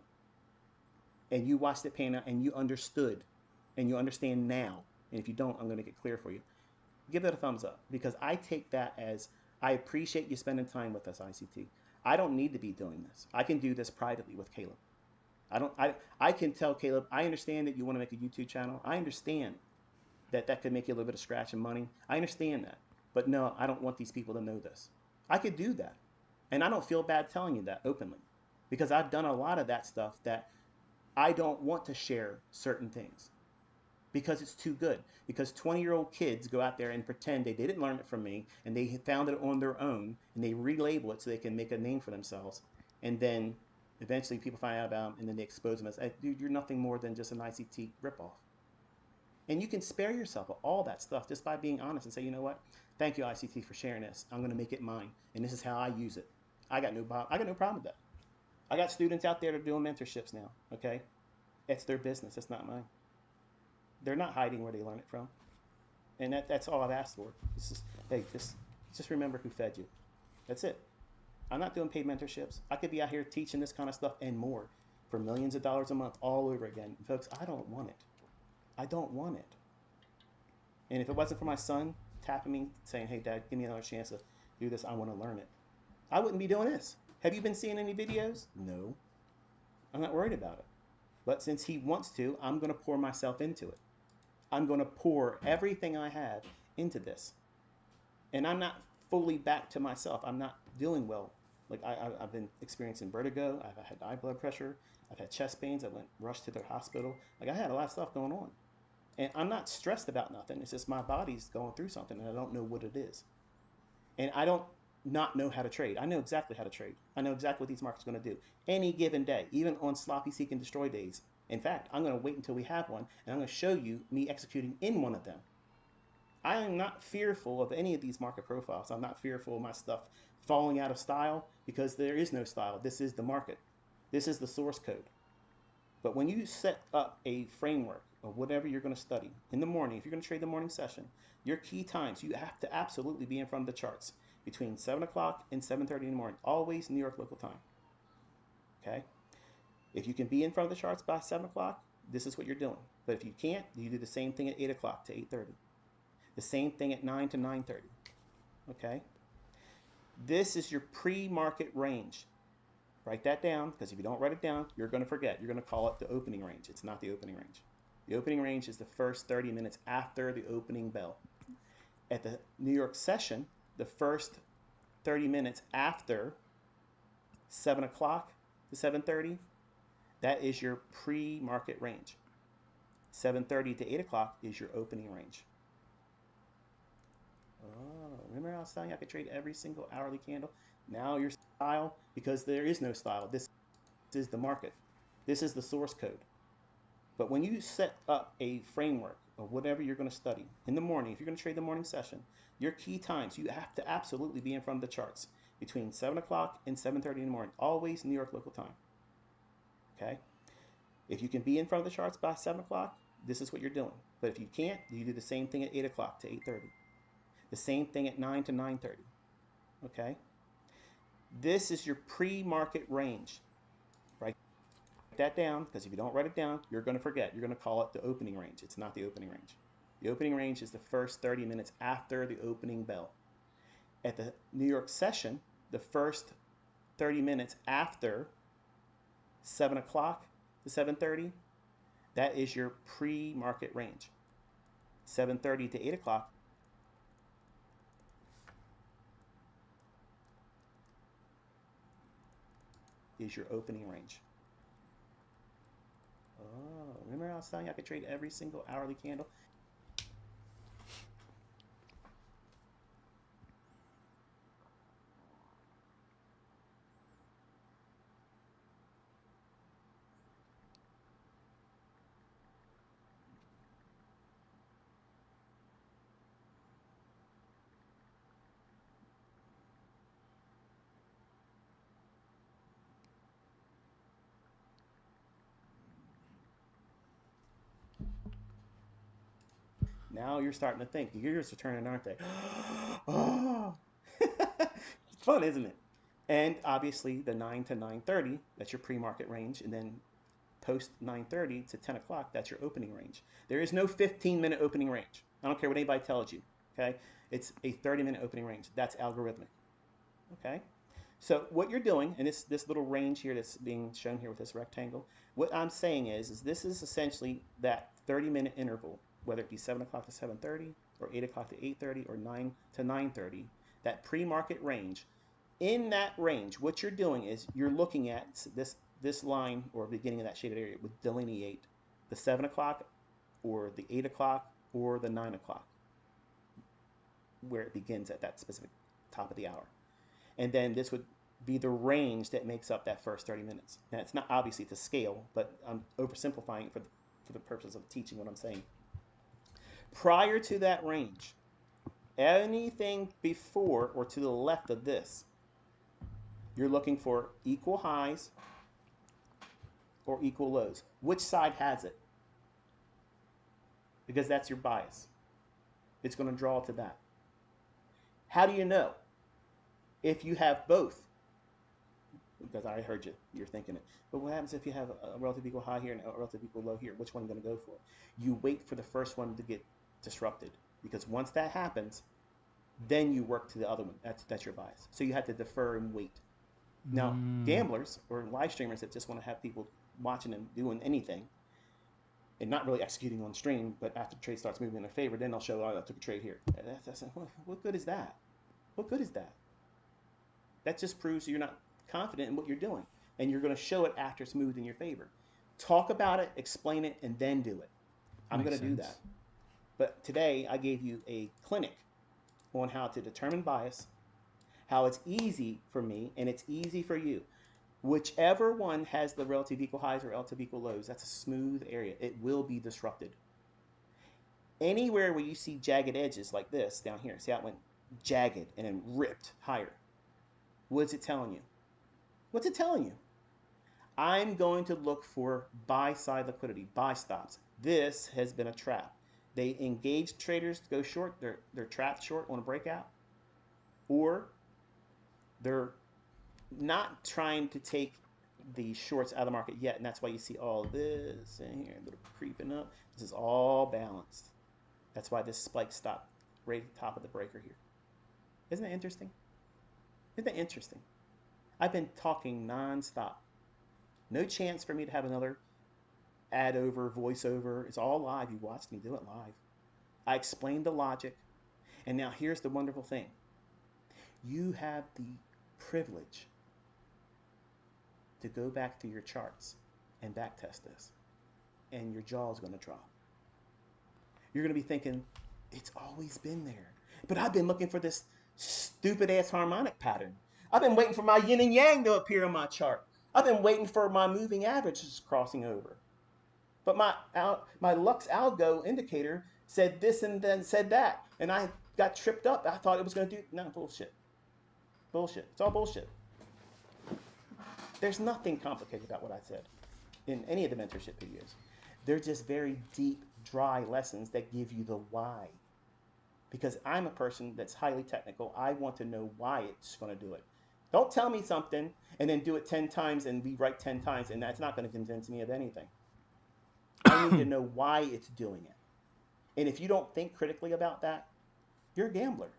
and you watched it pan out, and you understood, and you understand now, and if you don't, I'm gonna make it clear for you, give it a thumbs up, because I take that as, I appreciate you spending time with us, ICT. I don't need to be doing this. I can do this privately with Caleb. I can tell Caleb, I understand that you want to make a YouTube channel. I understand that that could make you a little bit of scratch and money. I understand that. But no, I don't want these people to know this. I could do that. And I don't feel bad telling you that openly, because I've done a lot of that stuff that I don't want to share certain things because it's too good. Because 20-year-old kids go out there and pretend they didn't learn it from me and they found it on their own and they relabel it so they can make a name for themselves. And then eventually people find out about them and then they expose them as, hey, dude, you're nothing more than just an ICT ripoff. And you can spare yourself of all that stuff just by being honest and say, you know what? Thank you, ICT, for sharing this. I'm going to make it mine. And this is how I use it. I got no problem with that. I got students out there that are doing mentorships now, okay? It's their business. It's not mine. They're not hiding where they learn it from. And that's all I've asked for. This is, hey, just remember who fed you. That's it. I'm not doing paid mentorships. I could be out here teaching this kind of stuff and more for millions of dollars a month all over again. And folks, I don't want it. I don't want it. And if it wasn't for my son tapping me saying, hey, Dad, give me another chance to do this, I want to learn it, I wouldn't be doing this. Have you been seeing any videos? No. I'm not worried about it. But since he wants to, I'm going to pour myself into it. I'm going to pour everything I have into this. And I'm not fully back to myself. I'm not doing well. Like I've been experiencing vertigo. I've had high blood pressure. I've had chest pains. I went rushed to the hospital. Like I had a lot of stuff going on. And I'm not stressed about nothing. It's just my body's going through something and I don't know what it is. And I don't not know how to trade. I know exactly how to trade. I know exactly what these markets are going to do. Any given day, even on sloppy seek and destroy days. In fact, I'm going to wait until we have one and I'm going to show you me executing in one of them. I am not fearful of any of these market profiles. I'm not fearful of my stuff falling out of style because there is no style. This is the market. This is the source code. But when you set up a framework of whatever you're going to study in the morning, if you're going to trade the morning session, your key times, you have to absolutely be in front of the charts between 7 o'clock and 7:30 in the morning, always New York local time. Okay? If you can be in front of the charts by 7 o'clock, this is what you're doing. But if you can't, you do the same thing at 8 o'clock to 8:30. The same thing at 9 to 9:30. Okay? This is your pre-market range. Write that down, because if you don't write it down, you're going to forget. You're going to call it the opening range. It's not the opening range. The opening range is the first 30 minutes after the opening bell. At the New York session, the first 30 minutes after 7 o'clock to 7:30, that is your pre-market range. 7:30 to 8 o'clock is your opening range. Oh, remember I was telling you I could trade every single hourly candle? Now your style, because there is no style. This is the market. This is the source code. But when you set up a framework of whatever you're going to study in the morning, if you're going to trade the morning session, your key times, you have to absolutely be in front of the charts between 7 o'clock and 7:30 in the morning, always New York local time. Okay? If you can be in front of the charts by 7 o'clock, this is what you're doing. But if you can't, you do the same thing at 8 o'clock to 8:30. The same thing at 9 to 9:30. Okay? This is your pre-market range. Write that down, because if you don't write it down, you're going to forget. You're going to call it the opening range. It's not the opening range. The opening range is the first 30 minutes after the opening bell. At the New York session, the first 30 minutes after 7 o'clock to 7:30, that is your pre-market range. 7:30 to 8 o'clock is your opening range. Oh, remember I was telling you I could trade every single hourly candle? Now you're starting to think. The gears are turning, aren't they? Oh, it's fun, isn't it? And obviously the 9 to 9:30, that's your pre-market range. And then post 9:30 to 10 o'clock, that's your opening range. There is no 15-minute opening range. I don't care what anybody tells you, okay? It's a 30-minute opening range. That's algorithmic, okay? So what you're doing, and this little range here that's being shown here with this rectangle, what I'm saying is this is essentially that 30-minute interval, whether it be 7 o'clock to 7:30 or 8 o'clock to 8:30 or 9 to 9:30, that pre-market range. In that range, what you're doing is you're looking at this line or beginning of that shaded area would delineate the 7 o'clock or the 8 o'clock or the 9 o'clock, where it begins at that specific top of the hour. And then this would be the range that makes up that first 30 minutes. Now, it's not obviously to scale, but I'm oversimplifying for the purpose of teaching what I'm saying. Prior to that range, anything before or to the left of this, you're looking for equal highs or equal lows. Which side has it? Because that's your bias. It's going to draw to that. How do you know? If you have both, because I heard you, you're thinking it. But what happens if you have a relative equal high here and a relative equal low here? Which one are you going to go for? You wait for the first one to get disrupted, because once that happens, then you work to the other one. That's your bias. So you have to defer and wait. Now, gamblers or live streamers that just want to have people watching and doing anything and not really executing on stream, but after the trade starts moving in their favor, then they'll show, oh, I took a trade here. What good is that? What good is that? That just proves you're not confident in what you're doing, and you're going to show it after it's moved in your favor. Talk about it, explain it, and then do it. I'm going to do that. But today I gave you a clinic on how to determine bias, how it's easy for me and it's easy for you. Whichever one has the relative equal highs or relative equal lows, that's a smooth area. It will be disrupted. Anywhere where you see jagged edges like this down here, see how it went jagged and then ripped higher. What is it telling you? What's it telling you? I'm going to look for buy-side liquidity, buy stops. This has been a trap. They engage traders to go short. They're trapped short on a breakout. Or they're not trying to take the shorts out of the market yet, and that's why you see all this in here, a little creeping up. This is all balanced. That's why this spike stopped right at the top of the breaker here. Isn't that interesting? Isn't that interesting? I've been talking non-stop. No chance for me to have another ad over, voiceover. It's all live. You watched me do it live. I explained the logic. And now here's the wonderful thing. You have the privilege to go back to your charts and backtest this. And your jaw is going to drop. You're going to be thinking, it's always been there. But I've been looking for this stupid ass harmonic pattern. I've been waiting for my yin and yang to appear on my chart. I've been waiting for my moving averages crossing over. But my Lux Algo indicator said this and then said that. And I got tripped up. I thought it was going to do, no, bullshit. Bullshit. It's all bullshit. There's nothing complicated about what I said in any of the mentorship videos. They're just very deep, dry lessons that give you the why. Because I'm a person that's highly technical. I want to know why it's going to do it. Don't tell me something and then do it 10 times and be right 10 times, and that's not going to convince me of anything. I need to know why it's doing it. And if you don't think critically about that, you're a gambler.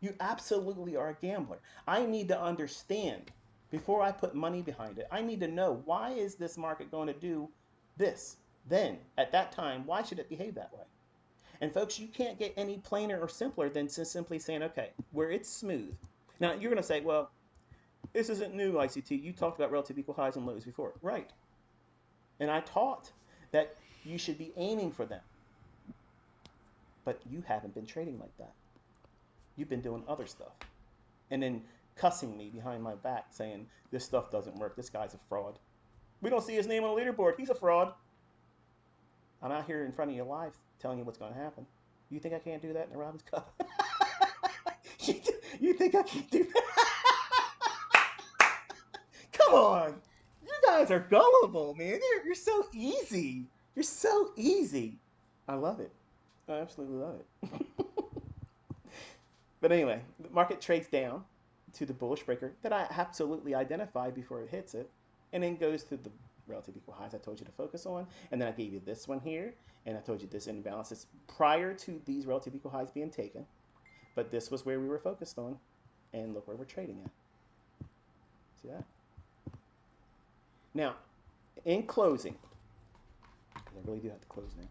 You absolutely are a gambler. I need to understand before I put money behind it. I need to know, why is this market going to do this? Then, at that time, why should it behave that way? And folks, you can't get any plainer or simpler than just simply saying, okay, where it's smooth. Now, you're going to say, well, this isn't new, ICT. You talked about relative equal highs and lows before. Right. And I taught that you should be aiming for them. But you haven't been trading like that. You've been doing other stuff. And then cussing me behind my back saying, this stuff doesn't work. This guy's a fraud. We don't see his name on the leaderboard. He's a fraud. I'm out here in front of you live telling you what's going to happen. You think I can't do that in a Robin's Cup? You think I can't do that? Come on. You guys are gullible, man. You're so easy. You're so easy. I love it. I absolutely love it. But anyway, the market trades down to the bullish breaker that I absolutely identified before it hits it, and then goes to the relative equal highs I told you to focus on, and then I gave you this one here, and I told you this imbalance is prior to these relative equal highs being taken, but this was where we were focused on, and look where we're trading at. See that? Now, in closing, I really do have to close now.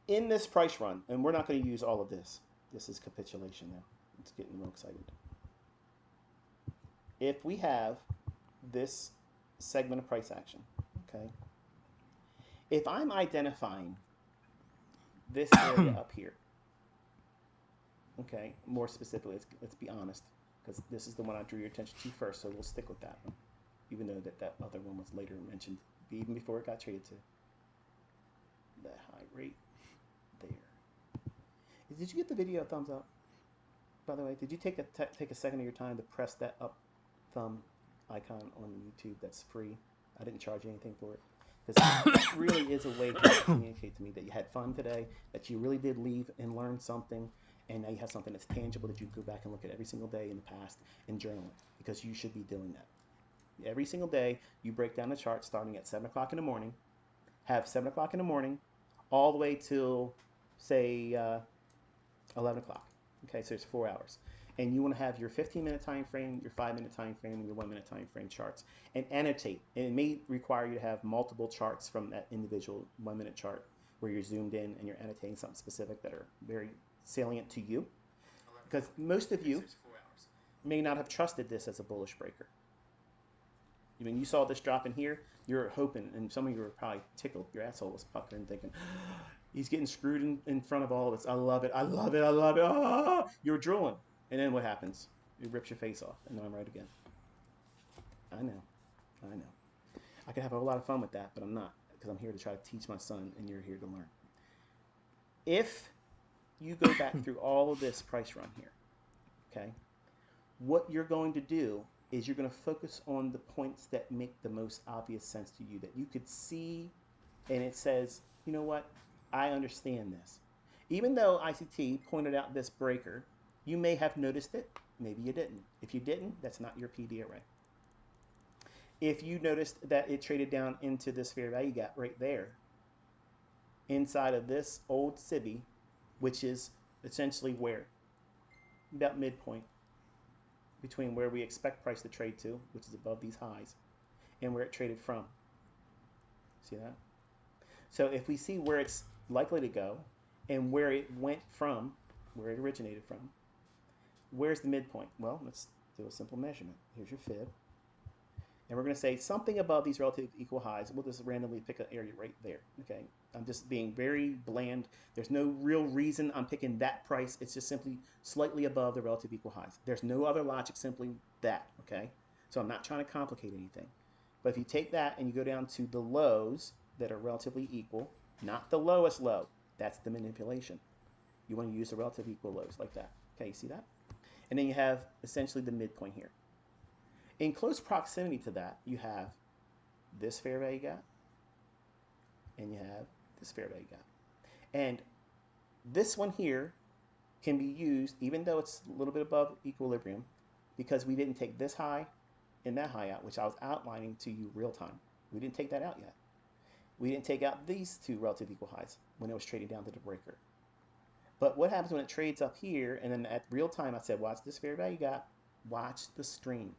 In this price run, and we're not going to use all of this. This is capitulation now. It's getting real excited. If we have this segment of price action, okay, if I'm identifying this area up here, okay, more specifically, let's be honest, because this is the one I drew your attention to first, so we'll stick with that one, even though that other one was later mentioned, even before it got traded to that high rate there. Did you get the video a thumbs up? By the way, did you take a second of your time to press that up thumb icon on YouTube? That's free. I didn't charge you anything for it. Because that really is a way to communicate to me that you had fun today, that you really did leave and learn something, and now you have something that's tangible that you can go back and look at every single day in the past and journal it, because you should be doing that. Every single day, you break down the chart starting at 7 o'clock in the morning, have 7 o'clock in the morning all the way till, say, 11 o'clock. Okay, so it's 4 hours. And you want to have your 15-minute time frame, your 5-minute time frame, and your 1-minute time frame charts, and annotate. And it may require you to have multiple charts from that individual 1-minute chart where you're zoomed in and you're annotating something specific that are very salient to you. Because most of you may not have trusted this as a bullish breaker. When you saw this drop in here, you're hoping, and some of you were probably tickled, your asshole was puckering, thinking, he's getting screwed in front of all of us. I love it. I love it. I love it. Ah! You're drooling. And then what happens? It rips your face off, and then I'm right again. I know. I could have a lot of fun with that, but I'm not, because I'm here to try to teach my son, and you're here to learn. If you go back through all of this price run here, okay, what you're going to do is you're going to focus on the points that make the most obvious sense to you, that you could see, and it says, you know what, I understand this. Even though ICT pointed out this breaker, you may have noticed it, maybe you didn't. If you didn't, that's not your PD array. If you noticed that it traded down into this fair value gap right there, inside of this old SIBI, which is essentially where? About midpoint between where we expect price to trade to, which is above these highs, and where it traded from. See that? So if we see where it's likely to go and where it went from, where it originated from, where's the midpoint? Well, let's do a simple measurement. Here's your fib. And we're going to say something above these relative equal highs. We'll just randomly pick an area right there. Okay, I'm just being very bland. There's no real reason I'm picking that price. It's just simply slightly above the relative equal highs. There's no other logic, simply that. Okay, so I'm not trying to complicate anything. But if you take that and you go down to the lows that are relatively equal, not the lowest low, that's the manipulation. You want to use the relative equal lows like that. Okay, you see that? And then you have essentially the midpoint here. In close proximity to that, you have this fair value gap, and you have this fair value gap. And this one here can be used, even though it's a little bit above equilibrium, because we didn't take this high and that high out, which I was outlining to you real time. We didn't take that out yet. We didn't take out these two relative equal highs when it was trading down to the breaker. But what happens when it trades up here, and then at real time I said, watch this fair value gap, watch the stream.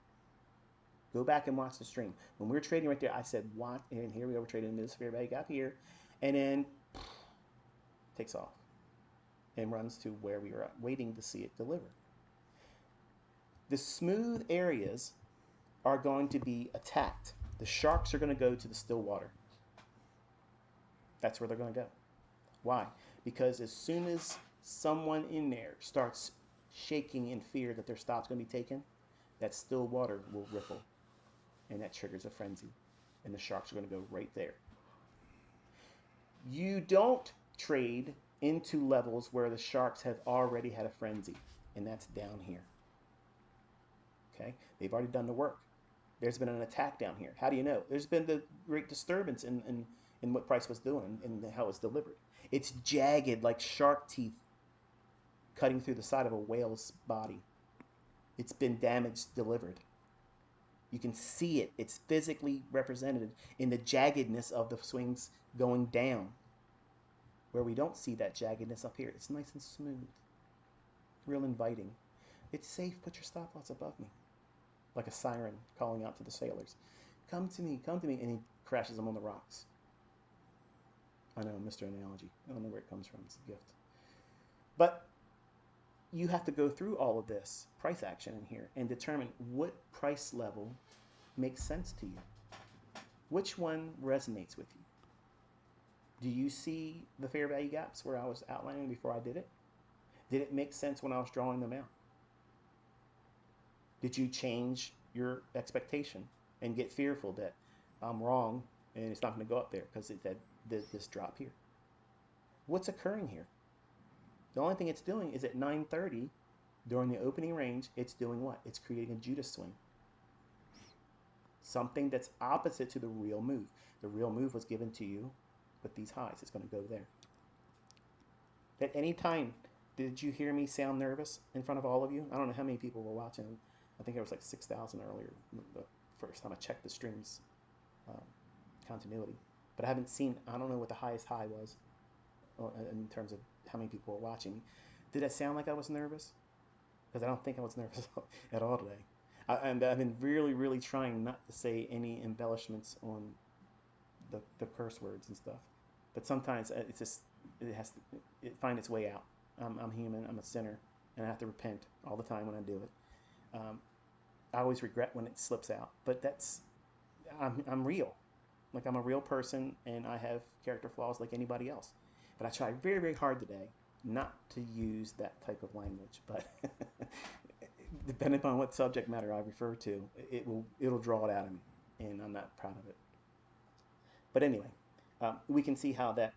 Go back and watch the stream. When we were trading right there, I said, watch, and here we are, we're trading in this fair value gap here, and then takes off and runs to where we were waiting to see it deliver. The smooth areas are going to be attacked. The sharks are going to go to the still water. That's where they're going to go. Why? Because as soon as someone in there starts shaking in fear that their stop's going to be taken, that still water will ripple, and that triggers a frenzy, and the sharks are going to go right there. You don't trade into levels where the sharks have already had a frenzy, and that's down here. Okay, they've already done the work. There's been an attack down here. How do you know? There's been the great disturbance in what price was doing and how it's delivered. It's jagged like shark teeth cutting through the side of a whale's body. It's been damaged delivered. You can see it. It's physically represented in the jaggedness of the swings going down. Where we don't see that jaggedness up here. It's nice and smooth. Real inviting. It's safe. Put your stop loss above me. Like a siren calling out to the sailors. Come to me, come to me. And he crashes them on the rocks. I know, Mr. Analogy. I don't know where it comes from. It's a gift. But you have to go through all of this price action in here and determine what price level makes sense to you. Which one resonates with you? Do you see the fair value gaps where I was outlining before I did it? Did it make sense when I was drawing them out? Did you change your expectation and get fearful that I'm wrong and it's not going to go up there because it had this drop here? What's occurring here? The only thing it's doing is at 9:30 during the opening range, it's doing what? It's creating a Judas swing. Something that's opposite to the real move. The real move was given to you with these highs. It's going to go there. At any time, did you hear me sound nervous in front of all of you? I don't know how many people were watching. I think it was like 6,000 earlier, the first time I checked the stream's continuity. But I haven't seen, I don't know what the highest high was in terms of how many people were watching. Did that sound like I was nervous? Because I don't think I was nervous at all today. And I've been really, really trying not to say any embellishments on the curse words and stuff. But sometimes it's just, it has to find its way out. I'm human, I'm a sinner, and I have to repent all the time when I do it. I always regret when it slips out, but I'm real. Like, I'm a real person, and I have character flaws like anybody else. But I try very, very hard today not to use that type of language. But depending upon what subject matter I refer to, it'll draw it out of me, and I'm not proud of it. But anyway, we can see how that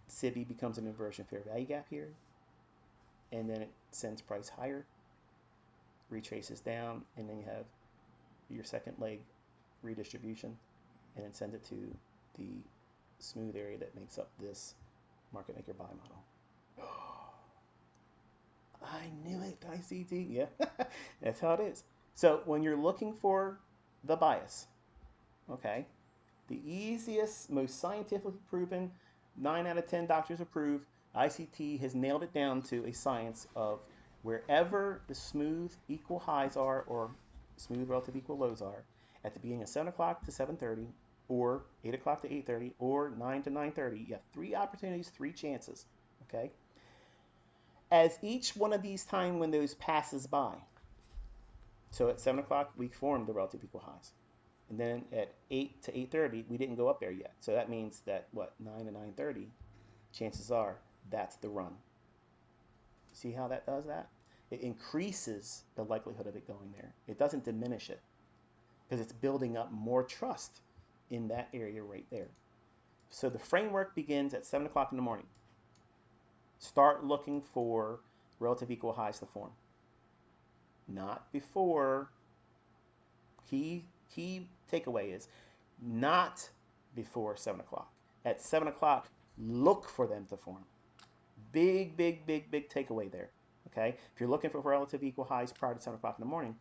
SIBI becomes an inversion fair value gap here, and then it sends price higher, retraces down, and then you have your second leg redistribution, and then sends it to the smooth area that makes up this market maker buy model. I knew it, ICT. Yeah, that's how it is. So when you're looking for the bias, okay, the easiest, most scientifically proven, 9 out of 10 doctors approve, ICT has nailed it down to a science of wherever the smooth equal highs are, or smooth relative equal lows are, at the beginning of 7 o'clock to 7:30, or 8 o'clock to 8:30, or 9 to 9:30. You have 3 opportunities, 3 chances, okay? As each one of these time windows passes by, so at 7 o'clock, we formed the relative equal highs. And then at 8 to 8:30, we didn't go up there yet. So that means that, what, 9 to 9:30, chances are that's the run. See how that does that? It increases the likelihood of it going there. It doesn't diminish it, because it's building up more trust in that area right there. So the framework begins at 7 o'clock in the morning. Start looking for relative equal highs to form. not before. Key takeaway is not before 7 o'clock. At 7 o'clock, look for them to form. Big takeaway there. Okay, if you're looking for relative equal highs prior to 7 o'clock in the morning,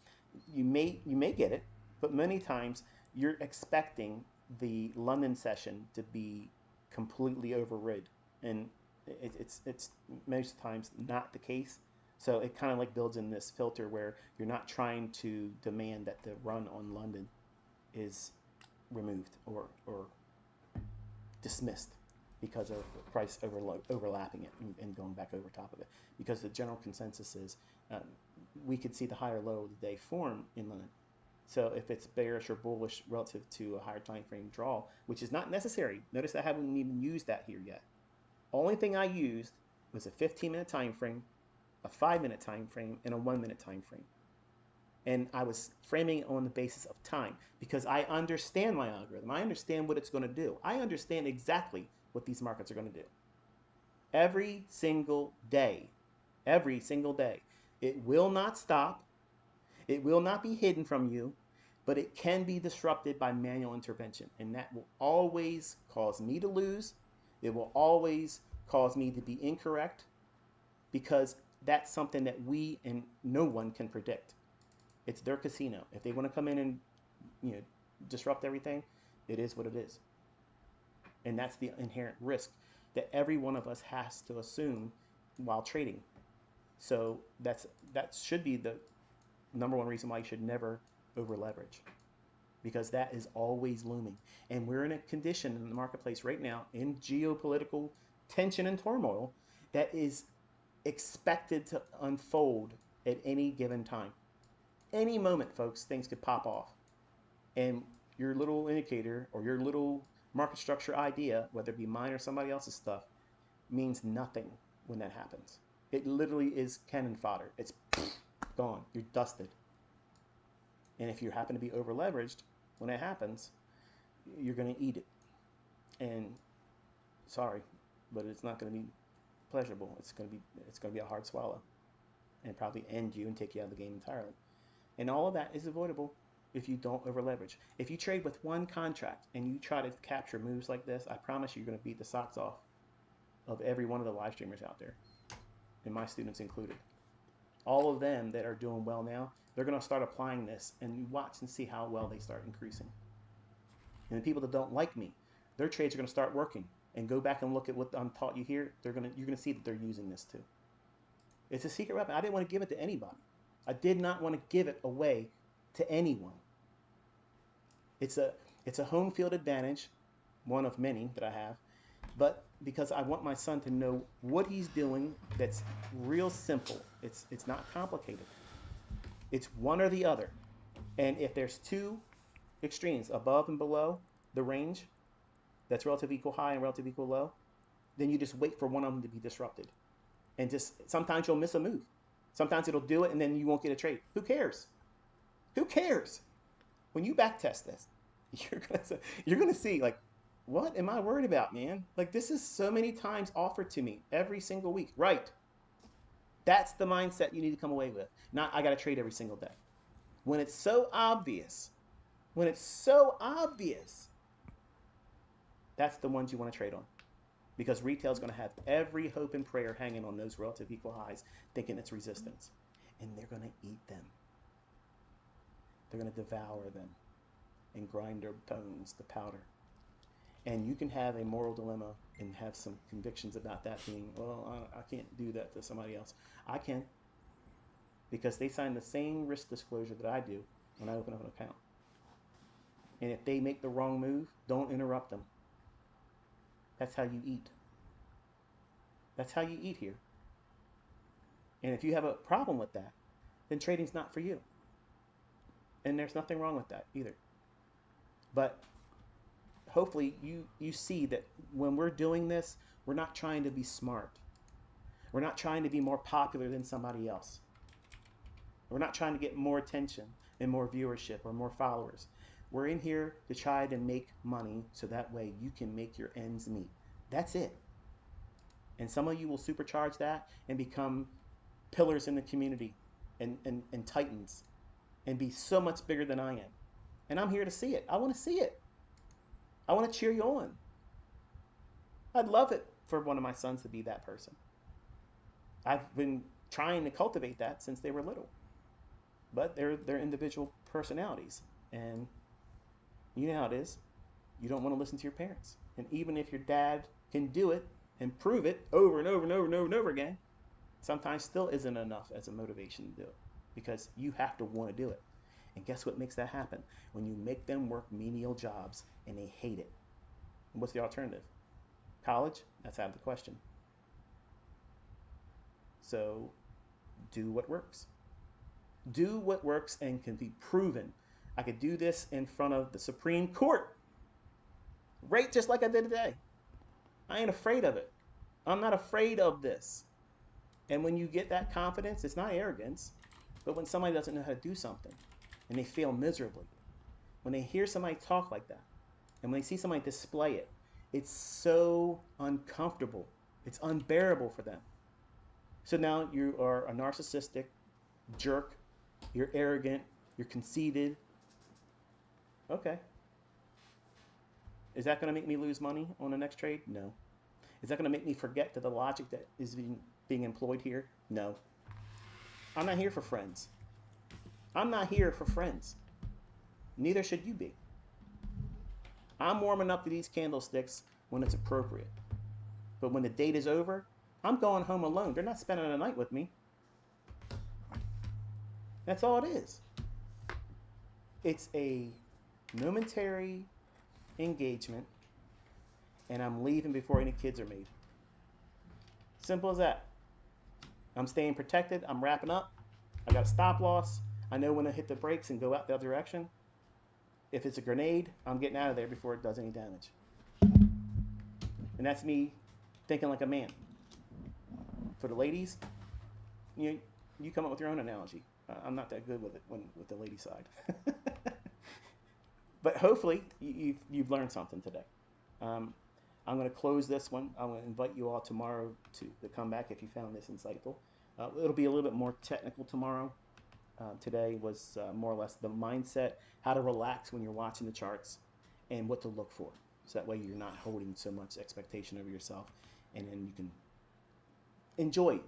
you may get it, but many times you're expecting the London session to be completely overrid, and it's most times not the case. So it kind of like builds in this filter where you're not trying to demand that the run on London is removed or dismissed because of price overlapping it and going back over top of it. Because the general consensus is we could see the higher low of the day form in London. So if it's bearish or bullish relative to a higher time frame draw, which is not necessary. Notice I haven't even used that here yet. Only thing I used was a 15-minute time frame, a 5-minute time frame, and a 1-minute time frame. And I was framing it on the basis of time because I understand my algorithm. I understand what it's going to do. I understand exactly what these markets are going to do. Every single day, it will not stop. It will not be hidden from you, but it can be disrupted by manual intervention. And that will always cause me to lose. It will always cause me to be incorrect because that's something that we and no one can predict. It's their casino. If they want to come in and disrupt everything, it is what it is. And that's the inherent risk that every one of us has to assume while trading. So that should be the number one reason why you should never over leverage, because that is always looming. And we're in a condition in the marketplace right now in geopolitical tension and turmoil that is expected to unfold at any given time. Any moment, folks, things could pop off. And your little indicator or your little market structure idea, whether it be mine or somebody else's stuff, means nothing when that happens. It literally is cannon fodder. It's gone. You're dusted. And if you happen to be over leveraged when it happens, you're going to eat it. And sorry, but it's not going to be pleasurable. It's going to be a hard swallow and probably end you and take you out of the game entirely. And all of that is avoidable if you don't over leverage. If you trade with one contract and you try to capture moves like this, I promise you're going to beat the socks off of every one of the live streamers out there, and my students included. All of them that are doing well now, they're going to start applying this, and you watch and see how well they start increasing. And the people that don't like me, their trades are going to start working. And go back and look at what I'm taught you here. You're going to see that they're using this too. It's a secret weapon. I didn't want to give it to anybody. I did not want to give it away to anyone. It's a home field advantage, one of many that I have, but because I want my son to know what he's doing that's real simple. It's not complicated. It's one or the other. And if there's two extremes, above and below the range, that's relative equal high and relative equal low, then you just wait for one of them to be disrupted. And just sometimes you'll miss a move. Sometimes it'll do it and then you won't get a trade. Who cares? Who cares? When you backtest this, you're gonna see, like, what am I worried about, man? Like, this is so many times offered to me every single week. Right. That's the mindset you need to come away with. Not, I got to trade every single day. When it's so obvious, that's the ones you want to trade on. Because retail is going to have every hope and prayer hanging on those relative equal highs, thinking it's resistance. And they're going to eat them. They're going to devour them and grind their bones to powder. And you can have a moral dilemma and have some convictions about that being, well, I can't do that to somebody else. I can. Because they sign the same risk disclosure that I do when I open up an account. And if they make the wrong move, don't interrupt them. That's how you eat. That's how you eat here. And if you have a problem with that, then trading's not for you. And there's nothing wrong with that either. But hopefully you see that when we're doing this, we're not trying to be smart. We're not trying to be more popular than somebody else. We're not trying to get more attention and more viewership or more followers. We're in here to try to make money so that way you can make your ends meet. That's it. And some of you will supercharge that and become pillars in the community and titans and be so much bigger than I am. And I'm here to see it. I want to see it. I want to cheer you on. I'd love it for one of my sons to be that person. I've been trying to cultivate that since they were little. But they're individual personalities. And you know how it is. You don't want to listen to your parents. And even if your dad can do it and prove it over and over and over and over and over again, sometimes still isn't enough as a motivation to do it, because you have to want to do it. And guess what makes that happen? When you make them work menial jobs and they hate it. And what's the alternative? College? That's out of the question. So do what works. Do what works and can be proven. I could do this in front of the Supreme Court, right, just like I did today. I ain't afraid of it. I'm not afraid of this. And when you get that confidence, it's not arrogance, but when somebody doesn't know how to do something and they fail miserably, when they hear somebody talk like that, and when they see somebody display it, it's so uncomfortable. It's unbearable for them. So now you are a narcissistic jerk. You're arrogant. You're conceited. Okay. Is that going to make me lose money on the next trade? No. Is that going to make me forget that the logic that is being employed here? No. I'm not here for friends. I'm not here for friends. Neither should you be. I'm warming up to these candlesticks when it's appropriate. But when the date is over, I'm going home alone. They're not spending the night with me. That's all it is. It's a momentary engagement, and I'm leaving before any kids are made. Simple as that. I'm staying protected. I'm wrapping up. I got a stop loss. I know when to hit the brakes and go out the other direction. If it's a grenade, I'm getting out of there before it does any damage. And that's me thinking like a man. For the ladies, you come up with your own analogy. I'm not that good with it with the lady side. But hopefully you've learned something today. I'm going to close this one. I'm going to invite you all tomorrow to come back if you found this insightful. It'll be a little bit more technical tomorrow. Today was more or less the mindset, how to relax when you're watching the charts, and what to look for. So that way you're not holding so much expectation over yourself, and then you can enjoy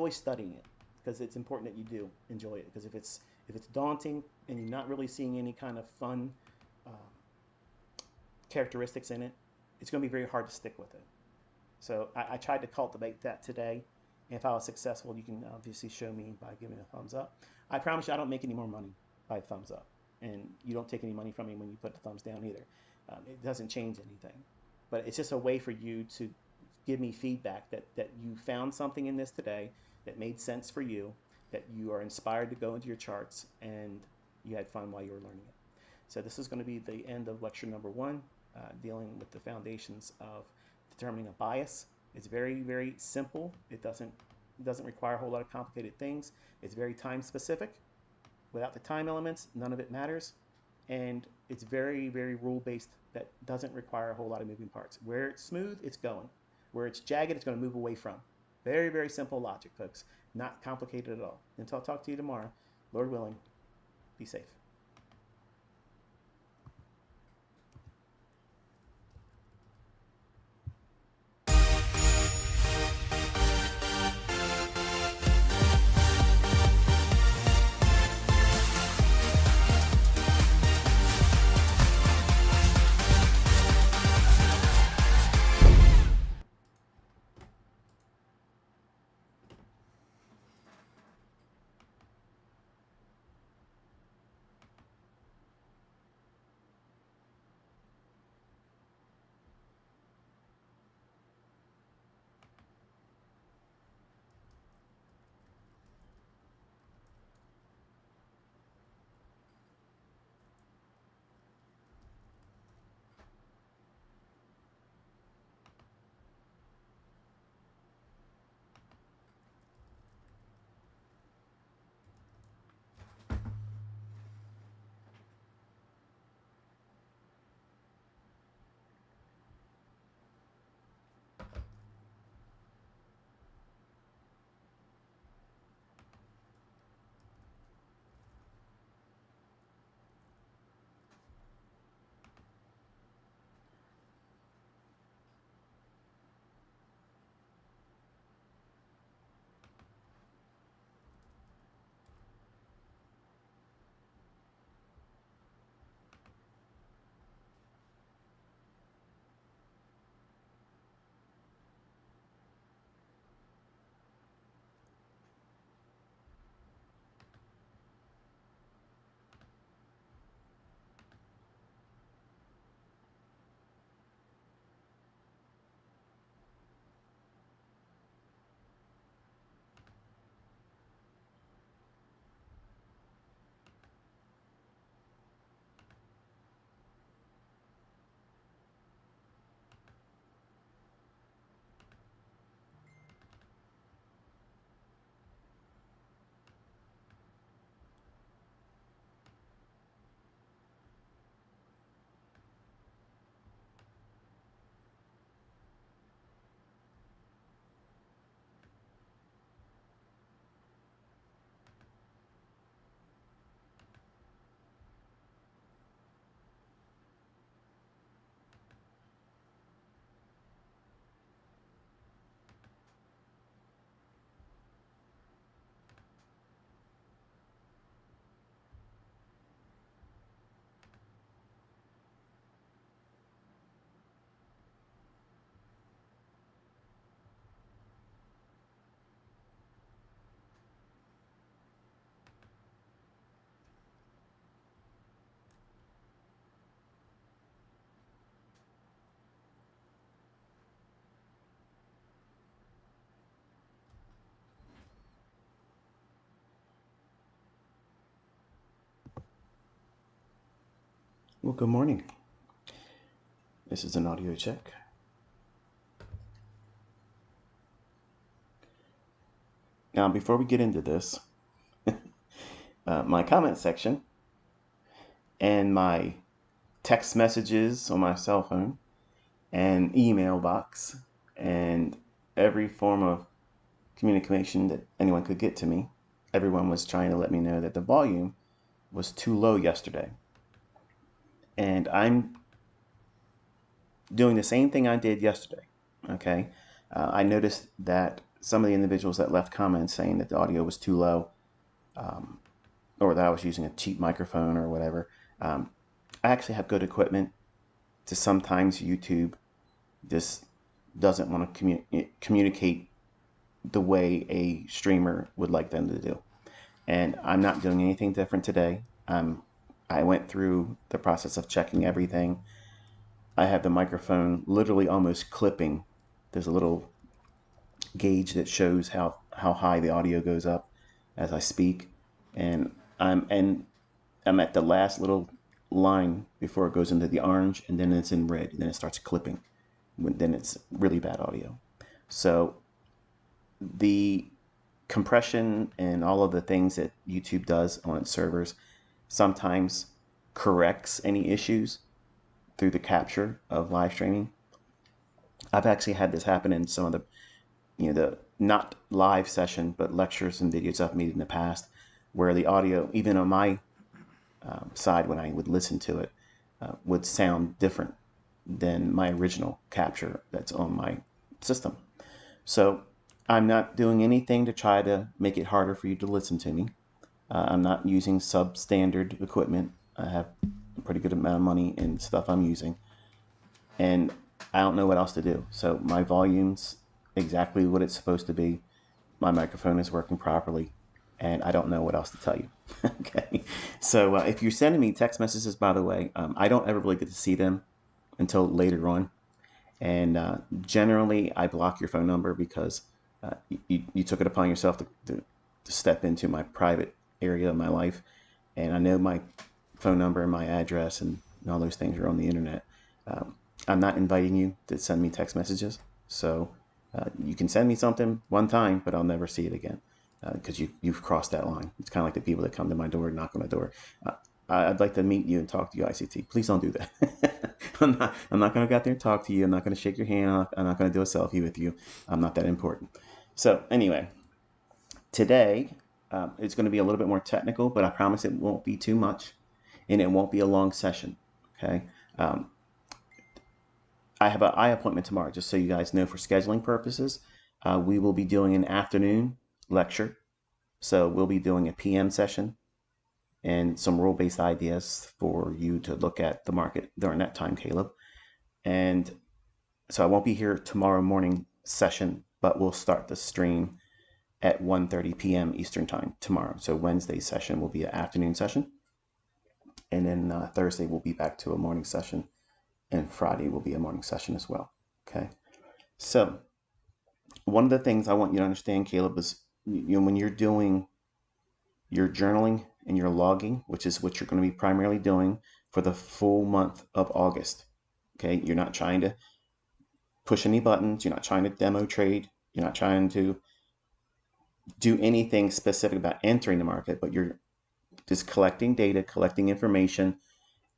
studying it, because it's important that you do enjoy it. Because if it's daunting and you're not really seeing any kind of fun characteristics in it, it's going to be very hard to stick with it. So I tried to cultivate that today. And if I was successful, you can obviously show me by giving a thumbs up. I promise you I don't make any more money by thumbs up. And you don't take any money from me when you put the thumbs down either. It doesn't change anything. But it's just a way for you to give me feedback that you found something in this today that made sense for you, that you are inspired to go into your charts, and you had fun while you were learning it. So this is going to be the end of lecture number 1, dealing with the foundations of determining a bias. It's very, very simple. It doesn't require a whole lot of complicated things. It's very time specific. Without the time elements, none of it matters. And it's very, very rule based. That doesn't require a whole lot of moving parts. Where it's smooth, it's going. Where it's jagged, it's going to move away from. Very, very simple logic, folks. Not complicated at all. Until I talk to you tomorrow, Lord willing, be safe. Well, good morning. This is an audio check. Now, before we get into this, my comment section and my text messages on my cell phone and email box and every form of communication that anyone could get to me, everyone was trying to let me know that the volume was too low yesterday. And I'm doing the same thing I did yesterday. Okay. I noticed that some of the individuals that left comments saying that the audio was too low, or that I was using a cheap microphone or whatever. I actually have good equipment. To sometimes YouTube just doesn't want to communicate the way a streamer would like them to do. And I'm not doing anything different today. I went through the process of checking everything. I have the microphone literally almost clipping. There's a little gauge that shows how high the audio goes up as I speak. And I'm at the last little line before it goes into the orange, and then it's in red, and then it starts clipping. Then it's really bad audio. So the compression and all of the things that YouTube does on its servers sometimes corrects any issues through the capture of live streaming. I've actually had this happen in some of the not live session, but lectures and videos I've made in the past, where the audio, even on my side when I would listen to it, would sound different than my original capture that's on my system. So I'm not doing anything to try to make it harder for you to listen to me. I'm not using substandard equipment. I have a pretty good amount of money in stuff I'm using, and I don't know what else to do. So my volume's exactly what it's supposed to be. My microphone is working properly, and I don't know what else to tell you. Okay. So if you're sending me text messages, by the way, I don't ever really get to see them until later on. And generally, I block your phone number because you took it upon yourself to step into my private area of my life. And I know my phone number and my address and all those things are on the internet. I'm not inviting you to send me text messages. So you can send me something one time, but I'll never see it again because you've crossed that line. It's kind of like the people that come to my door and knock on the door. I'd like to meet you and talk to you, ICT. Please don't do that. I'm not going to go out there and talk to you. I'm not going to shake your hand. I'm not going to do a selfie with you. I'm not that important. So anyway, today it's going to be a little bit more technical, but I promise it won't be too much, and it won't be a long session. Okay. I have an eye appointment tomorrow, just so you guys know, for scheduling purposes. We will be doing an afternoon lecture. So we'll be doing a PM session and some rule-based ideas for you to look at the market during that time, Caleb. And so I won't be here tomorrow morning session, but we'll start the stream at 1:30 p.m. Eastern time tomorrow. So Wednesday's session will be an afternoon session. And then Thursday we'll be back to a morning session. And Friday will be a morning session as well. Okay. So one of the things I want you to understand, Caleb, is when you're doing your journaling and your logging, which is what you're going to be primarily doing for the full month of August. Okay. You're not trying to push any buttons. You're not trying to demo trade. You're not trying to do anything specific about entering the market, but you're just collecting data, collecting information,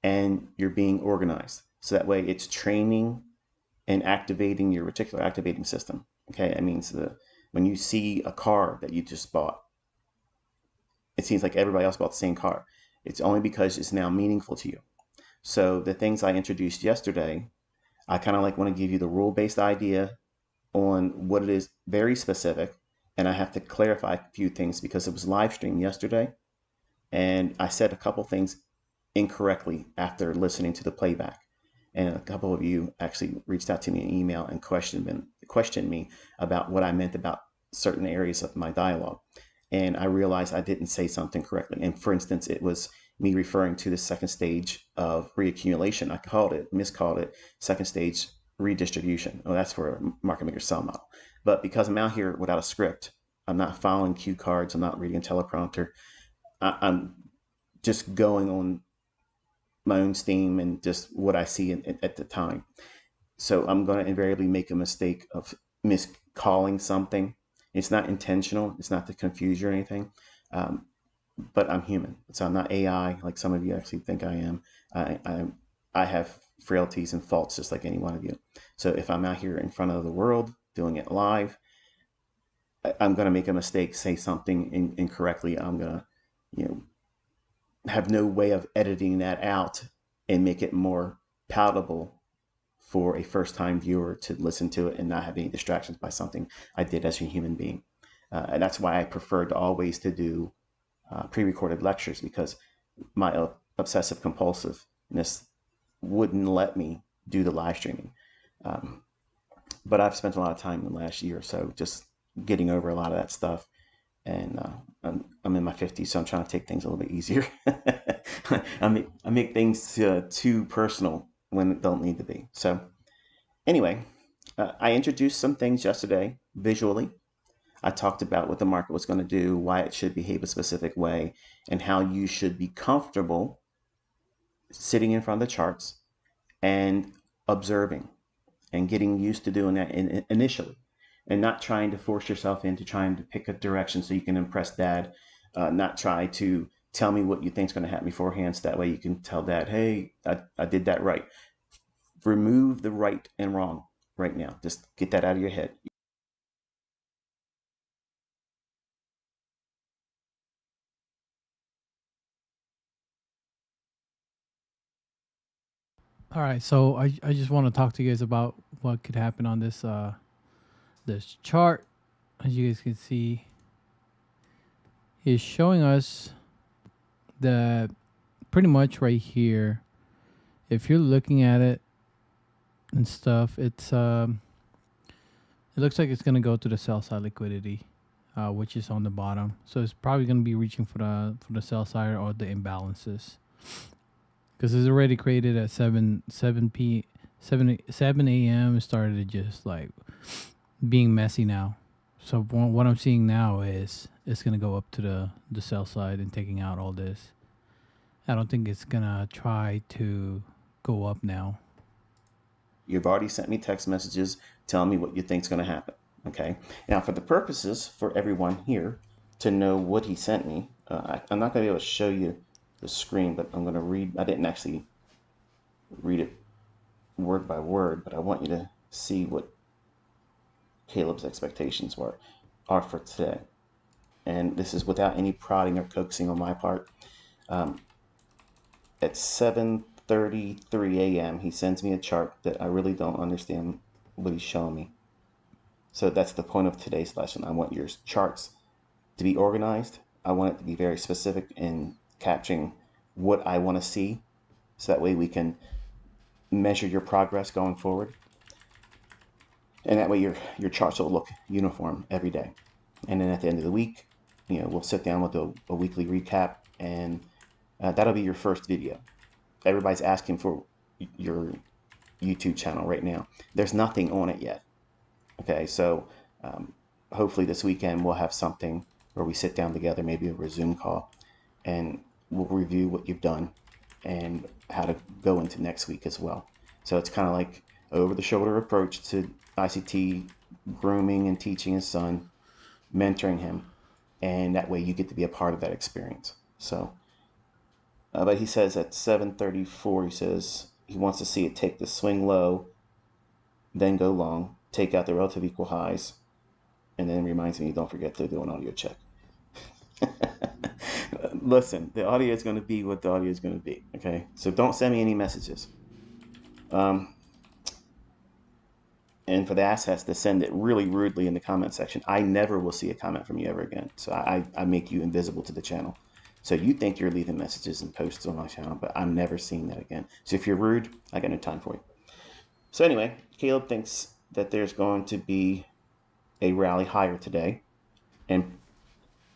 and you're being organized. So that way it's training and activating your reticular activating system. Okay, that means when you see a car that you just bought, it seems like everybody else bought the same car. It's only because it's now meaningful to you. So the things I introduced yesterday, I kind of want to give you the rule-based idea on what it is, very specific, and I have to clarify a few things because it was live streamed yesterday, and I said a couple things incorrectly after listening to the playback. And a couple of you actually reached out to me in email and questioned me about what I meant about certain areas of my dialogue. And I realized I didn't say something correctly. And for instance, it was me referring to the second stage of reaccumulation. I miscalled it second stage redistribution. Oh, that's for a market maker sell model. But because I'm out here without a script, I'm not following cue cards, I'm not reading a teleprompter. I'm just going on my own steam and just what I see at the time. So I'm going to invariably make a mistake of miscalling something. It's not intentional. It's not to confuse you or anything. But I'm human. So I'm not AI like some of you actually think I am. I have frailties and faults just like any one of you. So if I'm out here in front of the world doing it live, I'm going to make a mistake, say something incorrectly. I'm going to, you know, have no way of editing that out and make it more palatable for a first-time viewer to listen to it and not have any distractions by something I did as a human being. And that's why I prefer to always to do pre-recorded lectures, because my obsessive compulsiveness wouldn't let me do the live streaming. But I've spent a lot of time in the last year or so just getting over a lot of that stuff. And I'm in my 50s, so I'm trying to take things a little bit easier. I make things too personal when it don't need to be. So anyway, I introduced some things yesterday visually. I talked about what the market was going to do, why it should behave a specific way, and how you should be comfortable sitting in front of the charts and observing and getting used to doing that initially, and not trying to force yourself into trying to pick a direction so you can impress dad, not try to tell me what you think is going to happen beforehand so that way you can tell dad, hey, I did that right. Remove the right and wrong right now. Just get that out of your head. All right, so I just want to talk to you guys about what could happen on this this chart. As you guys can see, is showing us that pretty much right here, if you're looking at it and stuff, it's it looks like it's gonna go to the sell side liquidity, which is on the bottom. So it's probably gonna be reaching for the sell side or the imbalances, because it's already created at 7 a.m. It started to just like being messy now. So what I'm seeing now is it's gonna go up to the sell side and taking out all this. I don't think it's gonna try to go up now. You've already sent me text messages telling me what you think is going to happen. Okay. Now, for the purposes for everyone here to know what he sent me, I'm not going to be able to show you the screen, but I'm going to read. I didn't actually read it word by word, but I want you to see what Caleb's expectations are for today. And this is without any prodding or coaxing on my part. At 7:33 a.m., he sends me a chart that I really don't understand what he's showing me. So that's the point of today's lesson. I want your charts to be organized. I want it to be very specific in capturing what I want to see, so that way we can measure your progress going forward. And that way your charts will look uniform every day. And then at the end of the week, we'll sit down with a weekly recap, and that'll be your first video. Everybody's asking for your YouTube channel right now. There's nothing on it yet. Okay, so hopefully this weekend we'll have something where we sit down together, maybe over a Zoom call, and we'll review what you've done and how to go into next week as well. So it's kind of like over-the-shoulder approach to ICT, grooming and teaching his son, mentoring him, and that way you get to be a part of that experience. So, but he says at 7:34, he says he wants to see it take the swing low, then go long, take out the relative equal highs, and then reminds me, don't forget to do an audio check. Listen, the audio is going to be what the audio is going to be, okay? So don't send me any messages. And for the assets to send it really rudely in the comment section, I never will see a comment from you ever again. So I make you invisible to the channel. So you think you're leaving messages and posts on my channel, but I'm never seeing that again. So if you're rude, I got no time for you. So anyway, Caleb thinks that there's going to be a rally higher today. And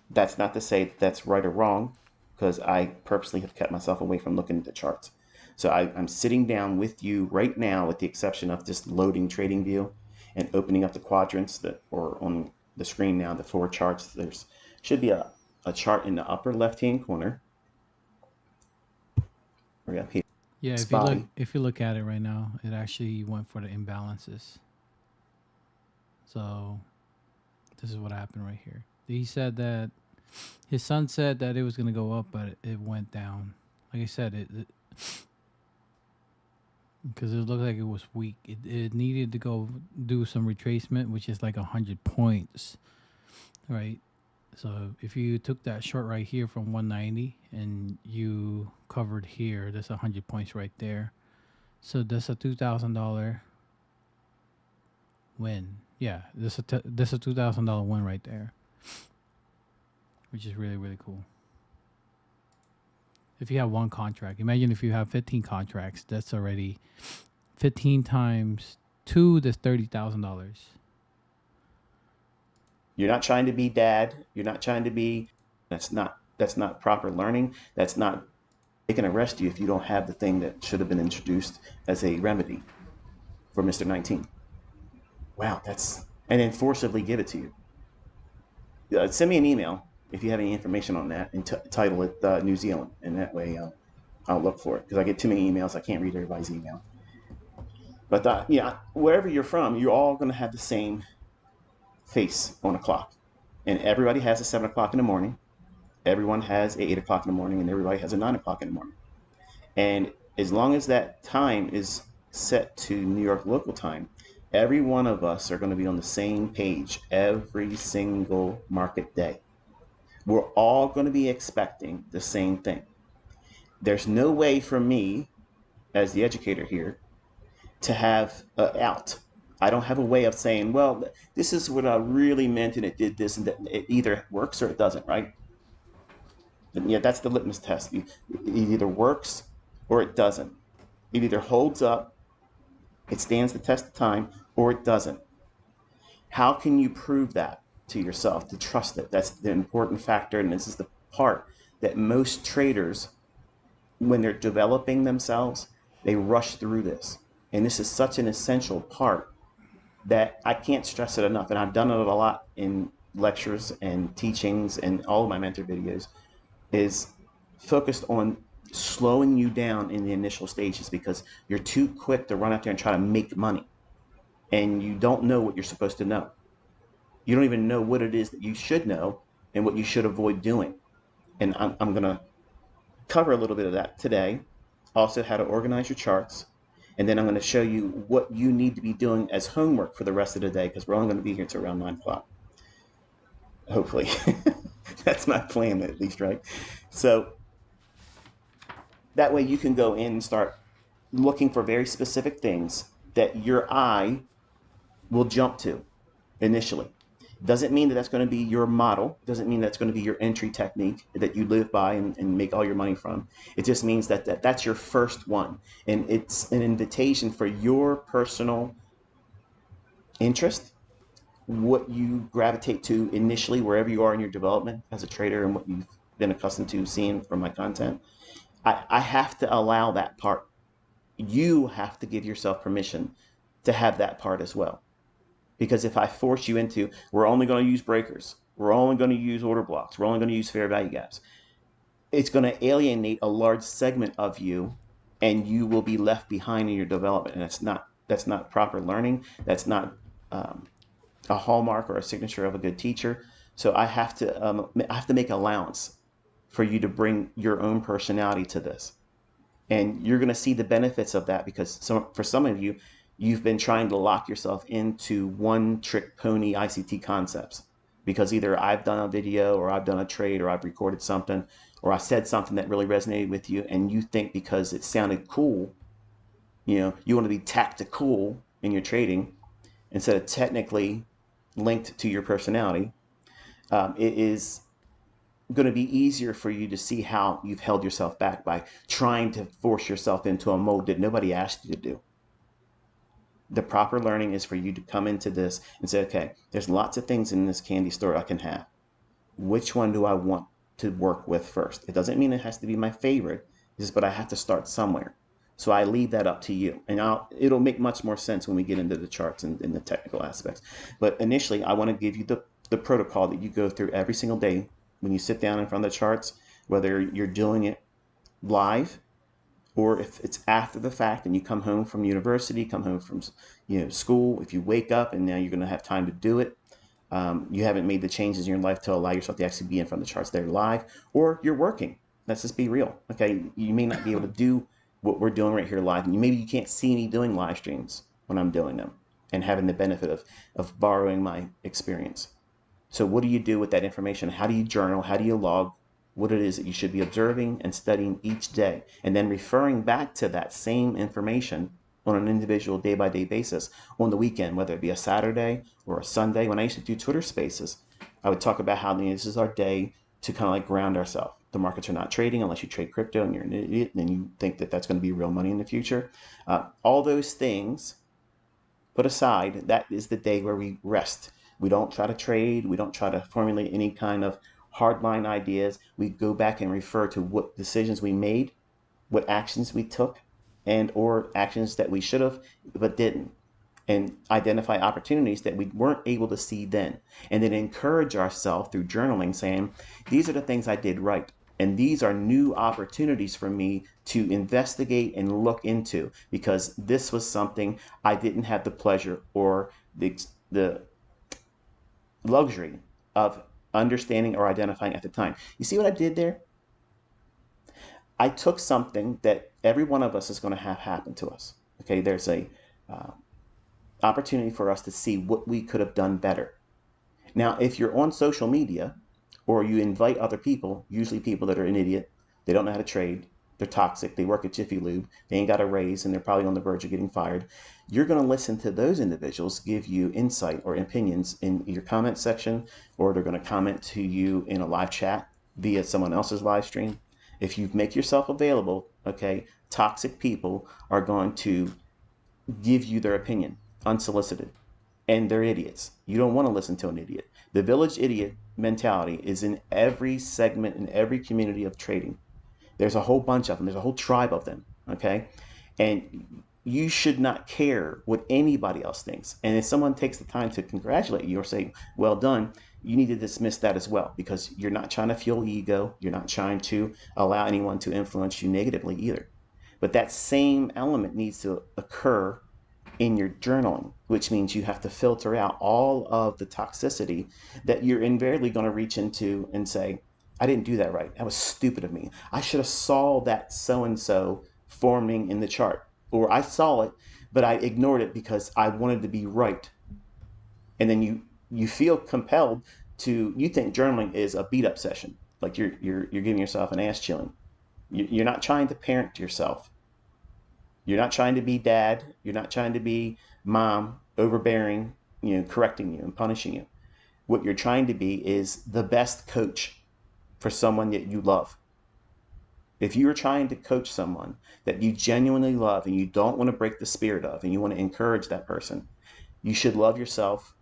that's not to say that that's right or wrong, because I purposely have kept myself away from looking at the charts. So I'm sitting down with you right now, with the exception of just loading trading view and opening up the quadrants or on the screen now, the 4 charts. There's should be a chart in the upper left-hand corner. Right up here. Yeah, spotty. if you look at it right now, it actually went for the imbalances. So this is what happened right here. He said that his son said that it was gonna go up, but it went down. Like I said, it because it looked like it was weak. It needed to go do some retracement, which is like 100 points, right? So if you took that short right here from 190 and you covered here, that's 100 points right there. So that's a $2,000 win. Yeah, that's a $2,000 win right there, which is really really cool. If you have one contract, imagine if you have 15 contracts. That's already 15 times two. That's $30,000. You're not trying to be dad. You're not trying to be. That's not proper learning. That's not. They can arrest you if you don't have the thing that should have been introduced as a remedy for Mr. 19. Wow, that's and then forcibly give it to you. Send me an email if you have any information on that and title it New Zealand, and that way I'll look for it because I get too many emails. I can't read everybody's email. But yeah, wherever you're from, you're all going to have the same face on a clock, and everybody has a 7 o'clock in the morning. Everyone has a 8 o'clock in the morning, and everybody has a 9 o'clock in the morning. And as long as that time is set to New York local time, every one of us are going to be on the same page every single market day. We're all going to be expecting the same thing. There's no way for me, as the educator here, to have an out. I don't have a way of saying, well, this is what I really meant and it did this, and that it either works or it doesn't, right? And yeah, that's the litmus test. It either works or it doesn't. It either holds up, it stands the test of time, or it doesn't. How can you prove that to yourself, to trust it? That's the important factor, and this is the part that most traders, when they're developing themselves, they rush through this. And this is such an essential part that I can't stress it enough. And I've done it a lot in lectures and teachings and all of my mentor videos, is focused on slowing you down in the initial stages because you're too quick to run out there and try to make money. And you don't know what you're supposed to know. You don't even know what it is that you should know and what you should avoid doing. And I'm going to cover a little bit of that today. Also, how to organize your charts. And then I'm going to show you what you need to be doing as homework for the rest of the day because we're only going to be here till around 9 o'clock. Hopefully. That's my plan, at least, right? So that way you can go in and start looking for very specific things that your eye will jump to initially. Doesn't mean that that's going to be your model. Doesn't mean that's going to be your entry technique that you live by and make all your money from. It just means that that's your first one. And it's an invitation for your personal interest, what you gravitate to initially, wherever you are in your development as a trader and what you've been accustomed to seeing from my content. I have to allow that part. You have to give yourself permission to have that part as well. Because if I force you into, we're only going to use breakers, we're only going to use order blocks, we're only going to use fair value gaps, it's going to alienate a large segment of you and you will be left behind in your development. And that's not proper learning. That's not a hallmark or a signature of a good teacher. So I have to make allowance for you to bring your own personality to this. And you're going to see the benefits of that because for some of you, you've been trying to lock yourself into one trick pony ICT concepts because either I've done a video or I've done a trade or I've recorded something or I said something that really resonated with you and you think because it sounded cool, you want to be tactical in your trading instead of technically linked to your personality. It is going to be easier for you to see how you've held yourself back by trying to force yourself into a mode that nobody asked you to do. The proper learning is for you to come into this and say, okay, there's lots of things in this candy store I can have. Which one do I want to work with first? It doesn't mean it has to be my favorite, but I have to start somewhere. So I leave that up to you. And it'll make much more sense when we get into the charts and the technical aspects. But initially, I want to give you the protocol that you go through every single day when you sit down in front of the charts, whether you're doing it live or if it's after the fact and you come home from university, come home from school, if you wake up and now you're going to have time to do it, you haven't made the changes in your life to allow yourself to actually be in front of the charts there live, or you're working. Let's just be real. Okay, you may not be able to do what we're doing right here live, and maybe you can't see me doing live streams when I'm doing them and having the benefit of borrowing my experience. So what do you do with that information? How do you journal? How do you log what it is that you should be observing and studying each day, and then referring back to that same information on an individual day-by-day basis on the weekend, whether it be a Saturday or a Sunday. When I used to do Twitter spaces, I would talk about how this is our day to kind of like ground ourselves. The markets are not trading unless you trade crypto and you're an idiot and you think that that's going to be real money in the future. All those things put aside, that is the day where we rest. We don't try to trade. We don't try to formulate any kind of hardline ideas. We go back and refer to what decisions we made, what actions we took, and or actions that we should have but didn't, and identify opportunities that we weren't able to see then, and then encourage ourselves through journaling saying, these are the things I did right, and these are new opportunities for me to investigate and look into, because this was something I didn't have the pleasure or the luxury of understanding or identifying at the time. You see what I did there? I took something that every one of us is going to have happen to us. Okay, there's a opportunity for us to see what we could have done better. Now, if you're on social media or you invite other people, usually people that are an idiot, they don't know how to trade, they're toxic, they work at Jiffy Lube, they ain't got a raise, and they're probably on the verge of getting fired, you're going to listen to those individuals give you insight or opinions in your comment section, or they're going to comment to you in a live chat via someone else's live stream. If you make yourself available, okay, toxic people are going to give you their opinion unsolicited, and they're idiots. You don't want to listen to an idiot. The village idiot mentality is in every segment, in every community of trading. There's a whole bunch of them. There's a whole tribe of them, okay? And you should not care what anybody else thinks. And if someone takes the time to congratulate you or say, well done, you need to dismiss that as well, because you're not trying to fuel ego. You're not trying to allow anyone to influence you negatively either. But that same element needs to occur in your journaling, which means you have to filter out all of the toxicity that you're invariably going to reach into and say, I didn't do that right. That was stupid of me. I should have saw that so-and-so forming in the chart, or I saw it, but I ignored it because I wanted to be right. And then you feel compelled to, you think journaling is a beat up session. Like you're giving yourself an ass chilling. You're not trying to parent yourself. You're not trying to be dad. You're not trying to be mom, overbearing, correcting you and punishing you. What you're trying to be is the best coach for someone that you love. If you are trying to coach someone that you genuinely love and you don't want to break the spirit of, and you want to encourage that person, you should love yourself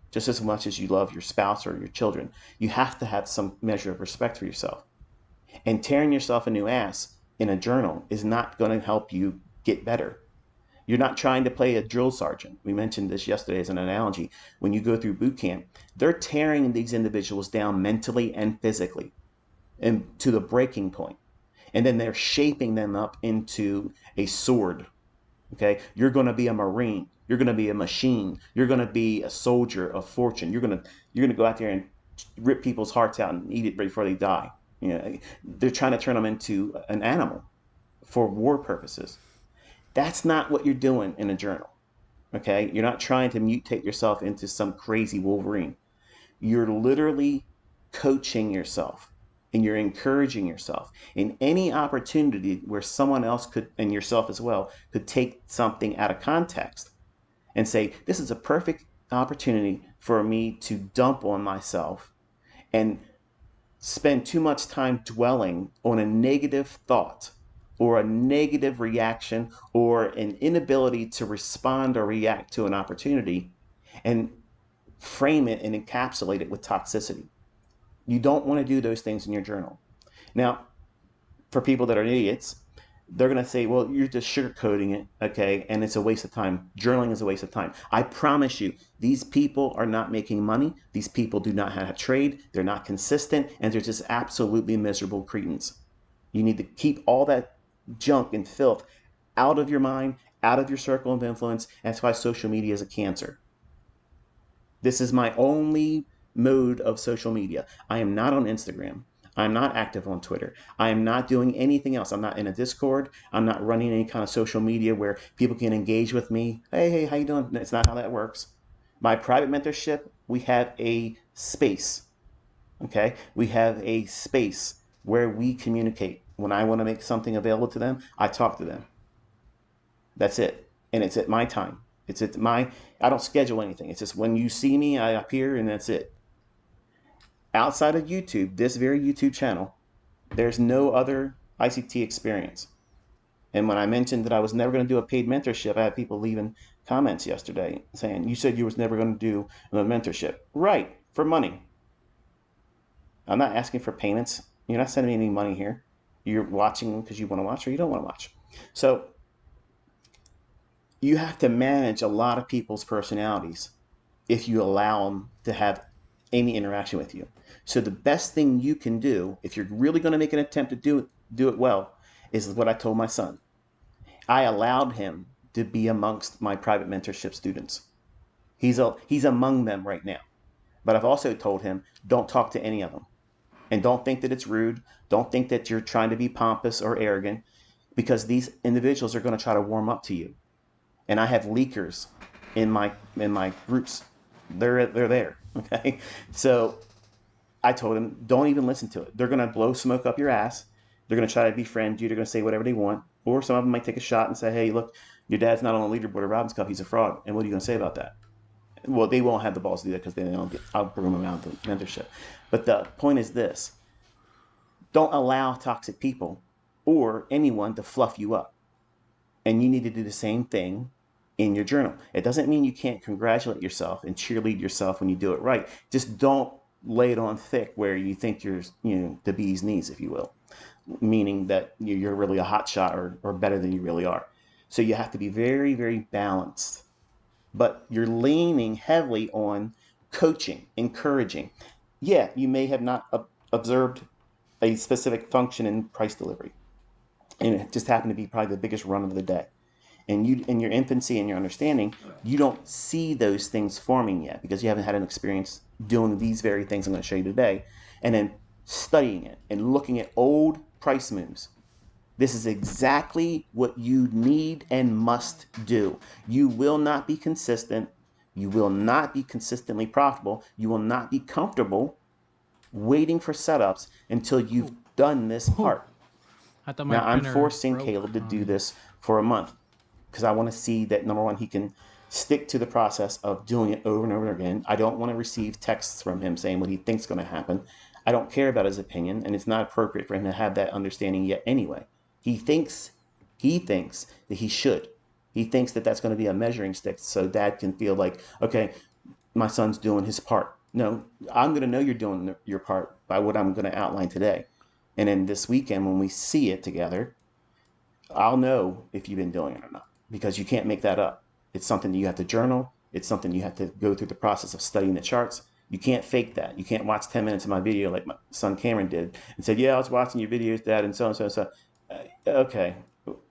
just as much as you love your spouse or your children. You have to have some measure of respect for yourself. And tearing yourself a new ass in a journal is not going to help you get better. You're not trying to play a drill sergeant. We mentioned this yesterday as an analogy. When you go through boot camp, they're tearing these individuals down mentally and physically and to the breaking point. And then they're shaping them up into a sword. Okay, you're going to be a Marine. You're going to be a machine. You're going to be a soldier of fortune. You're going to go out there and rip people's hearts out and eat it before they die. They're trying to turn them into an animal for war purposes. That's not what you're doing in a journal. Okay, you're not trying to mutate yourself into some crazy Wolverine. You're literally coaching yourself, and you're encouraging yourself in any opportunity where someone else could, and yourself as well, could take something out of context and say, this is a perfect opportunity for me to dump on myself and spend too much time dwelling on a negative thought or a negative reaction or an inability to respond or react to an opportunity, and frame it and encapsulate it with toxicity. You don't want to do those things in your journal. Now, for people that are idiots, they're going to say, well, you're just sugarcoating it, okay, and it's a waste of time. Journaling is a waste of time. I promise you, these people are not making money. These people do not have trade. They're not consistent, and they're just absolutely miserable cretins. You need to keep all that junk and filth out of your mind, out of your circle of influence. That's why social media is a cancer. This is my only mode of social media. I am not on Instagram. I'm not active on Twitter. I am not doing anything else. I'm not in a Discord. I'm not running any kind of social media where people can engage with me. Hey, how you doing? That's not how that works. My private mentorship, we have a space. Okay? We have a space where we communicate. When I want to make something available to them, I talk to them. That's it. And it's at my time. It's at I don't schedule anything. It's just when you see me, I appear, and that's it. Outside of YouTube, this very YouTube channel, there's no other ICT experience. And when I mentioned that I was never going to do a paid mentorship, I had people leaving comments yesterday saying, you said you was never going to do a mentorship. Right, for money. I'm not asking for payments. You're not sending me any money here. You're watching because you want to watch or you don't want to watch. So you have to manage a lot of people's personalities if you allow them to have any interaction with you. So the best thing you can do, if you're really going to make an attempt to do it well, is what I told my son. I allowed him to be amongst my private mentorship students. He's among them right now. But I've also told him, don't talk to any of them. And don't think that it's rude. Don't think that you're trying to be pompous or arrogant, because these individuals are going to try to warm up to you. And I have leakers in my groups. They're there. Okay. So I told him, don't even listen to it. They're going to blow smoke up your ass. They're going to try to befriend you. They're going to say whatever they want. Or some of them might take a shot and say, hey, look, your dad's not on the leaderboard of Robin's Cup. He's a fraud. And what are you going to say about that? Well, they won't have the balls to do that because they don't I'll broom them out of the mentorship. But the point is this. Don't allow toxic people or anyone to fluff you up. And you need to do the same thing in your journal. It doesn't mean you can't congratulate yourself and cheerlead yourself when you do it right. Just don't lay it on thick where you think you're, the bee's knees, if you will, meaning that you're really a hot shot or better than you really are. So you have to be very, very balanced, but you're leaning heavily on coaching, encouraging. Yeah, you may have not observed a specific function in price delivery, and it just happened to be probably the biggest run of the day. And you, in your infancy and your understanding, you don't see those things forming yet because you haven't had an experience doing these very things I'm going to show you today, and then studying it and looking at old price moves. This is exactly what you need and must do. You will not be consistent. You will not be consistently profitable. You will not be comfortable waiting for setups until you've done this part. Now, I'm forcing Caleb to do this for a month because I want to see that, number one, he can stick to the process of doing it over and over again. I don't want to receive texts from him saying what he thinks is going to happen. I don't care about his opinion, and it's not appropriate for him to have that understanding yet anyway. He thinks that he should. He thinks that that's going to be a measuring stick so dad can feel like, okay, my son's doing his part. No, I'm going to know you're doing your part by what I'm going to outline today. And then this weekend, when we see it together, I'll know if you've been doing it or not, because you can't make that up. It's something you have to journal. It's something you have to go through the process of studying the charts. You can't fake that. You can't watch 10 minutes of my video like my son Cameron did and said, yeah, I was watching your videos, Dad, and so and so and so. Okay.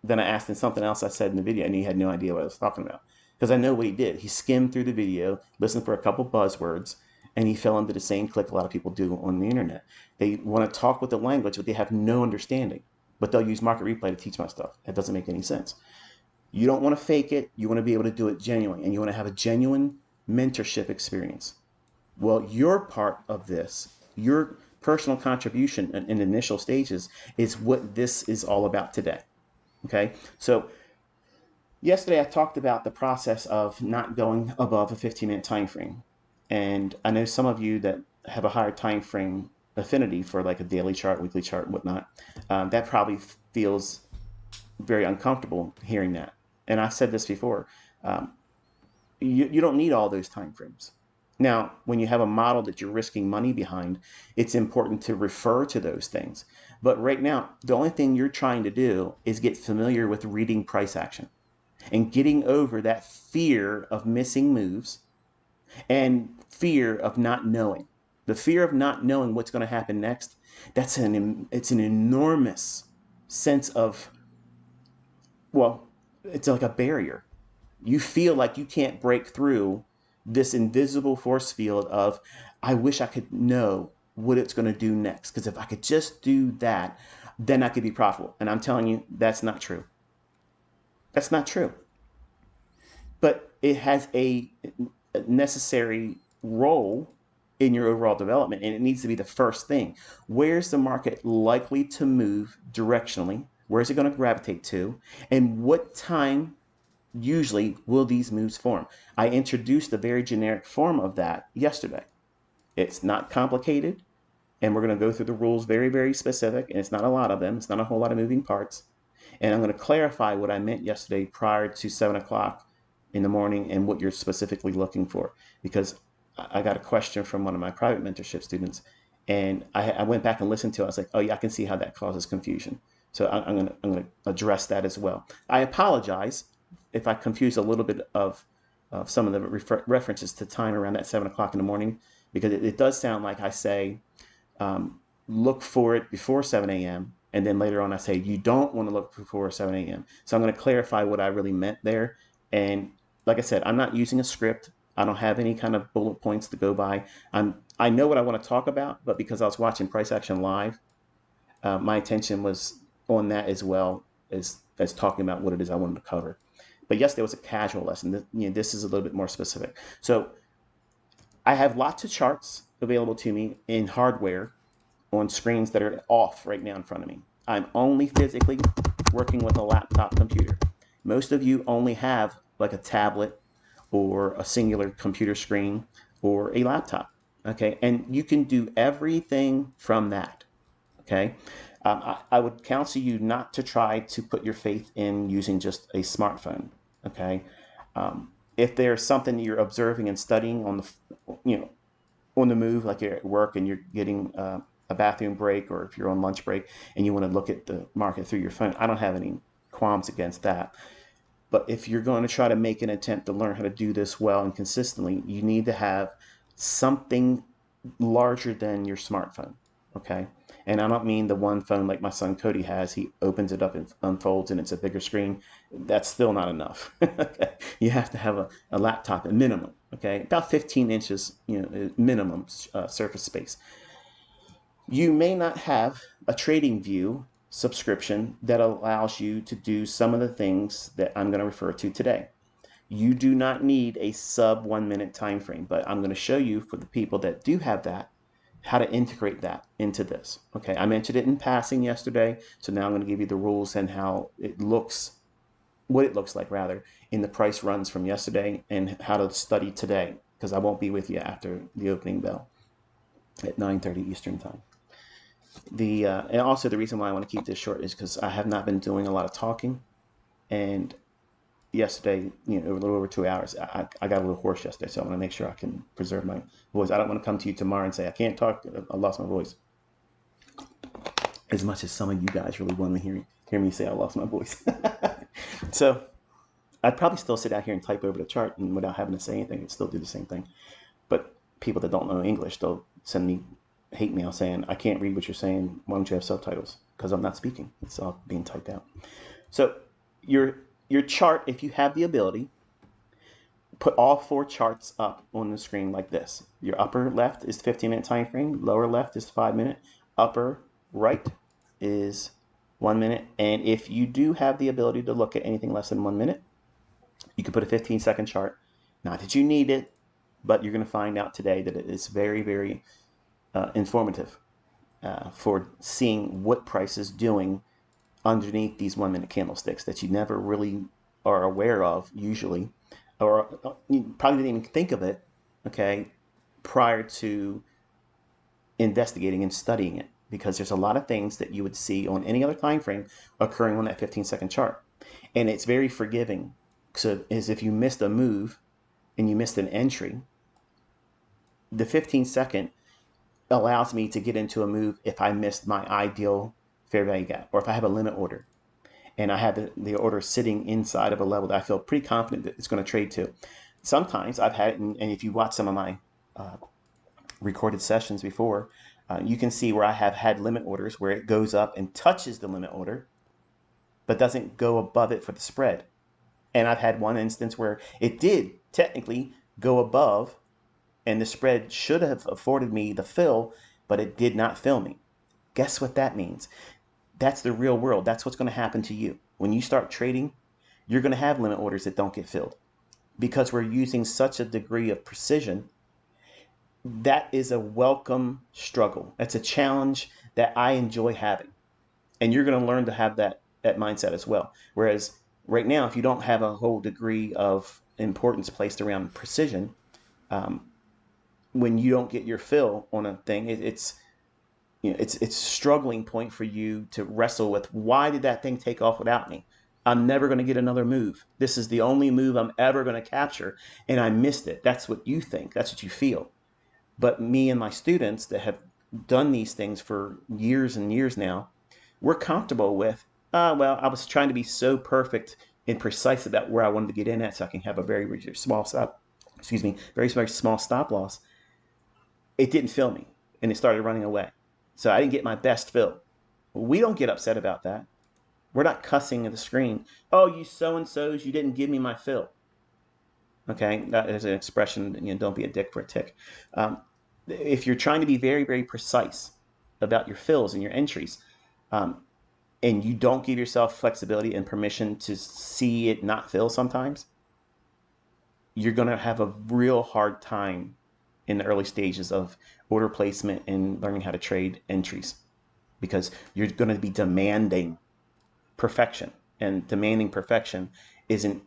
Then I asked him something else I said in the video, and he had no idea what I was talking about. Because I know what he did. He skimmed through the video, listened for a couple buzzwords, and he fell into the same click a lot of people do on the internet. They want to talk with the language, but they have no understanding. But they'll use market replay to teach my stuff. It doesn't make any sense. You don't want to fake it. You want to be able to do it genuinely, and you want to have a genuine mentorship experience. Well, your part of this, your personal contribution in the initial stages, is what this is all about today. Okay, so yesterday I talked about the process of not going above a 15-minute time frame. And I know some of you that have a higher time frame affinity for like a daily chart, weekly chart, and whatnot, that probably feels very uncomfortable hearing that. And I've said this before, you don't need all those time frames. Now, when you have a model that you're risking money behind, it's important to refer to those things. But right now, the only thing you're trying to do is get familiar with reading price action and getting over that fear of missing moves and fear of not knowing. The fear of not knowing what's going to happen next, it's an enormous sense of well, it's like a barrier. You feel like you can't break through this invisible force field of, I wish I could know what it's going to do next. Because if I could just do that, then I could be profitable. And I'm telling you, that's not true. That's not true. But it has a necessary role in your overall development, and it needs to be the first thing. Where's the market likely to move directionally? Where's it going to gravitate to? And what time usually will these moves form? I introduced a very generic form of that yesterday. It's not complicated, and we're going to go through the rules very, very specific, and it's not a lot of them. It's not a whole lot of moving parts. And I'm going to clarify what I meant yesterday prior to 7 o'clock in the morning and what you're specifically looking for. Because I got a question from one of my private mentorship students, and I went back and listened to it. I was like, oh yeah, I can see how that causes confusion. So I'm going to address that as well. I apologize if I confuse a little bit of some of the references to time around that 7 o'clock in the morning, because it does sound like I say, look for it before 7 a.m. And then later on I say, you don't want to look before 7 a.m. So I'm going to clarify what I really meant there. And like I said, I'm not using a script. I don't have any kind of bullet points to go by. I know what I want to talk about, but because I was watching Price Action Live, my attention was on that as well as talking about what it is I wanted to cover. But yes, there was a casual lesson. This is a little bit more specific. So I have lots of charts available to me in hardware on screens that are off right now in front of me. I'm only physically working with a laptop computer. Most of you only have like a tablet or a singular computer screen or a laptop, okay? And you can do everything from that, okay? I would counsel you not to try to put your faith in using just a smartphone, okay? If there's something you're observing and studying on on the move, like you're at work and you're getting a bathroom break, or if you're on lunch break and you want to look at the market through your phone, I don't have any qualms against that. But if you're going to try to make an attempt to learn how to do this well and consistently, you need to have something larger than your smartphone, okay? And I don't mean the one phone like my son Cody has. He opens it up and unfolds and it's a bigger screen. That's still not enough. Okay? You have to have a laptop at minimum, okay? About 15 inches, minimum surface space. You may not have a TradingView subscription that allows you to do some of the things that I'm going to refer to today. You do not need a sub 1 minute time frame, but I'm going to show you, for the people that do have that, how to integrate that into this. Okay, I mentioned it in passing yesterday, so now I'm going to give you the rules and how it looks, what it looks like rather, in the price runs from yesterday, and how to study today, because I won't be with you after the opening bell at 9:30 Eastern time. And also the reason why I want to keep this short is because I have not been doing a lot of talking, and yesterday, a little over 2 hours, I got a little hoarse yesterday, so I want to make sure I can preserve my voice. I don't want to come to you tomorrow and say, I can't talk, I lost my voice. As much as some of you guys really want to hear me say I lost my voice. So I'd probably still sit out here and type over the chart, and without having to say anything, I'd still do the same thing. But people that don't know English, they'll send me hate mail saying, I can't read what you're saying, why don't you have subtitles? Because I'm not speaking, it's all being typed out. So your chart, if you have the ability, put all 4 charts up on the screen like this. Your upper left is 15-minute time frame, lower left is 5-minute, upper right is 1 minute. And if you do have the ability to look at anything less than 1 minute, you can put a 15-second chart. Not that you need it, but you're going to find out today that it is very, very informative for seeing what price is doing underneath these 1 minute candlesticks that you never really are aware of usually, or you probably didn't even think of it, okay, prior to investigating and studying it, because there's a lot of things that you would see on any other time frame occurring on that 15-second chart. And it's very forgiving. So as if you missed a move and you missed an entry, the 15-second allows me to get into a move if I missed my ideal fair value gap, or if I have a limit order and I have the order sitting inside of a level that I feel pretty confident that it's going to trade to. Sometimes I've had it, and if you watch some of my recorded sessions before, you can see where I have had limit orders where it goes up and touches the limit order, but doesn't go above it for the spread. And I've had one instance where it did technically go above, and the spread should have afforded me the fill, but it did not fill me. Guess what that means? That's the real world. That's what's going to happen to you. When you start trading, you're going to have limit orders that don't get filled because we're using such a degree of precision. That is a welcome struggle. That's a challenge that I enjoy having. And you're going to learn to have that mindset as well. Whereas right now, if you don't have a whole degree of importance placed around precision, when you don't get your fill on a thing, it's a struggling point for you to wrestle with. Why did that thing take off without me? I'm never going to get another move. This is the only move I'm ever going to capture, and I missed it. That's what you think. That's what you feel. But me and my students that have done these things for years and years now, we're comfortable with, well, I was trying to be so perfect and precise about where I wanted to get in at so I can have a very small very small stop loss. It didn't fill me, and it started running away. So I didn't get my best fill. We don't get upset about that. We're not cussing at the screen. Oh, you so-and-sos, you didn't give me my fill. Okay, that is an expression, don't be a dick for a tick. If you're trying to be very, very precise about your fills and your entries, and you don't give yourself flexibility and permission to see it not fill sometimes, you're going to have a real hard time in the early stages of order placement and learning how to trade entries, because you're going to be demanding perfection, and demanding perfection is an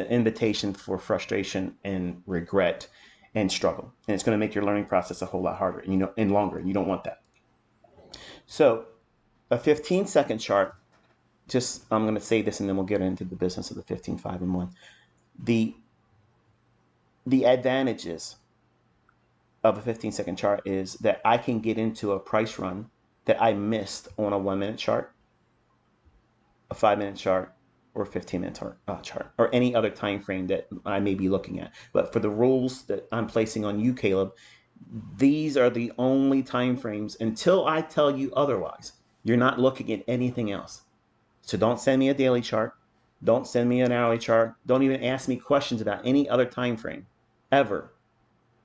invitation for frustration and regret and struggle, and it's going to make your learning process a whole lot harder and longer, and you don't want that. So a 15-second chart, I'm going to say this and then we'll get into the business of the 15, 5, and 1. The advantages of a 15-second chart is that I can get into a price run that I missed on a 1-minute chart, a 5-minute chart, or a 15-minute chart, or any other time frame that I may be looking at. But for the rules that I'm placing on you, Caleb, these are the only time frames until I tell you otherwise. You're not looking at anything else. So don't send me a daily chart. Don't send me an hourly chart. Don't even ask me questions about any other time frame ever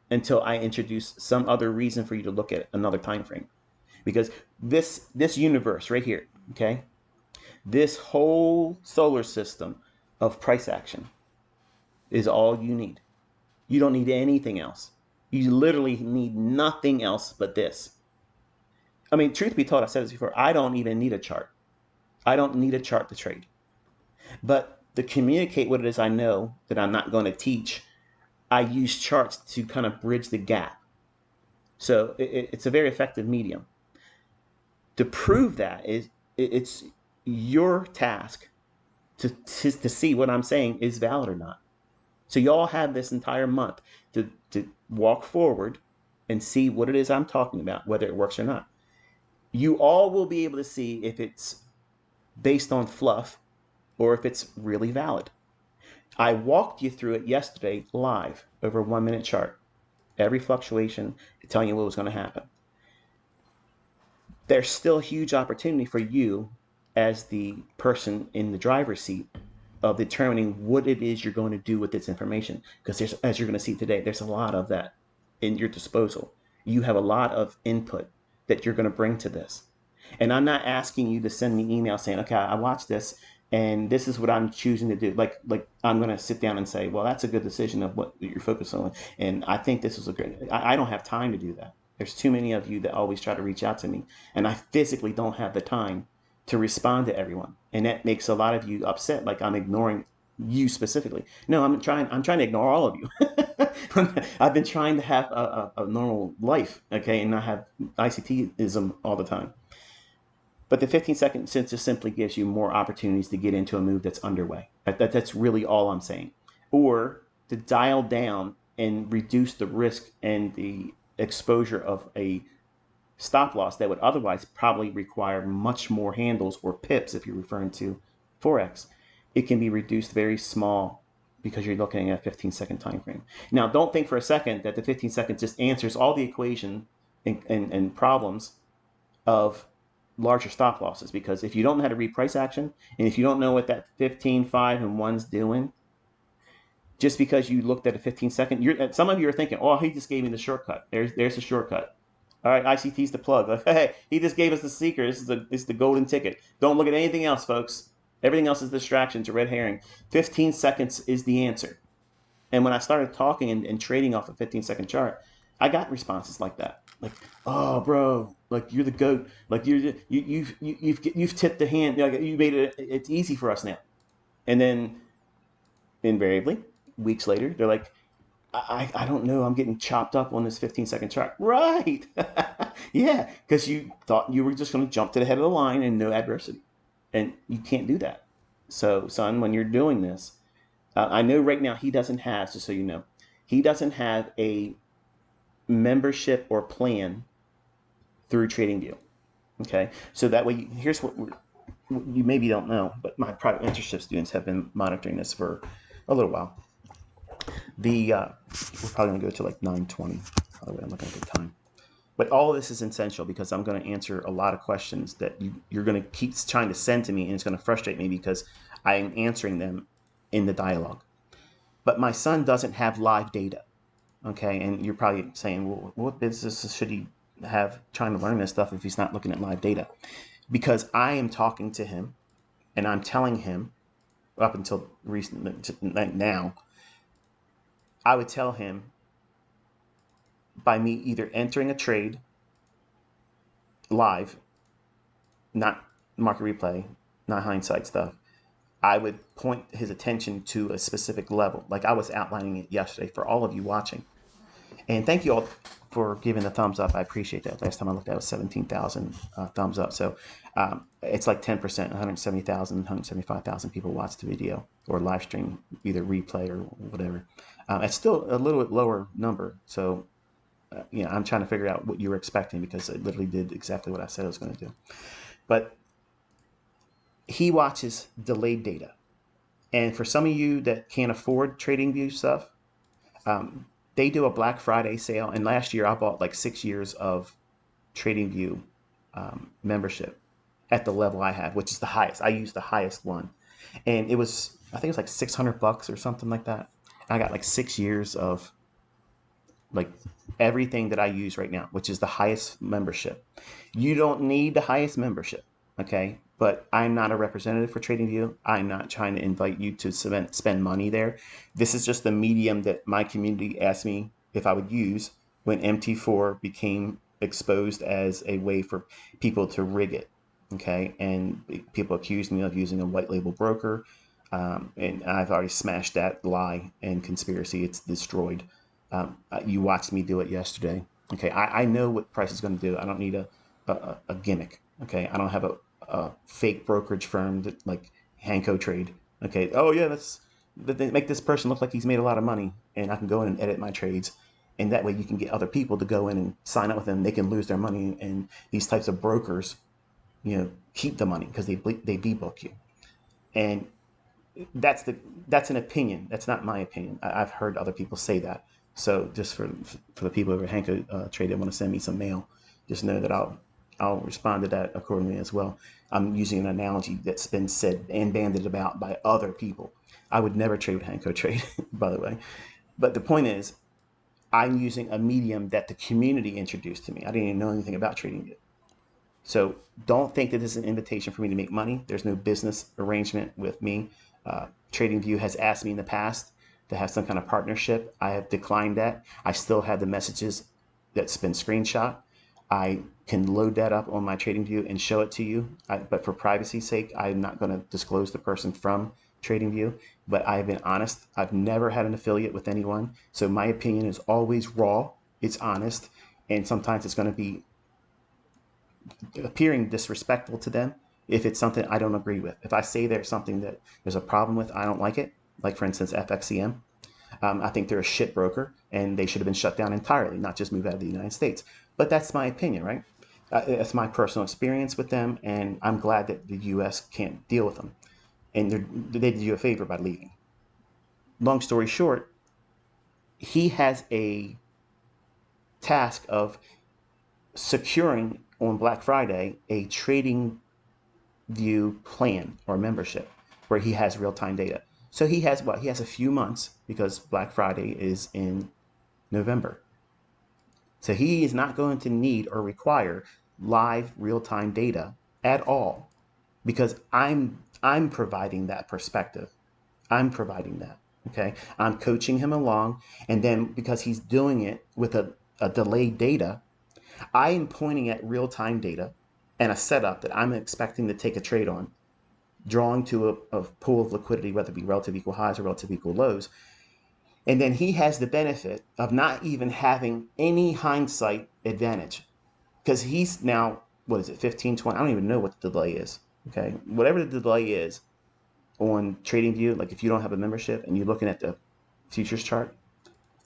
until I introduce some other reason for you to look at another time frame. Because this universe right here, okay, this whole solar system of price action is all you need. You don't need anything else. You literally need nothing else but this. I mean, truth be told, I said this before, I don't even need a chart. I don't need a chart to trade. But to communicate what it is I know that I'm not going to teach, I use charts to kind of bridge the gap. So it's a very effective medium. To prove that, it's your task to see what I'm saying is valid or not. So y'all have this entire month to walk forward and see what it is I'm talking about, whether it works or not. You all will be able to see if it's based on fluff or if it's really valid. I walked you through it yesterday live over a 1-minute chart. Every fluctuation, telling you what was going to happen. There's still huge opportunity for you as the person in the driver's seat of determining what it is you're going to do with this information. Because as you're going to see today, there's a lot of that in your disposal. You have a lot of input that you're going to bring to this. And I'm not asking you to send me email saying, okay, I watched this and this is what I'm choosing to do. Like I'm going to sit down and say, well, that's a good decision of what you're focused on. And I think this is a great, I don't have time to do that. There's too many of you that always try to reach out to me, and I physically don't have the time to respond to everyone. And that makes a lot of you upset, like I'm ignoring you specifically. No, I'm trying to ignore all of you. I've been trying to have a normal life, okay, and not have ICT-ism all the time. But the 15-second just simply gives you more opportunities to get into a move that's underway. That's really all I'm saying. Or to dial down and reduce the risk and the exposure of a stop loss that would otherwise probably require much more handles or pips if you're referring to Forex. It can be reduced very small because you're looking at a 15-second time frame. Now, don't think for a second that the 15 seconds just answers all the equation and problems of larger stop losses, because if you don't know how to read price action, and if you don't know what that 15, 5, and 1's doing, just because you looked at a 15-second, some of you are thinking, oh, he just gave me the shortcut. There's the shortcut. All right, ICT's the plug. Like, hey, he just gave us the secret. This is the golden ticket. Don't look at anything else, folks. Everything else is distractions or red herring. 15 seconds is the answer. And when I started talking and trading off a 15-second chart, I got responses like that. Like, oh, bro, like you're the GOAT. Like you've tipped the hand. Like, you made it's easy for us now. And then invariably, weeks later, they're like, I don't know. I'm getting chopped up on this 15-second chart. Right. Yeah, because you thought you were just going to jump to the head of the line and no adversity. And you can't do that. So, son, when you're doing this, I know right now he doesn't have, just so you know, he doesn't have a membership or plan through TradingView. Okay. So that way, here's what you maybe don't know, but my private mentorship students have been monitoring this for a little while. We're probably going to go to like 9:20. By the way, I'm looking at the time. But all of this is essential because I'm going to answer a lot of questions that you're going to keep trying to send to me, and it's going to frustrate me because I'm answering them in the dialogue. But my son doesn't have live data, okay? And you're probably saying, well, what business should he have trying to learn this stuff if he's not looking at live data? Because I am talking to him, and I'm telling him, up until now, I would tell him by me either entering a trade live, not market replay, not hindsight stuff, I would point his attention to a specific level, like I was outlining it yesterday for all of you watching. And thank you all for giving the thumbs up. I appreciate that. Last time I looked at it was 17,000 thumbs up. So it's like 10%, 170,000, 175,000 people watched the video or live stream, either replay or whatever. It's still a little bit lower number. So, I'm trying to figure out what you were expecting because it literally did exactly what I said I was going to do. But he watches delayed data. And for some of you that can't afford TradingView stuff, they do a Black Friday sale. And last year I bought like 6 years of TradingView membership at the level I have, which is the highest. I use the highest one. And it was, I think it was like $600 or something like that. And I got like 6 years of like everything that I use right now, which is the highest membership. You don't need the highest membership, okay? But I'm not a representative for TradingView. I'm not trying to invite you to spend money there. This is just the medium that my community asked me if I would use when MT4 became exposed as a way for people to rig it, okay? And people accused me of using a white label broker, and I've already smashed that lie and conspiracy. It's destroyed. You watched me do it yesterday. Okay, I know what price is going to do. I don't need a gimmick. Okay, I don't have a fake brokerage firm that like Hanko Trade. Okay, oh yeah, they make this person look like he's made a lot of money, and I can go in and edit my trades, and that way you can get other people to go in and sign up with them. They can lose their money, and these types of brokers, keep the money because they debook you, and that's an opinion. That's not my opinion. I've heard other people say that. So just for the people over at Hanko Trade that want to send me some mail, just know that I'll respond to that accordingly as well. I'm using an analogy that's been said and bandied about by other people. I would never trade with Hanko Trade, by the way. But the point is, I'm using a medium that the community introduced to me. I didn't even know anything about trading it. So don't think that this is an invitation for me to make money. There's no business arrangement with me. TradingView has asked me in the past to have some kind of partnership. I have declined that. I still have the messages that's been screenshot. I can load that up on my TradingView and show it to you. But for privacy's sake, I'm not going to disclose the person from TradingView. But I've been honest. I've never had an affiliate with anyone. So my opinion is always raw. It's honest. And sometimes it's going to be appearing disrespectful to them if it's something I don't agree with. If I say there's something that there's a problem with, I don't like it. Like, for instance, FXCM. I think they're a shit broker, and they should have been shut down entirely, not just move out of the United States. But that's my opinion, right? It's my personal experience with them, and I'm glad that the U.S. can't deal with them. And they did you a favor by leaving. Long story short, he has a task of securing on Black Friday a trading view plan or membership where he has real-time data. So he has what? He has a few months because Black Friday is in November. So he is not going to need or require live real-time data at all because I'm providing that perspective. I'm providing that. Okay. I'm coaching him along. And then because he's doing it with a delayed data, I am pointing at real-time data and a setup that I'm expecting to take a trade on, drawing to a pool of liquidity, whether it be relative equal highs or relative equal lows. And then he has the benefit of not even having any hindsight advantage because he's now, what is it, 15, 20? I don't even know what the delay is. Okay. Whatever the delay is on TradingView, like if you don't have a membership and you're looking at the futures chart,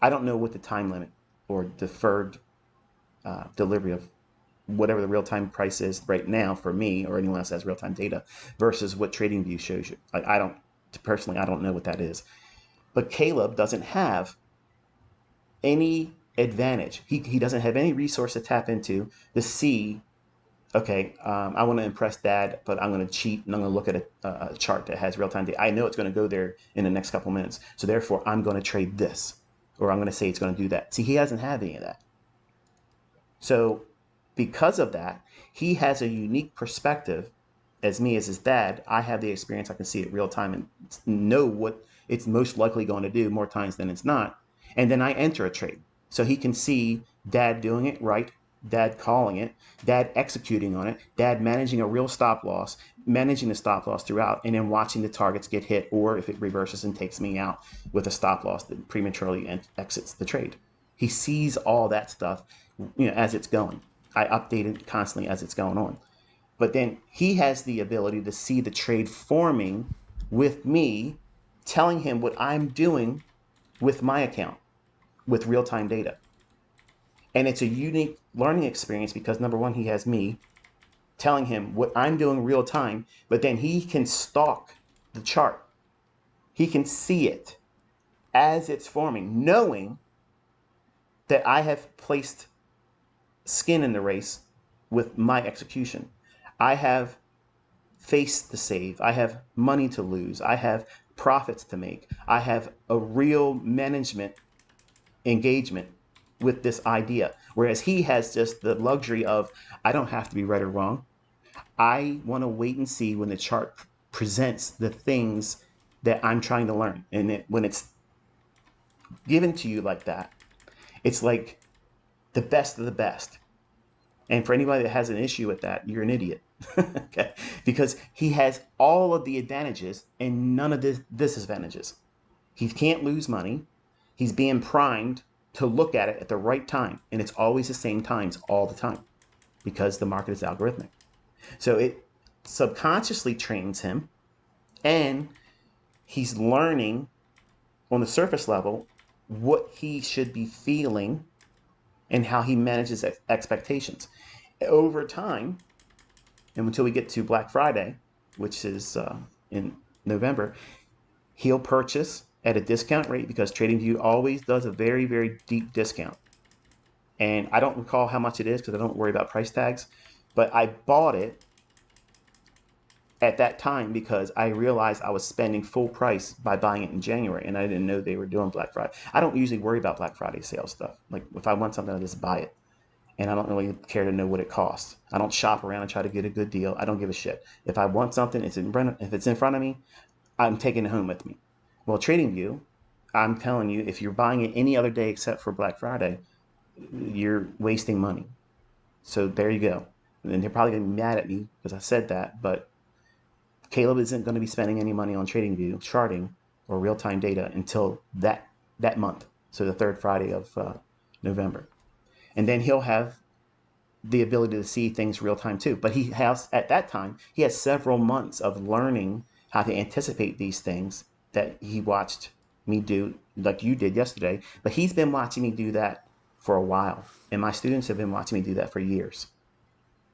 I don't know what the time limit or deferred delivery of whatever the real-time price is right now for me or anyone else that has real-time data versus what TradingView shows you. Like I don't know what that is. But Caleb doesn't have any advantage. He doesn't have any resource to tap into to see, okay, I want to impress Dad, but I'm going to cheat and I'm going to look at a chart that has real-time data. I know it's going to go there in the next couple minutes. So therefore, I'm going to trade this, or I'm going to say it's going to do that. See, he doesn't have any of that. So because of that, he has a unique perspective. As me, as his dad, I have the experience. I can see it real time and know what it's most likely going to do more times than it's not. And then I enter a trade. So he can see Dad doing it right, Dad calling it, Dad executing on it, Dad managing a real stop loss, managing the stop loss throughout, and then watching the targets get hit, or if it reverses and takes me out with a stop loss that prematurely exits the trade. He sees all that stuff, as it's going. I update it constantly as it's going on. But then he has the ability to see the trade forming with me, telling him what I'm doing with my account with real-time data. And it's a unique learning experience because number one, he has me telling him what I'm doing real time, but then he can stalk the chart. He can see it as it's forming, knowing that I have placed skin in the race with my execution. I have faced the save. I have money to lose. I have profits to make. I have a real management engagement with this idea. Whereas he has just the luxury of, I don't have to be right or wrong. I want to wait and see when the chart presents the things that I'm trying to learn. And when it's given to you like that, it's like the best of the best. And for anybody that has an issue with that, you're an idiot. Okay? Because he has all of the advantages and none of the disadvantages. He can't lose money. He's being primed to look at it at the right time. And it's always the same times all the time because the market is algorithmic. So it subconsciously trains him, and he's learning on the surface level what he should be feeling and how he manages expectations. Over time, and until we get to Black Friday, which is in November, he'll purchase at a discount rate because TradingView always does a very, very deep discount. And I don't recall how much it is because I don't worry about price tags, but I bought it at that time because I realized I was spending full price by buying it in January, and I didn't know they were doing Black Friday. I don't usually worry about Black Friday sales stuff. Like if I want something, I just buy it. And I don't really care to know what it costs. I don't shop around and try to get a good deal. I don't give a shit. If I want something, if it's in front of me, I'm taking it home with me. Well, TradingView, I'm telling you, if you're buying it any other day except for Black Friday, you're wasting money. So there you go. And they're probably going to be mad at me because I said that, but Caleb isn't going to be spending any money on TradingView, charting, or real-time data until that month, so the third Friday of November. And then he'll have the ability to see things real time too. But he has, at that time, he has several months of learning how to anticipate these things that he watched me do, like you did yesterday. But he's been watching me do that for a while. And my students have been watching me do that for years.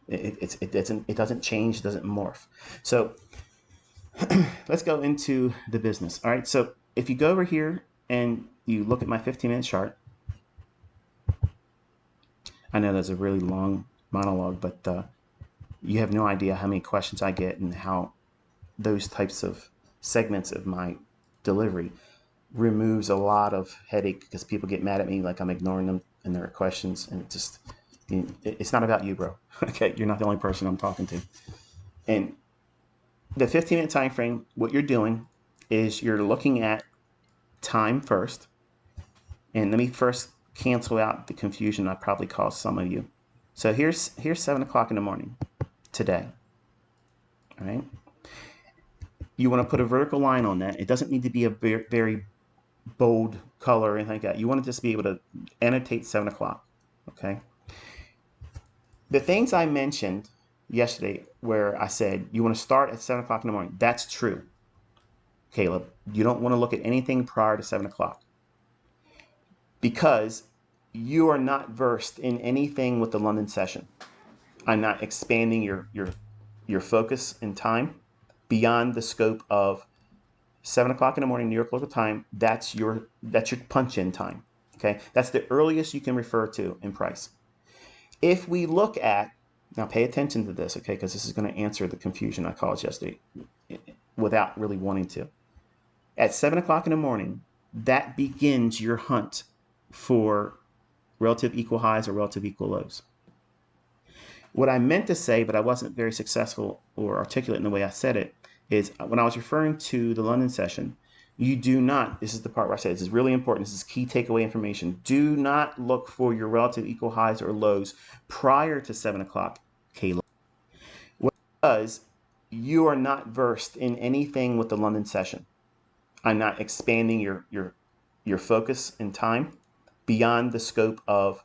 It doesn't change, it doesn't morph. So let's go into the business. All right. So if you go over here and you look at my 15-minute chart, I know that's a really long monologue, but you have no idea how many questions I get and how those types of segments of my delivery removes a lot of headache because people get mad at me like I'm ignoring them and their questions, and it's not about you, bro. Okay, you're not the only person I'm talking to. And the 15-minute time frame, what you're doing is you're looking at time first. And let me first cancel out the confusion I probably caused some of you. So here's 7 o'clock in the morning today. All right. You want to put a vertical line on that. It doesn't need to be a very bold color or anything like that. You want to just be able to annotate 7 o'clock. Okay. The things I mentioned yesterday where I said you want to start at 7 o'clock in the morning, that's true, Caleb. You don't want to look at anything prior to 7 o'clock because you are not versed in anything with the London session. I'm not expanding your focus and time beyond the scope of 7 o'clock in the morning, New York local time. That's your punch-in time. Okay, that's the earliest you can refer to in price. If we look at, now pay attention to this, okay, because this is going to answer the confusion I caused yesterday without really wanting to. At 7 o'clock in the morning, that begins your hunt for relative equal highs or relative equal lows. What I meant to say, but I wasn't very successful or articulate in the way I said it, is when I was referring to the London session, you do not, this is the part where I said this is really important, this is key takeaway information, do not look for your relative equal highs or lows prior to 7 o'clock, Caleb. Because you are not versed in anything with the London session. I'm not expanding your focus and time beyond the scope of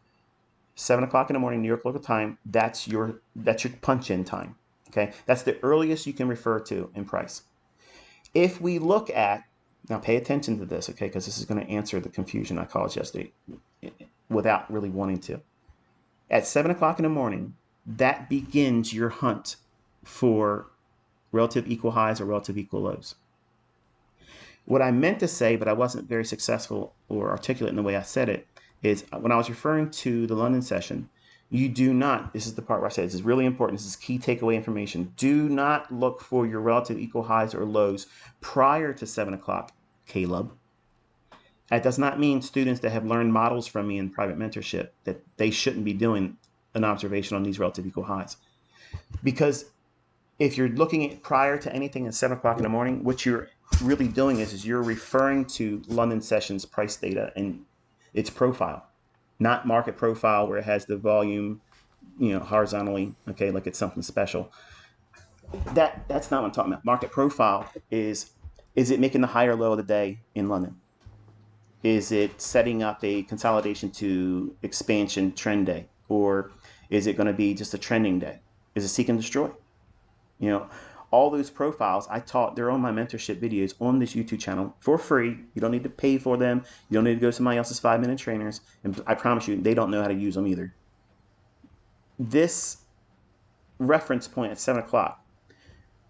7 o'clock in the morning, New York local time. That's your punch-in time. Okay, that's the earliest you can refer to in price. If we look at, now pay attention to this, okay, because this is going to answer the confusion I caused yesterday without really wanting to. At 7 o'clock in the morning, that begins your hunt for relative equal highs or relative equal lows. What I meant to say, but I wasn't very successful or articulate in the way I said it, is when I was referring to the London session, you do not, this is the part where I said this is really important, this is key takeaway information, do not look for your relative equal highs or lows prior to 7 o'clock, Caleb. That does not mean students that have learned models from me in private mentorship that they shouldn't be doing an observation on these relative equal highs. Because if you're looking at prior to anything at 7 o'clock in the morning, what you're really doing is you're referring to London sessions price data and its profile, not market profile where it has the volume, horizontally, okay, like it's something special. That's not what I'm talking about. Market profile is it making the higher low of the day in London? Is it setting up a consolidation to expansion trend day? Or is it going to be just a trending day? Is it seek and destroy? All those profiles I taught, they're on my mentorship videos on this YouTube channel for free. You don't need to pay for them. You don't need to go to somebody else's 5-minute trainers. And I promise you, they don't know how to use them either. This reference point at 7 o'clock,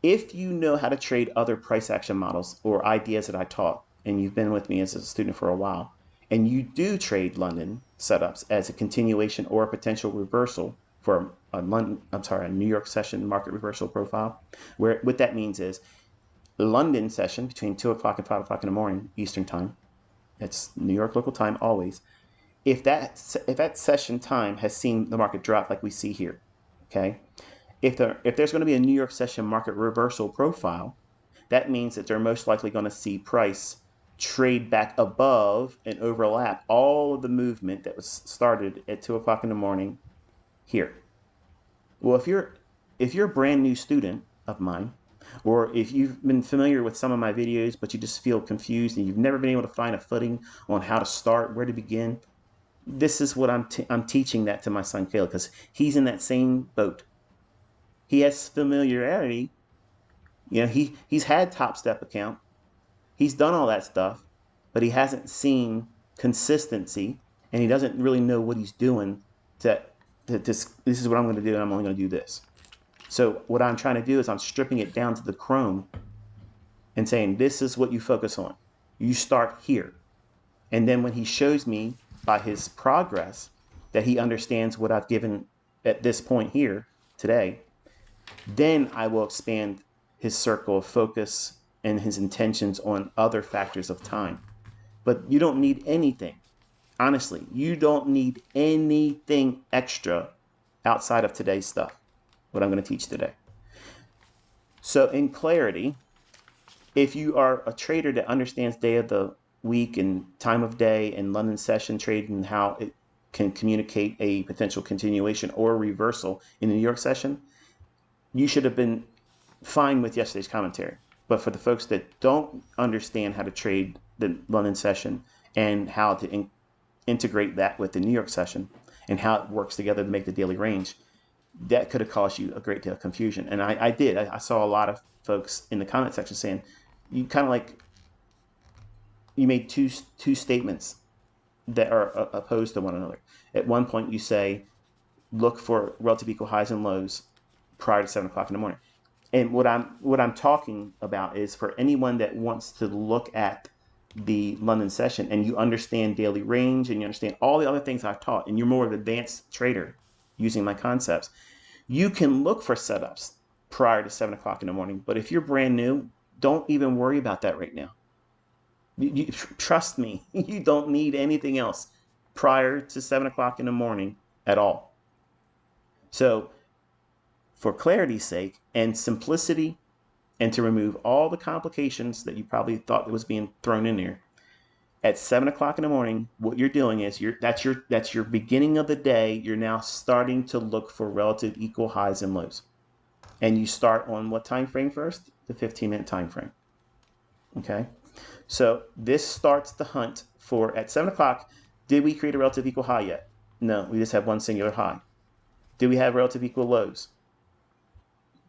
if you know how to trade other price action models or ideas that I taught, and you've been with me as a student for a while, and you do trade London setups as a continuation or a potential reversal for a New York session market reversal profile, where what that means is London session between 2 o'clock and 5 o'clock in the morning Eastern time. It's New York local time always. If that session time has seen the market drop like we see here, okay, if there's going to be a New York session market reversal profile, that means that they're most likely going to see price trade back above and overlap all of the movement that was started at 2 o'clock in the morning here. Well, if you're a brand new student of mine, or if you've been familiar with some of my videos, but you just feel confused and you've never been able to find a footing on how to start, where to begin, this is what I'm teaching that to my son Caleb, because he's in that same boat. He has familiarity. He's had Top Step account. He's done all that stuff, but he hasn't seen consistency, and he doesn't really know what he's doing. This is what I'm going to do, and I'm only going to do this. So what I'm trying to do is I'm stripping it down to the chrome and saying, this is what you focus on. You start here. And then when he shows me by his progress that he understands what I've given at this point here today, then I will expand his circle of focus and his intentions on other factors of time. But you don't need anything. Honestly, you don't need anything extra outside of today's stuff, what I'm going to teach today. So in clarity, if you are a trader that understands day of the week and time of day and London session trading and how it can communicate a potential continuation or reversal in the New York session, you should have been fine with yesterday's commentary. But for the folks that don't understand how to trade the London session and how to integrate that with the New York session and how it works together to make the daily range, that could have caused you a great deal of confusion. And I saw a lot of folks in the comment section saying, you kind of like, you made two statements that are opposed to one another. At one point you say, look for relative equal highs and lows prior to 7 o'clock in the morning. And what I'm talking about is for anyone that wants to look at the London session and you understand daily range and you understand all the other things I've taught and you're more of an advanced trader using my concepts, you can look for setups prior to 7 o'clock in the morning. But if you're brand new, don't even worry about that right now. Trust me, you don't need anything else prior to 7 o'clock in the morning at all. So for clarity's sake and simplicity, and to remove all the complications that you probably thought was being thrown in there, at 7 o'clock in the morning, what you're doing is that's your beginning of the day. You're now starting to look for relative equal highs and lows. And you start on what time frame first? The 15-minute time frame. Okay? So this starts the hunt for, at 7 o'clock, did we create a relative equal high yet? No, we just have one singular high. Do we have relative equal lows?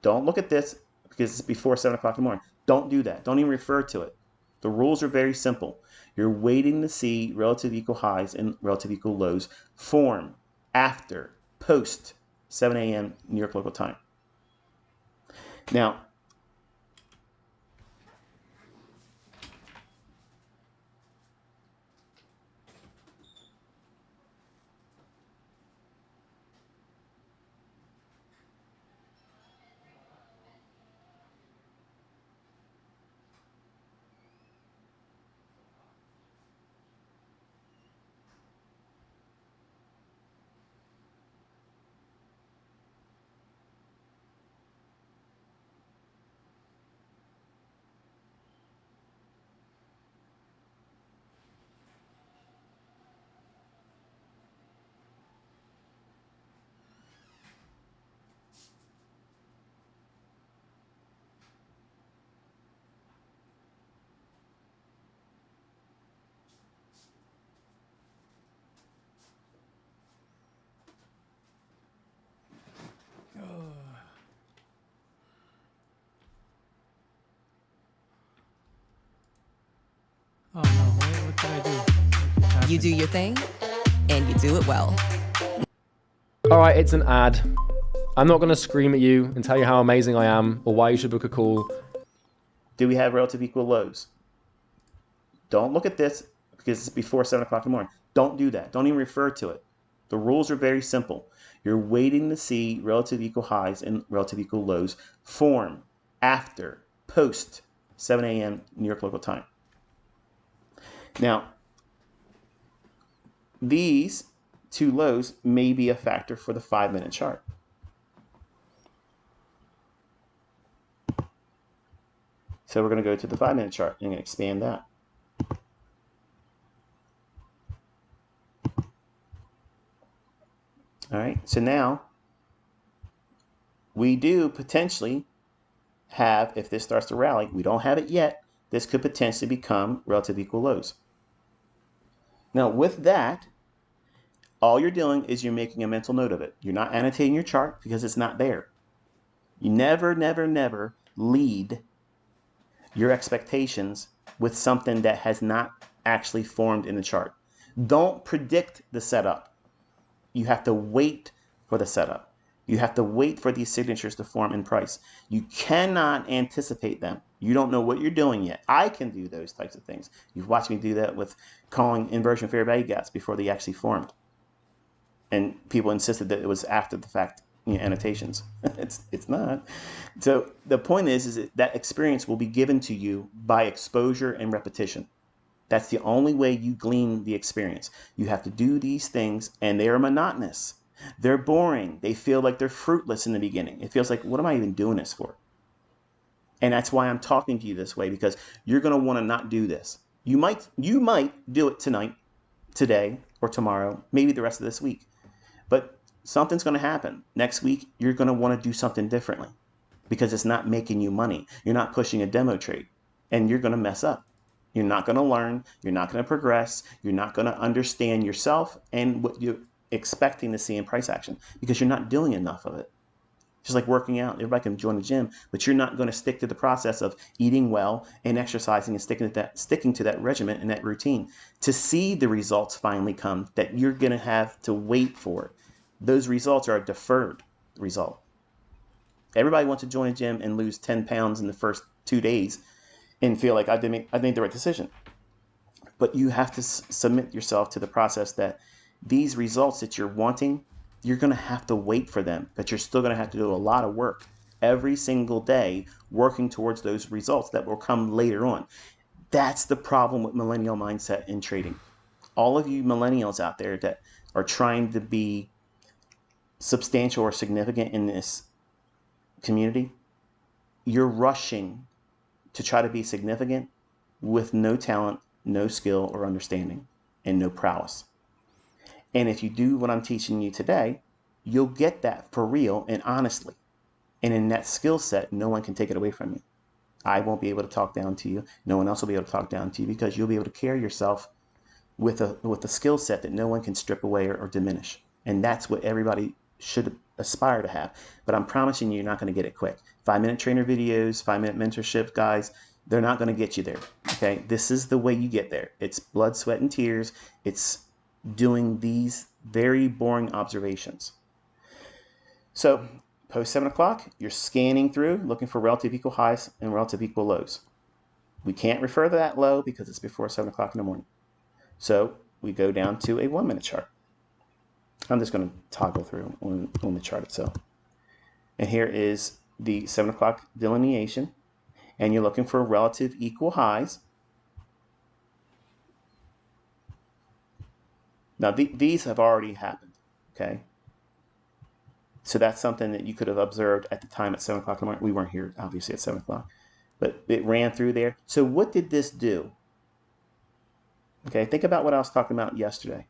Don't look at this because it's before 7 o'clock in the morning. Don't do that. Don't even refer to it. The rules are very simple. You're waiting to see relative equal highs and relative equal lows form after, post 7 a.m. New York local time. Now, Oh no, what did I do? You do your thing, and you do it well. All right, it's an ad. I'm not going to scream at you and tell you how amazing I am or why you should book a call. do we have relative equal lows? Don't look at this because it's before 7 o'clock in the morning. Don't do that. Don't even refer to it. The rules are very simple. You're waiting to see relative equal highs and relative equal lows form after, post 7 a.m. New York local time. Now, these two lows may be a factor for the 5-minute chart. So we're going to go to the 5-minute chart and expand that. All right, so now we do potentially have, if this starts to rally, we don't have it yet, this could potentially become relative equal lows. Now with that, all you're doing is you're making a mental note of it. You're not annotating your chart because it's not there. You never, never, never lead your expectations with something that has not actually formed in the chart. Don't predict the setup. You have to wait for the setup. You have to wait for these signatures to form in price. You cannot anticipate them. You don't know what you're doing yet. I can do those types of things. You've watched me do that with calling inversion fair value gaps before they actually formed. And people insisted that it was after the fact, annotations. It's not. So the point is that experience will be given to you by exposure and repetition. That's the only way you glean the experience. You have to do these things, and they are monotonous. They're boring. They feel like they're fruitless in the beginning. It feels like, what am I even doing this for? And that's why I'm talking to you this way, because you're going to want to not do this. You might do it tonight, today, or tomorrow, maybe the rest of this week. But something's going to happen. Next week, you're going to want to do something differently because it's not making you money. You're not pushing a demo trade, and you're going to mess up. You're not going to learn. You're not going to progress. You're not going to understand yourself and what you're expecting to see in price action because you're not doing enough of it. Just like working out, everybody can join the gym, but you're not going to stick to the process of eating well and exercising and sticking to that regimen and that routine to see the results finally come that you're going to have to wait for. Those results are a deferred result. Everybody wants to join a gym and lose 10 pounds in the first 2 days and feel like I made the right decision. But you have to submit yourself to the process that these results that you're wanting, you're going to have to wait for them, but you're still going to have to do a lot of work every single day working towards those results that will come later on. That's the problem with millennial mindset in trading. All of you millennials out there that are trying to be substantial or significant in this community, you're rushing to try to be significant with no talent, no skill or understanding, and no prowess. And if you do what I'm teaching you today, you'll get that for real and honestly. And in that skill set, no one can take it away from you. I won't be able to talk down to you. No one else will be able to talk down to you because you'll be able to carry yourself with a skill set that no one can strip away or diminish. And that's what everybody should aspire to have. But I'm promising you, you're not going to get it quick. 5-minute trainer videos, 5-minute mentorship guys, they're not going to get you there. Okay. This is the way you get there. It's blood, sweat, and tears. It's doing these very boring observations. So post 7 o'clock, you're scanning through, looking for relative equal highs and relative equal lows. We can't refer to that low because it's before 7 o'clock in the morning. So we go down to a 1-minute chart. I'm just going to toggle through on the chart itself. And here is the 7 o'clock delineation. And you're looking for relative equal highs. Now, these have already happened, okay? So that's something that you could have observed at the time at 7 o'clock in the morning. We weren't here, obviously, at 7 o'clock. But it ran through there. So what did this do? Okay, think about what I was talking about yesterday.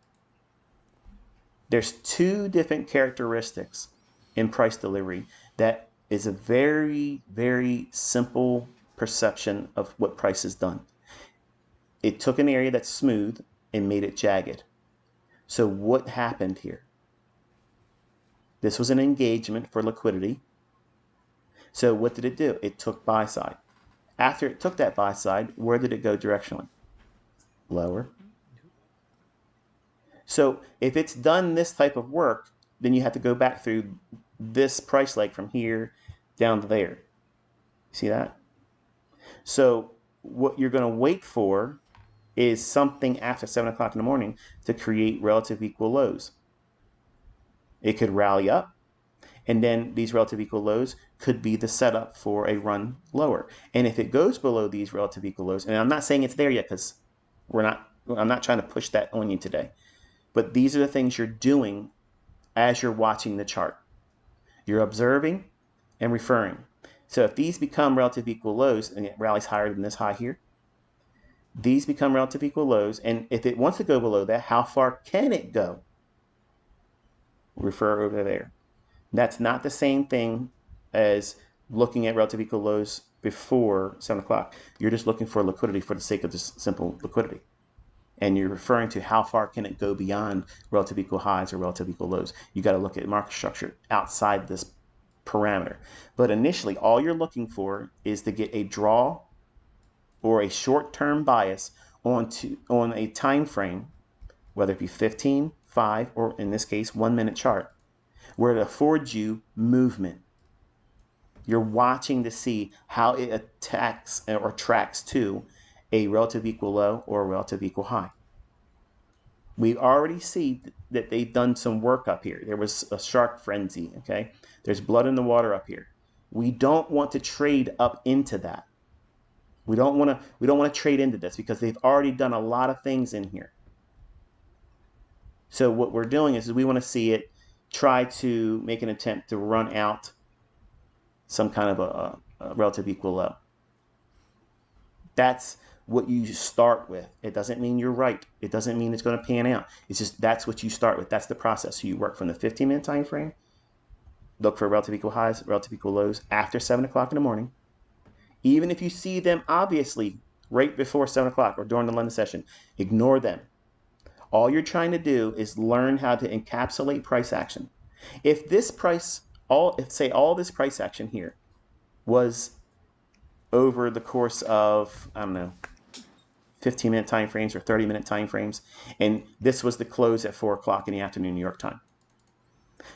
There's 2 different characteristics in price delivery that is a very, very simple perception of what price has done. It took an area that's smooth and made it jagged. So what happened here? This was an engagement for liquidity. So what did it do? It took buy side. After it took that buy side, where did it go directionally? Lower. So if it's done this type of work, then you have to go back through this price leg from here down to there. See that? So what you're going to wait for is something after 7 o'clock in the morning to create relative equal lows. It could rally up, and then these relative equal lows could be the setup for a run lower. And if it goes below these relative equal lows, and I'm not saying it's there yet because I'm not trying to push that on you today, but these are the things you're doing as you're watching the chart. You're observing and referring. So if these become relative equal lows and it rallies higher than this high here, these become relative equal lows. And if it wants to go below that, how far can it go? Refer over there. That's not the same thing as looking at relative equal lows before 7 o'clock. You're just looking for liquidity for the sake of just simple liquidity. And you're referring to how far can it go beyond relative equal highs or relative equal lows. You got to look at market structure outside this parameter. But initially, all you're looking for is to get a draw or a short-term bias on a time frame, whether it be 15, 5, or in this case, 1-minute chart, where it affords you movement. You're watching to see how it attacks or tracks to a relative equal low or a relative equal high. We already see that they've done some work up here. There was a shark frenzy, okay? There's blood in the water up here. We don't want to trade up into that. We don't want to trade into this because they've already done a lot of things in here. So what we're doing is we want to see it try to make an attempt to run out some kind of a relative equal low. That's what you start with. It doesn't mean you're right. It doesn't mean it's going to pan out. It's just that's what you start with. That's the process. So you work from the 15-minute time frame, look for relative equal highs, relative equal lows after 7 o'clock in the morning. Even if you see them obviously right before 7 o'clock or during the London session, ignore them. All you're trying to do is learn how to encapsulate price action. If this price, all this price action here was over the course of, I don't know, 15-minute time frames or 30-minute time frames, and this was the close at 4 o'clock in the afternoon New York time,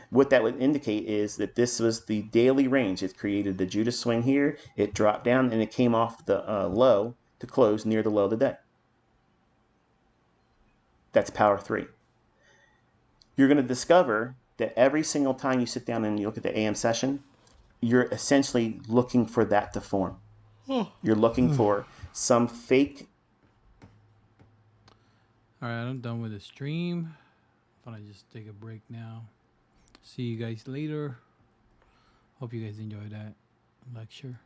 what that would indicate is that this was the daily range. It created the Judas swing here, it dropped down, and it came off the low to close near the low of the day. That's power 3. You're going to discover that every single time you sit down and you look at the AM session, you're essentially looking for that to form. You're looking for some fake. All right, I'm done with the stream. I'm gonna just take a break now. See you guys later. Hope you guys enjoyed that lecture.